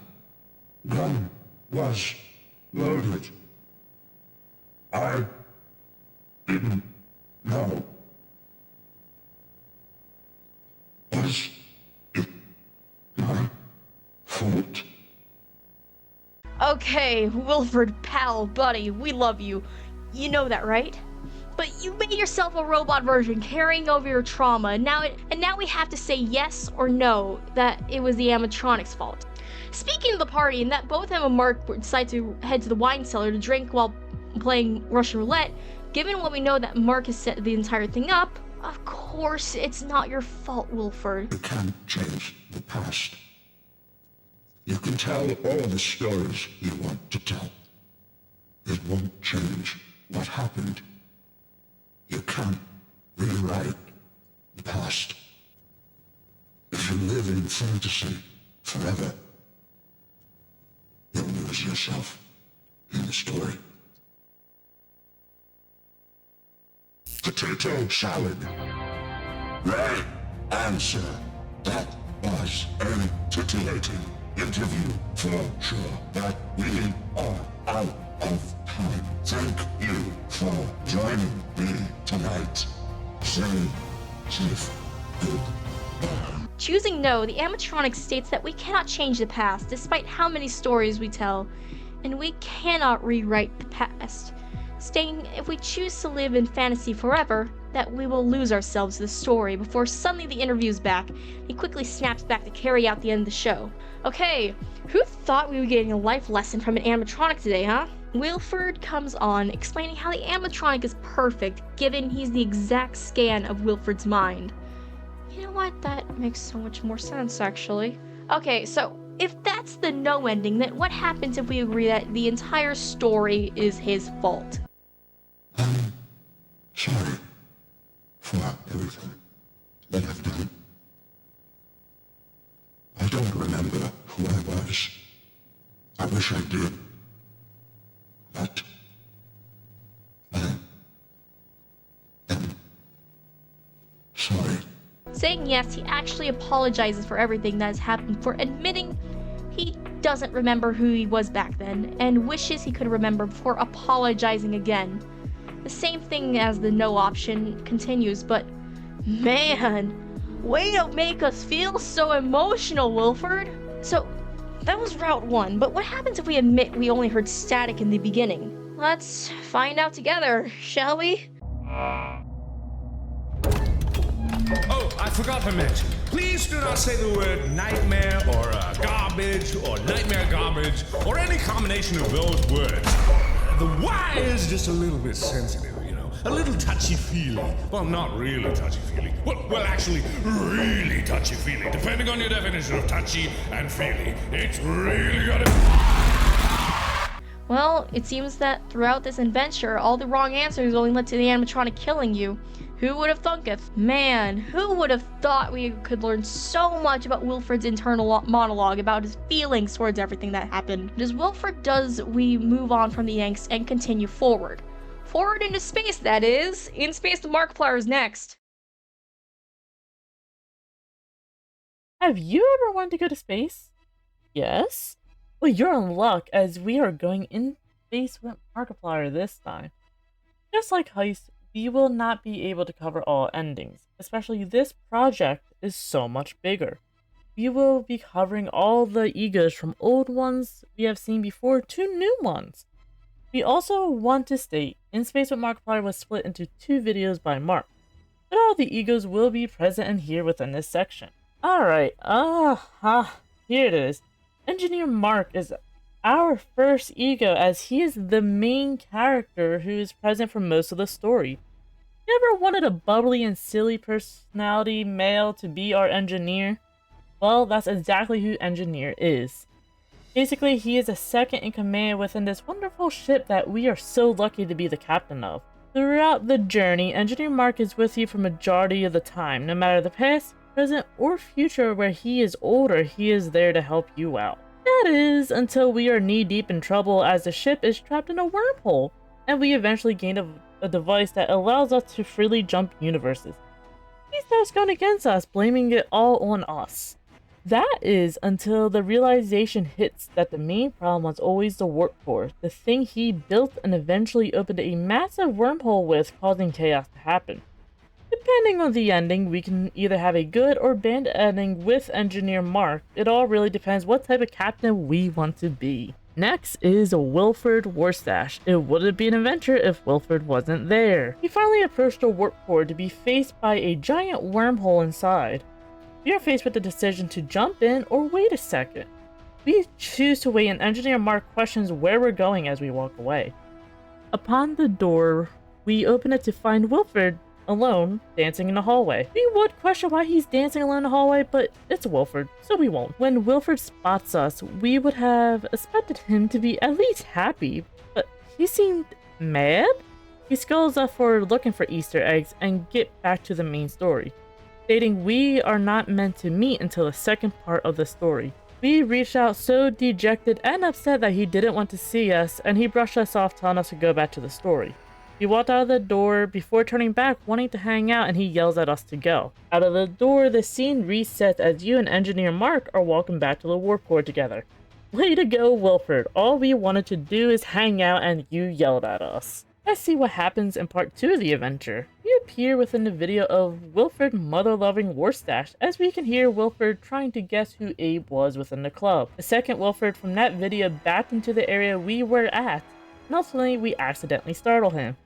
gun was loaded. I didn't know. Was it my fault? Okay, Wilford, pal, buddy, we love you. You know that, right? But you made yourself a robot version carrying over your trauma, and now we have to say yes or no that it was the animatronic's fault. Speaking of the party, and that both him and Mark decide to head to the wine cellar to drink while playing Russian roulette, given what we know that Mark has set the entire thing up, of course it's not your fault, Wilford. You can't change the past. You can tell all the stories you want to tell. It won't change what happened. You can't rewrite the past. If you live in fantasy forever, you'll lose yourself in the story. Potato salad. Right answer. That was a titillating interview for sure, but we are out of time. Thank you for joining me tonight. Stay safe. Goodbye. Choosing no, the animatronic states that we cannot change the past, despite how many stories we tell, and we cannot rewrite the past. Stating if we choose to live in fantasy forever, that we will lose ourselves to the story before suddenly the interview's back. He quickly snaps back to carry out the end of the show. Okay, who thought we were getting a life lesson from an animatronic today, huh? Wilford comes on, explaining how the animatronic is perfect, given he's the exact scan of Wilford's mind. You know what? That makes so much more sense, actually. Okay, so if that's the no ending, then what happens if we agree that the entire story is his fault? I'm sorry for everything that I've done. I don't remember who I was. I wish I did. But I am sorry. Saying yes, he actually apologizes for everything that has happened, for admitting he doesn't remember who he was back then, and wishes he could remember before apologizing again. The same thing as the no option continues, but man, way to make us feel so emotional, Wilford. So, that was Route 1, but what happens if we admit we only heard static in the beginning? Let's find out together, shall we? Oh, I forgot to mention. Please do not say the word nightmare or garbage or nightmare garbage or any combination of those words. The Y is just a little bit sensitive, you know, a little touchy-feely. Well, not really touchy-feely. Well, actually, really touchy-feely. Depending on your definition of touchy and feely, it's really gotta. Well, it seems that throughout this adventure, all the wrong answers only led to the animatronic killing you. Who would have thunketh? Man, who would have thought we could learn so much about Wilford's internal monologue, about his feelings towards everything that happened? As Wilford does, we move on from the angst and continue forward. Forward into space, that is. In space, the Markiplier is next. Have you ever wanted to go to space? Yes? Well, you're in luck, as we are going in faced with Markiplier this time. Just like Heist, we will not be able to cover all endings, especially this project is so much bigger. We will be covering all the egos from old ones we have seen before to new ones. We also want to state, In Space with Markiplier was split into 2 videos by Mark, but all the egos will be present and here within this section. Alright, here it is. Engineer Mark is our first ego as he is the main character who is present for most of the story. You ever wanted a bubbly and silly personality male to be our engineer? Well, that's exactly who Engineer is. Basically, he is a second in command within this wonderful ship that we are so lucky to be the captain of. Throughout the journey, Engineer Mark is with you for majority of the time. No matter the past, present, or future where he is older, he is there to help you out. That is, until we are knee-deep in trouble as the ship is trapped in a wormhole, and we eventually gain a device that allows us to freely jump universes. He starts going against us, blaming it all on us. That is until the realization hits that the main problem was always the warp core, the thing he built and eventually opened a massive wormhole with, causing chaos to happen. Depending on the ending, we can either have a good or bad ending with Engineer Mark. It all really depends what type of captain we want to be. Next is Wilford Warfstache. It wouldn't be an adventure if Wilford wasn't there. He finally approached the warp core to be faced by a giant wormhole inside. We are faced with the decision to jump in or wait a second. We choose to wait and Engineer Mark questions where we're going as we walk away. Upon the door, we open it to find Wilford alone, dancing in the hallway. We would question why he's dancing alone in the hallway, but it's Wilford, so we won't. When Wilford spots us, we would have expected him to be at least happy, but he seemed mad? He scolds us for looking for Easter eggs and get back to the main story, stating we are not meant to meet until the second part of the story. We reached out so dejected and upset that he didn't want to see us, and he brushed us off, telling us to go back to the story. He walked out of the door before turning back, wanting to hang out, and he yells at us to go. Out of the door, the scene resets as you and Engineer Mark are walking back to the warp core together. Way to go, Wilford. All we wanted to do is hang out, and you yelled at us. Let's see what happens in part 2 of the adventure. We appear within the video of Wilford Motherloving Warfstache, as we can hear Wilford trying to guess who Abe was within the club. The second Wilford from that video backed into the area we were at, and ultimately we accidentally startled him.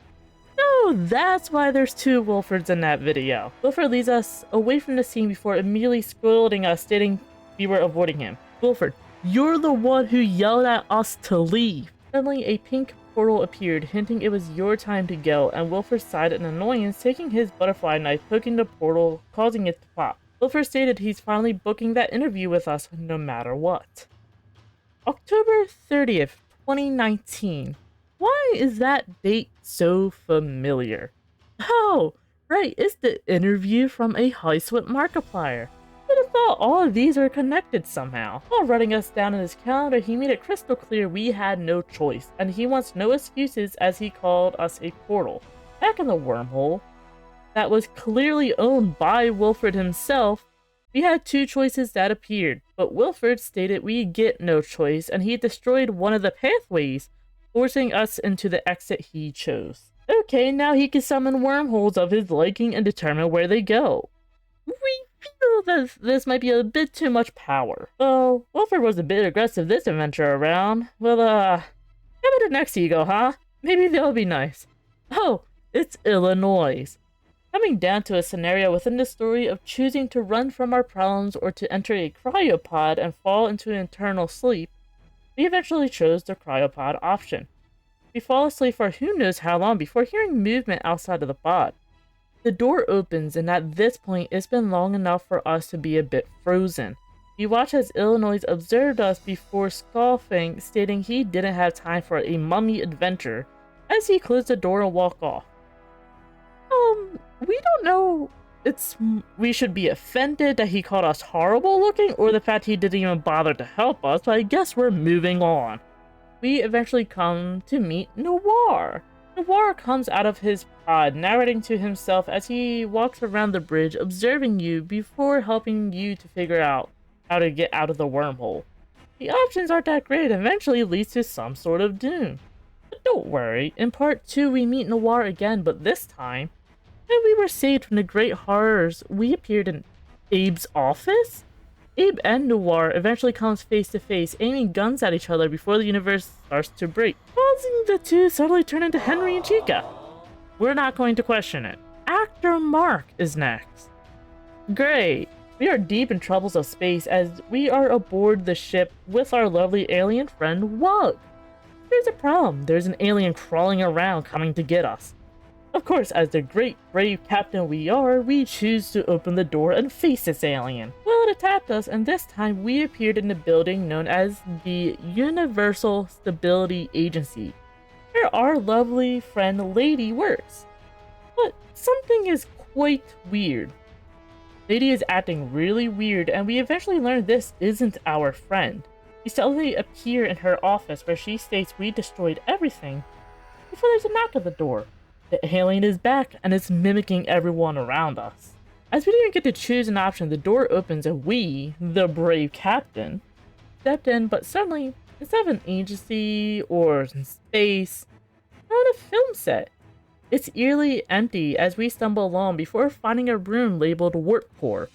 So that's why there's 2 Wilfords in that video. Wilford leads us away from the scene before immediately scolding us, stating we were avoiding him. Wilford, you're the one who yelled at us to leave. Suddenly a pink portal appeared, hinting it was your time to go, and Wilford sighed in annoyance, taking his butterfly knife, poking the portal, causing it to pop. Wilford stated he's finally booking that interview with us no matter what. October 30th, 2019. Why is that date so familiar? Oh, right, it's the interview from A Heist with Markiplier. Would have thought all of these are connected somehow. While writing us down in his calendar, he made it crystal clear we had no choice, and he wants no excuses as he called us a portal. Back in the wormhole, that was clearly owned by Wilford himself, we had 2 choices that appeared, but Wilford stated we get no choice, and he destroyed one of the pathways, forcing us into the exit he chose. Okay, now he can summon wormholes of his liking and determine where they go. We feel that this might be a bit too much power. Well, Wilford was a bit aggressive this adventure around. Well, how about the next ego, huh? Maybe they'll be nice. Oh, it's Illinois. Coming down to a scenario within the story of choosing to run from our problems or to enter a cryopod and fall into eternal sleep, we eventually chose the cryopod option. We fall asleep for who knows how long before hearing movement outside of the pod. The door opens, and at this point it's been long enough for us to be a bit frozen. We watch as Illinois observed us before scoffing, stating he didn't have time for a mummy adventure, as he closed the door and walked off. We don't know we should be offended that he called us horrible looking, or the fact he didn't even bother to help us, but I guess we're moving on. We eventually come to meet Noir. Noir comes out of his pod, narrating to himself as he walks around the bridge, observing you before helping you to figure out how to get out of the wormhole. The options aren't that great and eventually leads to some sort of doom. But don't worry, in part 2 we meet Noir again, but this time, when we were saved from the great horrors, we appeared in Abe's office? Abe and Noir eventually comes face to face, aiming guns at each other before the universe starts to break, causing the two suddenly turn into Henry and Chica. We're not going to question it. Actor Mark is next. Great. We are deep in troubles of space as we are aboard the ship with our lovely alien friend Wug. There's a problem. There's an alien crawling around coming to get us. Of course, as the great brave captain we are, we choose to open the door and face this alien. Well, it attacked us, and this time we appeared in the building known as the Universal Stability Agency, where our lovely friend Lady works. But something is quite weird. Lady is acting really weird, and we eventually learn this isn't our friend. We suddenly appear in her office where she states we destroyed everything before there's a knock at the door. The alien is back and is mimicking everyone around us. As we didn't get to choose an option, the door opens and we, the brave captain, stepped in, but suddenly, instead of an agency or space, we're on a film set. It's eerily empty as we stumble along before finding a room labeled Warp Core,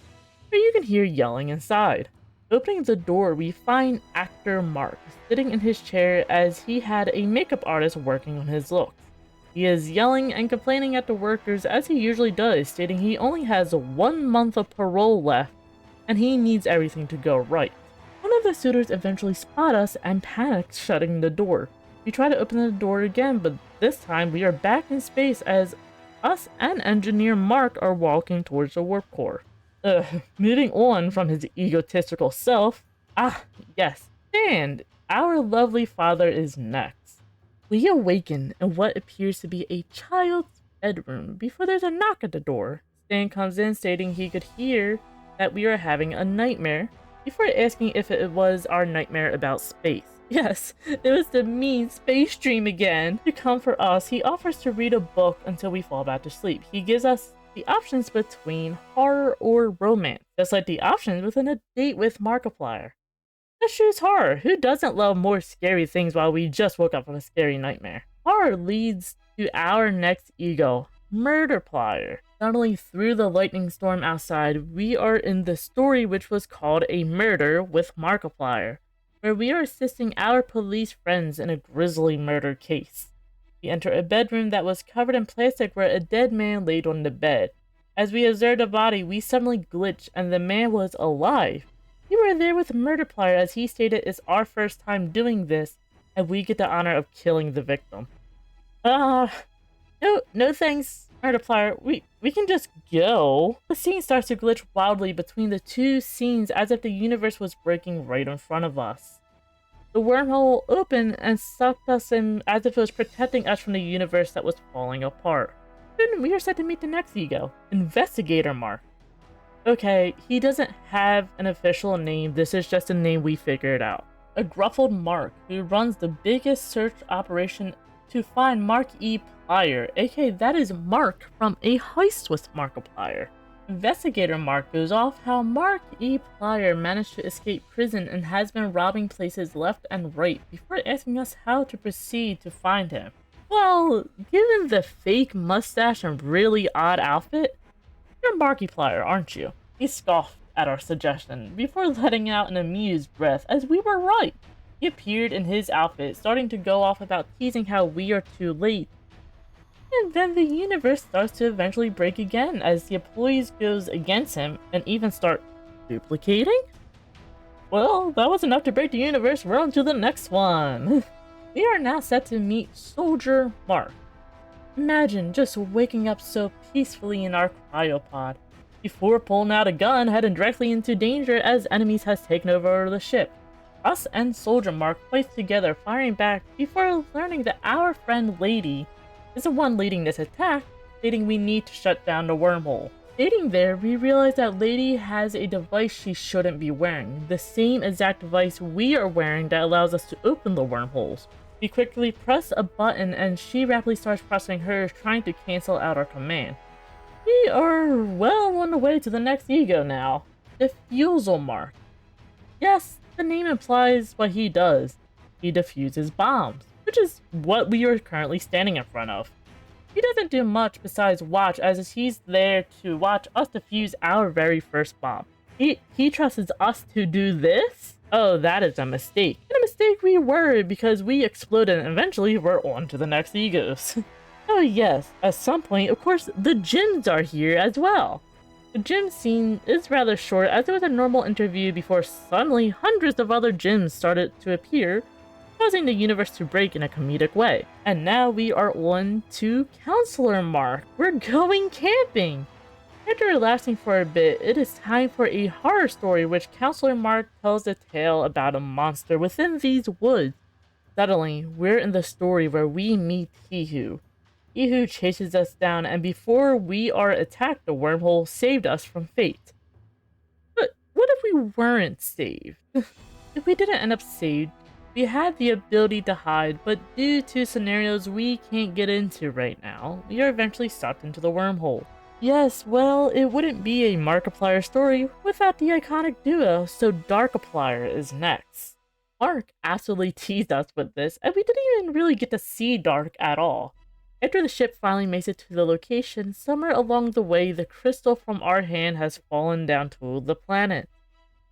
where you can hear yelling inside. Opening the door, we find actor Mark sitting in his chair as he had a makeup artist working on his looks. He is yelling and complaining at the workers as he usually does, stating he only has 1 month of parole left and he needs everything to go right. One of the suitors eventually spot us and panics, shutting the door. We try to open the door again, but this time we are back in space as us and engineer Mark are walking towards the warp core. Moving on from his egotistical self, yes, and our lovely father is next. We awaken in what appears to be a child's bedroom before there's a knock at the door. Stan comes in stating he could hear that we are having a nightmare before asking if it was our nightmare about space. Yes, it was the mean space dream again. To comfort us, he offers to read a book until we fall back to sleep. He gives us the options between horror or romance, just like the options within a date with Markiplier. Let's choose horror. Who doesn't love more scary things while we just woke up from a scary nightmare? Horror leads to our next ego, Murderplier. Suddenly, through the lightning storm outside, we are in the story which was called A Murder with Markiplier, where we are assisting our police friends in a grisly murder case. We enter a bedroom that was covered in plastic where a dead man laid on the bed. As we observe the body, we suddenly glitch and the man was alive. We were there with Murderplier as he stated it's our first time doing this and we get the honor of killing the victim. No thanks, Murderplier. We can just go. The scene starts to glitch wildly between the two scenes as if the universe was breaking right in front of us. The wormhole opened and sucked us in as if it was protecting us from the universe that was falling apart. Then we are set to meet the next ego, Investigator Mark. Okay, he doesn't have an official name, this is just a name we figured out. A gruffled Mark who runs the biggest search operation to find Markiplier, aka that is Mark from A Heist with Markiplier. Investigator Mark goes off how Markiplier managed to escape prison and has been robbing places left and right before asking us how to proceed to find him. Well, given the fake mustache and really odd outfit, you're Markiplier, aren't you? He scoffed at our suggestion before letting out an amused breath as we were right. He appeared in his outfit, starting to go off about teasing how we are too late. And then the universe starts to eventually break again as the employees goes against him and even start duplicating? Well, that was enough to break the universe. We're on to the next one. We are now set to meet Soldier Mark. Imagine just waking up so peacefully in our cryopod before pulling out a gun heading directly into danger as enemies has taken over the ship. Us and Soldier Mark fight together, firing back before learning that our friend Lady is the one leading this attack, stating we need to shut down the wormhole. Stating there, we realize that Lady has a device she shouldn't be wearing, the same exact device we are wearing that allows us to open the wormholes. We quickly press a button and she rapidly starts pressing hers, trying to cancel out our command. We are well on the way to the next ego now, Diffusal Mark. Yes, the name implies what he does. He defuses bombs. which is what we are currently standing in front of. He doesn't do much besides watch, as he's there to watch us defuse our very first bomb. He trusts us to do this? Oh, that is a mistake. And a mistake we were, because we exploded and eventually we're on to the next egos. Oh yes, at some point, of course, the gyms are here as well. The gym scene is rather short, as it was a normal interview before suddenly hundreds of other gyms started to appear, causing the universe to break in a comedic way. And now we are on to Counselor Mark. We're going camping! After relaxing for a bit, it is time for a horror story which Counselor Mark tells a tale about a monster within these woods. Suddenly, we're in the story where we meet Hihu. Hihu chases us down, and before we are attacked, the wormhole saved us from fate. But what if we weren't saved? If we didn't end up saved, we had the ability to hide, but due to scenarios we can't get into right now, we are eventually sucked into the wormhole. Yes, well, it wouldn't be a Markiplier story without the iconic duo, so Darkiplier is next. Mark absolutely teased us with this, and we didn't even really get to see Dark at all. After the ship finally makes it to the location, somewhere along the way the crystal from our hand has fallen down to the planet,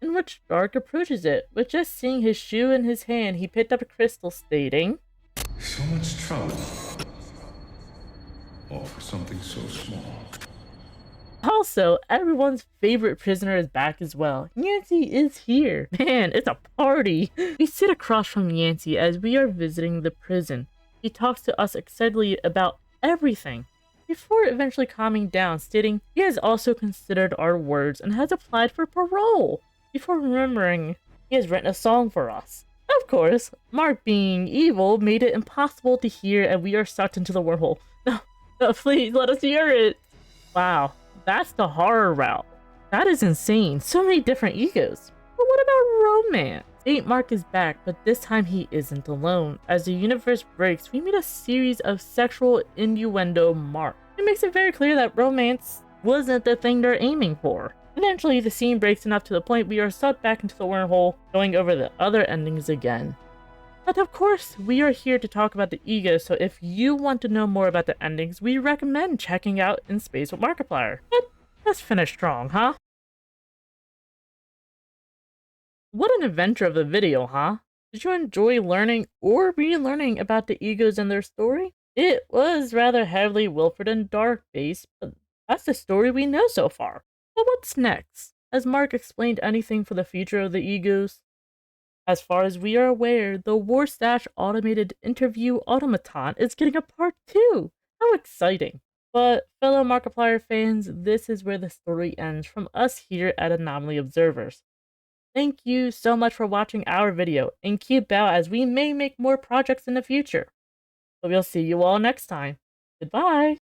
in which Dark approaches it. With just seeing his shoe in his hand, he picked up a crystal stating, So much trouble. All for something so small. Also, everyone's favorite prisoner is back as well. Yancy is here. Man, it's a party. We sit across from Yancy as we are visiting the prison. He talks to us excitedly about everything, before eventually calming down, stating he has also considered our words and has applied for parole, before remembering he has written a song for us. Of course, Mark being evil made it impossible to hear, and we are sucked into the wormhole. No, please let us hear it. Wow, that's the horror route. That is insane. So many different egos. But what about romance? Saint Mark is back, but this time he isn't alone. As the universe breaks, we meet a series of sexual innuendo Mark. It makes it very clear that romance wasn't the thing they're aiming for. Eventually, the scene breaks enough to the point we are sucked back into the wormhole, going over the other endings again. But of course, we are here to talk about the ego, so if you want to know more about the endings, we recommend checking out In Space with Markiplier. But let's finish strong, huh? What an adventure of the video, huh? Did you enjoy learning or relearning about the egos and their story? It was rather heavily Wilford and Dark based, but that's the story we know so far. But what's next? Has Mark explained anything for the future of the egos? As far as we are aware, the Warfstache automated interview automaton is getting a part 2! How exciting! But fellow Markiplier fans, this is where the story ends from us here at Anomaly Observers. Thank you so much for watching our video, and keep out as we may make more projects in the future. So we'll see you all next time. Goodbye!